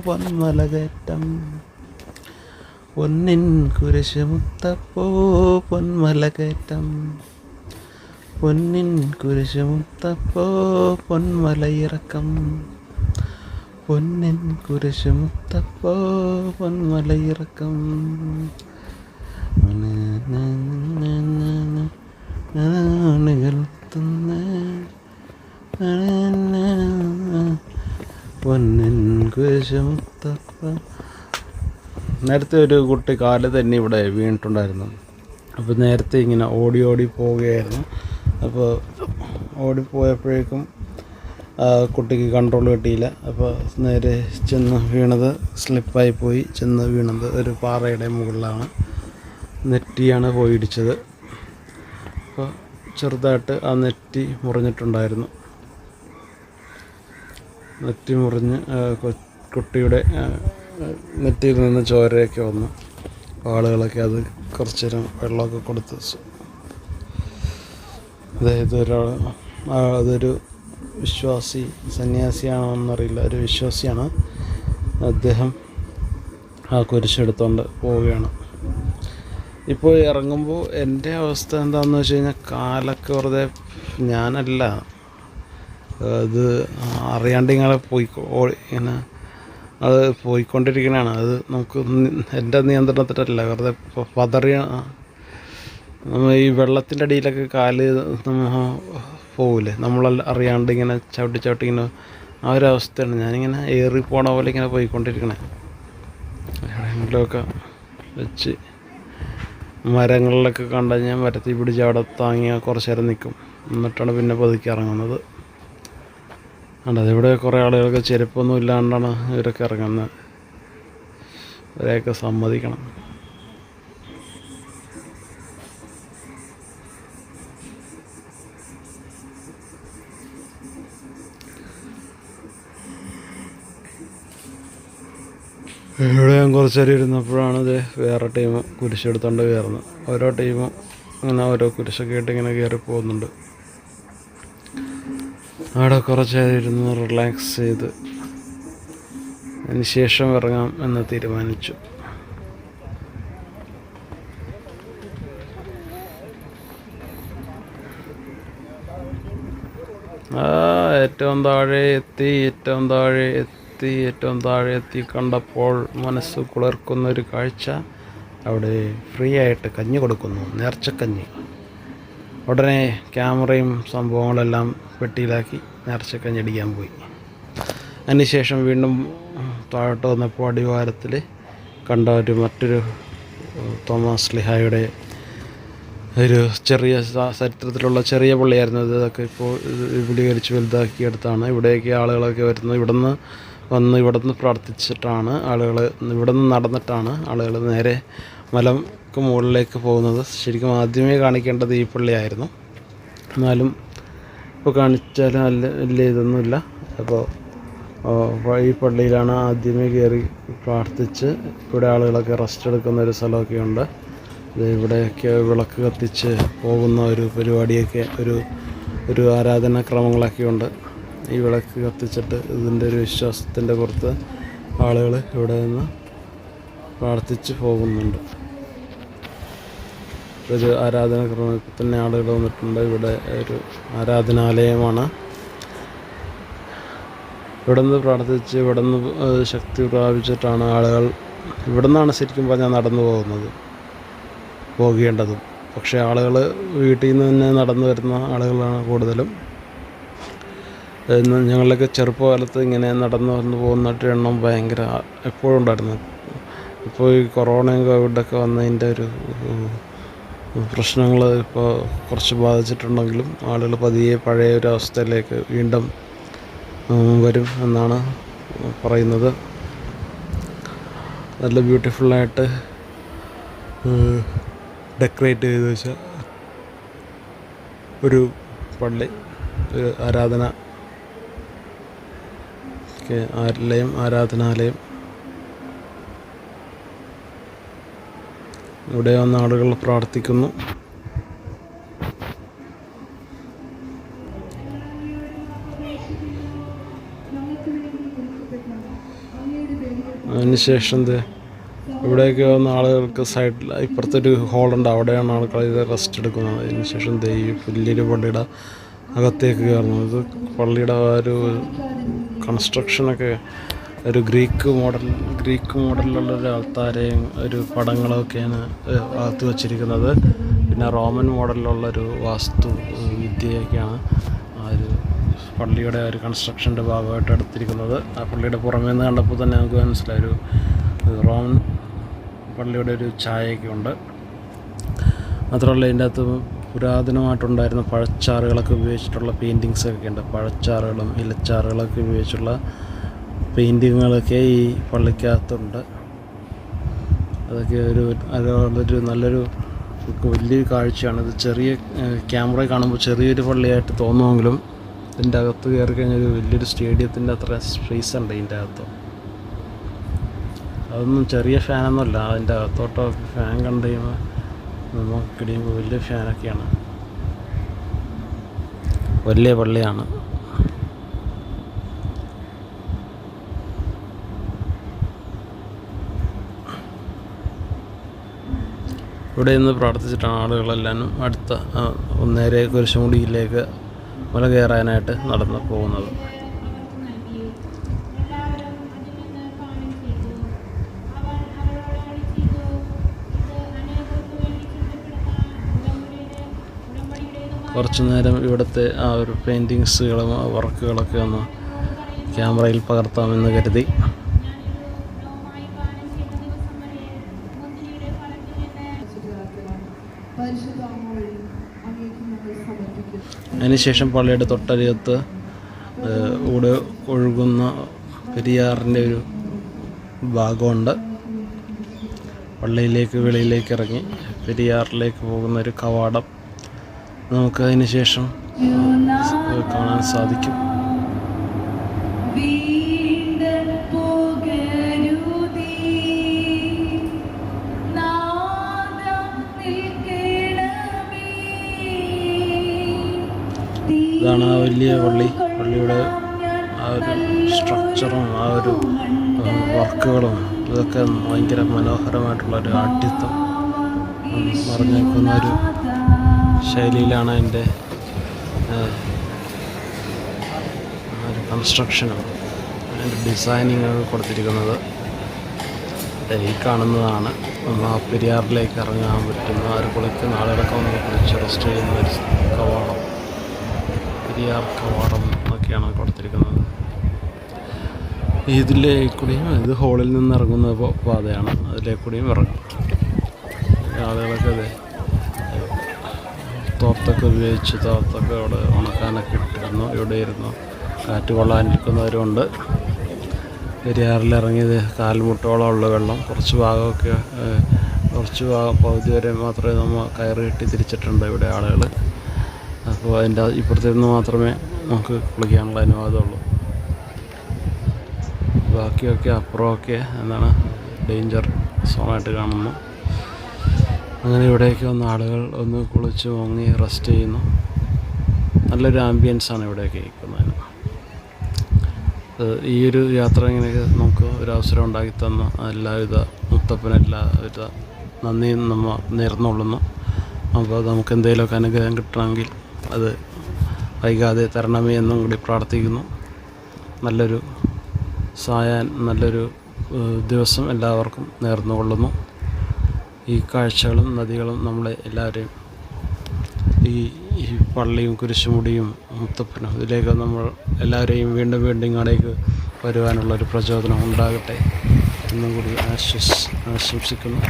പൊന്മലകയറ്റം, പൊന്നിൻ കുരിശ് മുത്തപ്പോ പൊന്മലകയറ്റം, പൊന്നിൻ കുരിശ് മുത്തപ്പോ പൊന്മലയിറക്കം, പൊന്നിൻ കുരിശ് മുത്തപ്പോ പൊന്മലയിറക്കം, പൊന്നിൻ കുരിശ് മുത്തപ്പ. നേരത്തെ ഒരു കുട്ടി കാല് തന്നെ ഇവിടെ വീണിട്ടുണ്ടായിരുന്നു. അപ്പോൾ നേരത്തെ ഇങ്ങനെ ഓടി പോവുകയായിരുന്നു. അപ്പോൾ ഓടിപ്പോയപ്പോഴേക്കും കുട്ടിക്ക് കൺട്രോൾ കിട്ടിയില്ല. അപ്പോൾ നേരെ ചെന്ന് വീണത് സ്ലിപ്പായി പോയി. ചെന്ന് വീണത് ഒരു പാറയുടെ മുകളിലാണ്. നെറ്റിയാണ് പോയി ഇടിച്ചത്. അപ്പോൾ ചെറുതായിട്ട് ആ നെറ്റി മുറിഞ്ഞിട്ടുണ്ടായിരുന്നു. നെറ്റി മുറിഞ്ഞ് കുട്ടിയുടെ നെറ്റിയിൽ നിന്ന് ചോരയൊക്കെ വന്നു. ആളുകളൊക്കെ അത് കുറച്ച് നേരം വെള്ളമൊക്കെ കൊടുത്ത്, അതായത് അതൊരു വിശ്വാസി സന്യാസിയാണോ എന്നറിയില്ല, ഒരു വിശ്വാസിയാണ്. അദ്ദേഹം ആ കുരിശെടുത്തുകൊണ്ട് പോവുകയാണ്. ഇപ്പോൾ ഇറങ്ങുമ്പോൾ എൻ്റെ അവസ്ഥ എന്താണെന്ന് വെച്ച് കഴിഞ്ഞാൽ കാലൊക്കെ വെറുതെ, ഞാനല്ല അത് അറിയാണ്ട് ഇങ്ങനെ ഇങ്ങനെ അത് പോയിക്കൊണ്ടിരിക്കണതാണ്. അത് നമുക്ക് എൻ്റെ നിയന്ത്രണത്തിലല്ല, വെറുതെ പതറിയ ഈ വെള്ളത്തിൻ്റെ അടിയിലൊക്കെ കാല് പോകില്ലേ, നമ്മളെല്ലാം അറിയാണ്ട് ഇങ്ങനെ ചവിട്ടി ഇങ്ങനെ ആ ഒരു അവസ്ഥയാണ്. ഞാനിങ്ങനെ ഏറി പോണ പോലെ ഇങ്ങനെ പോയിക്കൊണ്ടിരിക്കണേ. എവിടെയെങ്കിലുമൊക്കെ വെച്ച് മരങ്ങളിലൊക്കെ കണ്ടു കഴിഞ്ഞാൽ മരത്തിൽ പിടിച്ച് അവിടെ താങ്ങിയാൽ കുറച്ച് നേരം നിൽക്കും. എന്നിട്ടാണ് പിന്നെ പതുക്കി ഇറങ്ങുന്നത്. അതിവിടെ കുറേ ആളുകൾക്ക് ചെരുപ്പൊന്നും ഇല്ലാണ്ടാണ് ഇവരൊക്കെ ഇറങ്ങുന്നത്. അവരെയൊക്കെ സമ്മതിക്കണം. ഇവിടെ ഞാൻ കുറച്ച് നേരം ഇരുന്നപ്പോഴാണ് ഇത് വേറെ ടീം കുരിശെടുത്തോണ്ട് കയറുന്നത്. ഓരോ ടീമും അങ്ങനെ ഓരോ കുരിശൊക്കെ ആയിട്ട് ഇങ്ങനെ കയറി പോകുന്നുണ്ട്. അവിടെ കുറച്ച് നേരം ഇരുന്ന് റിലാക്സ് ചെയ്ത് അതിന് ശേഷം ഇറങ്ങാം എന്ന് തീരുമാനിച്ചു. ഏറ്റവും താഴെ എത്തി കണ്ടപ്പോൾ മനസ്സ് കുളിർക്കുന്നൊരു കാഴ്ച. അവിടെ ഫ്രീ ആയിട്ട് കഞ്ഞി കൊടുക്കുന്നു, നേർച്ചക്കഞ്ഞി. ഉടനെ ക്യാമറയും സംഭവങ്ങളെല്ലാം പെട്ടിയിലാക്കി നേർച്ചക്കഞ്ഞി അടിക്കാൻ പോയി. അതിനുശേഷം വീണ്ടും താഴോട്ട് വന്നപ്പോൾ അടിവാരത്തിൽ കണ്ട മറ്റൊരു തോമാസ് ശ്ലീഹായുടെ ഒരു ചെറിയ ചരിത്രത്തിലുള്ള ചെറിയ പള്ളിയായിരുന്നു. ഇതൊക്കെ ഇപ്പോൾ വിപുലീകരിച്ച് വലുതാക്കിയെടുത്താണ്. ഇവിടേക്ക് ആളുകളൊക്കെ വരുന്നത്. ഇവിടുന്ന് പ്രാർത്ഥിച്ചിട്ടാണ് ആളുകൾ, ഇവിടുന്ന് നടന്നിട്ടാണ് ആളുകൾ നേരെ മലക്ക് മുകളിലേക്ക് പോകുന്നത്. ശരിക്കും ആദ്യമേ കാണിക്കേണ്ടത് ഈ പള്ളിയായിരുന്നു. എന്നാലും ഇപ്പോൾ കാണിച്ചാലും വലിയ ഇതൊന്നുമില്ല. അപ്പോൾ ഈ പള്ളിയിലാണ് ആദ്യമേ കയറി പ്രാർത്ഥിച്ച് ഇവിടെ ആളുകളൊക്കെ റെസ്റ്റ് എടുക്കുന്ന ഒരു സ്ഥലമൊക്കെ ഉണ്ട്. ഇവിടെയൊക്കെ വിളക്ക് കത്തിച്ച് പോകുന്ന ഒരു പരിപാടിയൊക്കെ, ഒരു ആരാധനാക്രമങ്ങളൊക്കെ ഉണ്ട്. ഈ വിളക്ക് കത്തിച്ചിട്ട് ഇതിൻ്റെ ഒരു വിശ്വാസത്തിൻ്റെ പുറത്ത് ആളുകൾ ഇവിടെ നിന്ന് പ്രാർത്ഥിച്ച് പോകുന്നുണ്ട്. ഒരു ആരാധന ക്രമത്തിൽ തന്നെ ആളുകൾ വന്നിട്ടുണ്ട്. ഇവിടെ ഒരു ആരാധനാലയമാണ്. ഇവിടെ നിന്ന് പ്രാർത്ഥിച്ച് ഇവിടെ നിന്ന് ശക്തി പ്രാപിച്ചിട്ടാണ് ആളുകൾ ഇവിടെ നിന്നാണ് ശരിക്കും പറഞ്ഞാൽ നടന്നു പോകേണ്ടതും. പക്ഷേ ആളുകൾ വീട്ടിൽ നിന്ന് തന്നെ നടന്നു വരുന്ന ആളുകളാണ് കൂടുതലും. ഞങ്ങളുടെയൊക്കെ ചെറുപ്പകാലത്ത് ഇങ്ങനെ നടന്നു വന്ന് പോകുന്നിട്ട് എണ്ണം ഭയങ്കര എപ്പോഴും ഉണ്ടായിരുന്നു. ഇപ്പോൾ ഈ കൊറോണയും കോവിഡൊക്കെ വന്നതിൻ്റെ ഒരു പ്രശ്നങ്ങൾ ഇപ്പോൾ കുറച്ച് ബാധിച്ചിട്ടുണ്ടെങ്കിലും ആളുകൾ പതിയെ പഴയ ഒരു അവസ്ഥയിലേക്ക് വീണ്ടും വരും എന്നാണ് പറയുന്നത്. നല്ല ബ്യൂട്ടിഫുള്ളായിട്ട് ഡെക്കറേറ്റ് ചെയ്ത് വെച്ച ഒരു പള്ളി, ഒരു ആരാധനാലയം. ഇവിടെ വന്ന ആളുകൾ പ്രാർത്ഥിക്കുന്നു. അതിനുശേഷം ഇവിടെയൊക്കെ വന്ന ആളുകൾക്ക് സൈഡിൽ ഇപ്പുറത്തൊരു ഹോളുണ്ട്, അവിടെയാണ് ആളുകൾ ഇത് റെസ്റ്റ് എടുക്കുന്നത്. അതിനുശേഷം ഈ വലിയൊരു പള്ളിയുടെ അകത്തേക്ക് കയറുന്നു. ഇത് പള്ളിയുടെ ആ ഒരു കൺസ്ട്രക്ഷനൊക്കെ ഒരു ഗ്രീക്ക് മോഡലിലുള്ളൊരു ആൾത്താരെയും ഒരു പടങ്ങളൊക്കെയാണ് അകത്ത് വച്ചിരിക്കുന്നത്. പിന്നെ റോമൻ മോഡലിലുള്ളൊരു വാസ്തു വിദ്യയൊക്കെയാണ് ആ ഒരു പള്ളിയുടെ ഒരു കൺസ്ട്രക്ഷൻ്റെ ഭാഗമായിട്ട് എടുത്തിരിക്കുന്നത്. ആ പള്ളിയുടെ പുറമേ നിന്ന് കണ്ടപ്പോൾ തന്നെ നമുക്ക് മനസ്സിലായി ഒരു റോമൻ പള്ളിയുടെ ഒരു ഛായയൊക്കെ ഉണ്ട്. മാത്രമല്ല ഇതിൻ്റെ അകത്ത് പുരാതനമായിട്ടുണ്ടായിരുന്ന പഴച്ചാറുകളൊക്കെ ഉപയോഗിച്ചിട്ടുള്ള പെയിൻറ്റിങ്സൊക്കെ ഉണ്ട്. പഴച്ചാറുകളും ഇലച്ചാറുകളൊക്കെ ഉപയോഗിച്ചുള്ള പെയിൻറ്റിങ്ങുകളൊക്കെ ഈ പള്ളിക്കകത്തുണ്ട്. അതൊക്കെ ഒരു നല്ലൊരു വലിയൊരു കാഴ്ചയാണ്. ഇത് ചെറിയ ക്യാമറ കാണുമ്പോൾ ചെറിയൊരു പള്ളിയായിട്ട് തോന്നുമെങ്കിലും ഇതിൻ്റെ അകത്ത് കയറി കഴിഞ്ഞാൽ ഒരു വലിയൊരു സ്റ്റേഡിയത്തിൻ്റെ അത്ര സ്പേസ് ഉണ്ട് ഇതിൻ്റെ അകത്ത്. അതൊന്നും ചെറിയ ഫാനൊന്നുമല്ല. അതിൻ്റെ അകത്തോട്ടൊക്കെ ഫാൻ കണ്ടു കഴിയുമ്പോൾ നമുക്ക് കഴിയുമ്പോൾ വലിയ ഫാനൊക്കെയാണ്. വലിയ പള്ളിയാണ്. ഇവിടെ നിന്ന് പ്രാർത്ഥിച്ചിട്ടാണ് ആളുകളെല്ലാവരും അടുത്ത നേരെ കുരിശുമുടിയിലേക്ക് മല കയറാനായിട്ട് നടന്നു പോകുന്നത്. കുറച്ചു നേരം ഇവിടുത്തെ ആ ഒരു പെയിൻറ്റിങ്സുകളും വർക്കുകളൊക്കെ ഒന്ന് ക്യാമറയിൽ പകർത്താമെന്ന് കരുതി. അതിനുശേഷം പള്ളിയുടെ തൊട്ടരികത്ത് ഇവിടെ ഒഴുകുന്ന പെരിയാറിൻ്റെ ഒരു ഭാഗമുണ്ട്. പള്ളിയിലേക്ക് വെളിയിലേക്ക് ഇറങ്ങി പെരിയാറിലേക്ക് പോകുന്ന ഒരു കവാടം നമുക്ക് അതിന് ശേഷം കാണാൻ സാധിക്കും. ഇതാണ് ആ വലിയ പള്ളിയുടെ ആ ഒരു സ്ട്രക്ചറും ആ ഒരു വർക്കുകളും ഇതൊക്കെ ഭയങ്കര മനോഹരമായിട്ടുള്ളൊരു ആഢ്യത്വം നിറഞ്ഞേക്കുന്ന ഒരു ശൈലിയിലാണ് അതിൻ്റെ ഒരു കൺസ്ട്രക്ഷനും അതിൻ്റെ ഡിസൈനിങ്ങൊക്കെ കൊടുത്തിരിക്കുന്നത്. ഈ കാണുന്നതാണ് നമ്മൾ ആ പെരിയാറിലേക്ക് ഇറങ്ങാൻ പറ്റുന്ന ഒരു കുളിക്കുന്ന ആളുകളൊക്കെ വന്ന് കുളിച്ച് റെസ്റ്റ് ചെയ്യുന്ന ഒരു കവാടം, പെരിയാർ കവാടം എന്നൊക്കെയാണ് കൊടുത്തിരിക്കുന്നത്. ഇതിലേ കൂടിയും ഇത് ഹോളിൽ നിന്ന് ഇറങ്ങുന്ന പാതയാണ്, അതിലേ കൂടിയും ഇറങ്ങും. ആളുകളൊക്കെ അതെ തോർത്തൊക്കെ ഉപയോഗിച്ച് തോർത്തൊക്കെ അവിടെ ഉണക്കാനൊക്കെ ഇട്ടിരുന്നു. ഇവിടെ ഇരുന്നു കാറ്റ് കൊള്ളാനിരിക്കുന്നവരുമുണ്ട്. പെരിയാറിലിറങ്ങിയത് കാൽമുട്ടോളം ഉള്ള വെള്ളം, കുറച്ച് ഭാഗം പകുതി വരെ മാത്രമേ നമ്മൾ കയറ് കെട്ടി തിരിച്ചിട്ടുണ്ട് ഇവിടെ ആളുകൾ. അപ്പോൾ അതിൻ്റെ ഇപ്പുറത്തു നിന്ന് മാത്രമേ നമുക്ക് കുളിക്കാനുള്ള അനുവാദമുള്ളൂ. ബാക്കിയൊക്കെ അപ്പുറമൊക്കെ എന്താണ് ഡേഞ്ചർ സോണായിട്ട് കാണുന്നു. അങ്ങനെ ഇവിടേക്ക് വന്ന ആളുകൾ ഒന്ന് കുളിച്ച് മുങ്ങി റെസ്റ്റ് ചെയ്യുന്നു. നല്ലൊരു ആംബിയൻസാണ് ഇവിടെയൊക്കെ ഇരിക്കുന്നതിന്. ഈ ഒരു യാത്ര ഇങ്ങനെയൊക്കെ നമുക്ക് ഒരു അവസരം ഉണ്ടാക്കി തന്ന എല്ലാവിധ മുത്തപ്പന് എല്ലാവിധ നന്ദിയും നമ്മൾ നേർന്നുകൊള്ളുന്നു. അപ്പോൾ നമുക്ക് എന്തെങ്കിലുമൊക്കെ അനുഗ്രഹം കിട്ടണമെങ്കിൽ അത് വൈകാതെ തരണമേ എന്നും കൂടി പ്രാർത്ഥിക്കുന്നു. നല്ലൊരു ദിവസം എല്ലാവർക്കും നേർന്നുകൊള്ളുന്നു. ഈ കാഴ്ചകളും നദികളും നമ്മളെ എല്ലാവരെയും ഈ പള്ളിയും കുരിശുമുടിയും മുത്തപ്പനും ഇതിലേക്ക് നമ്മൾ എല്ലാവരെയും വീണ്ടും ഇങ്ങോട്ടേക്ക് വരുവാനുള്ളൊരു പ്രചോദനം ഉണ്ടാകട്ടെ എന്നും കൂടി ആശംസിക്കുന്നു.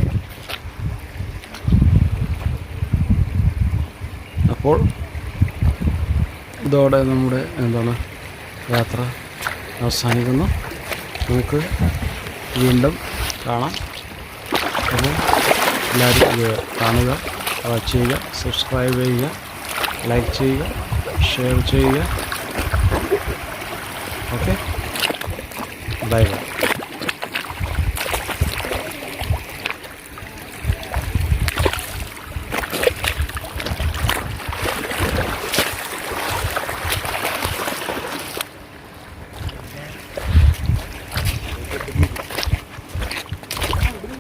അപ്പോൾ ഇതോടെ നമ്മുടെ യാത്ര അവസാനിക്കുന്നു. നമുക്ക് വീണ്ടും കാണാം. അപ്പോൾ എല്ലാവരും ഇത് കാണുക, വാച്ച് ചെയ്യുക, സബ്സ്ക്രൈബ് ചെയ്യുക, ലൈക്ക് ചെയ്യുക, ഷെയർ ചെയ്യുക. Okay, bye bye.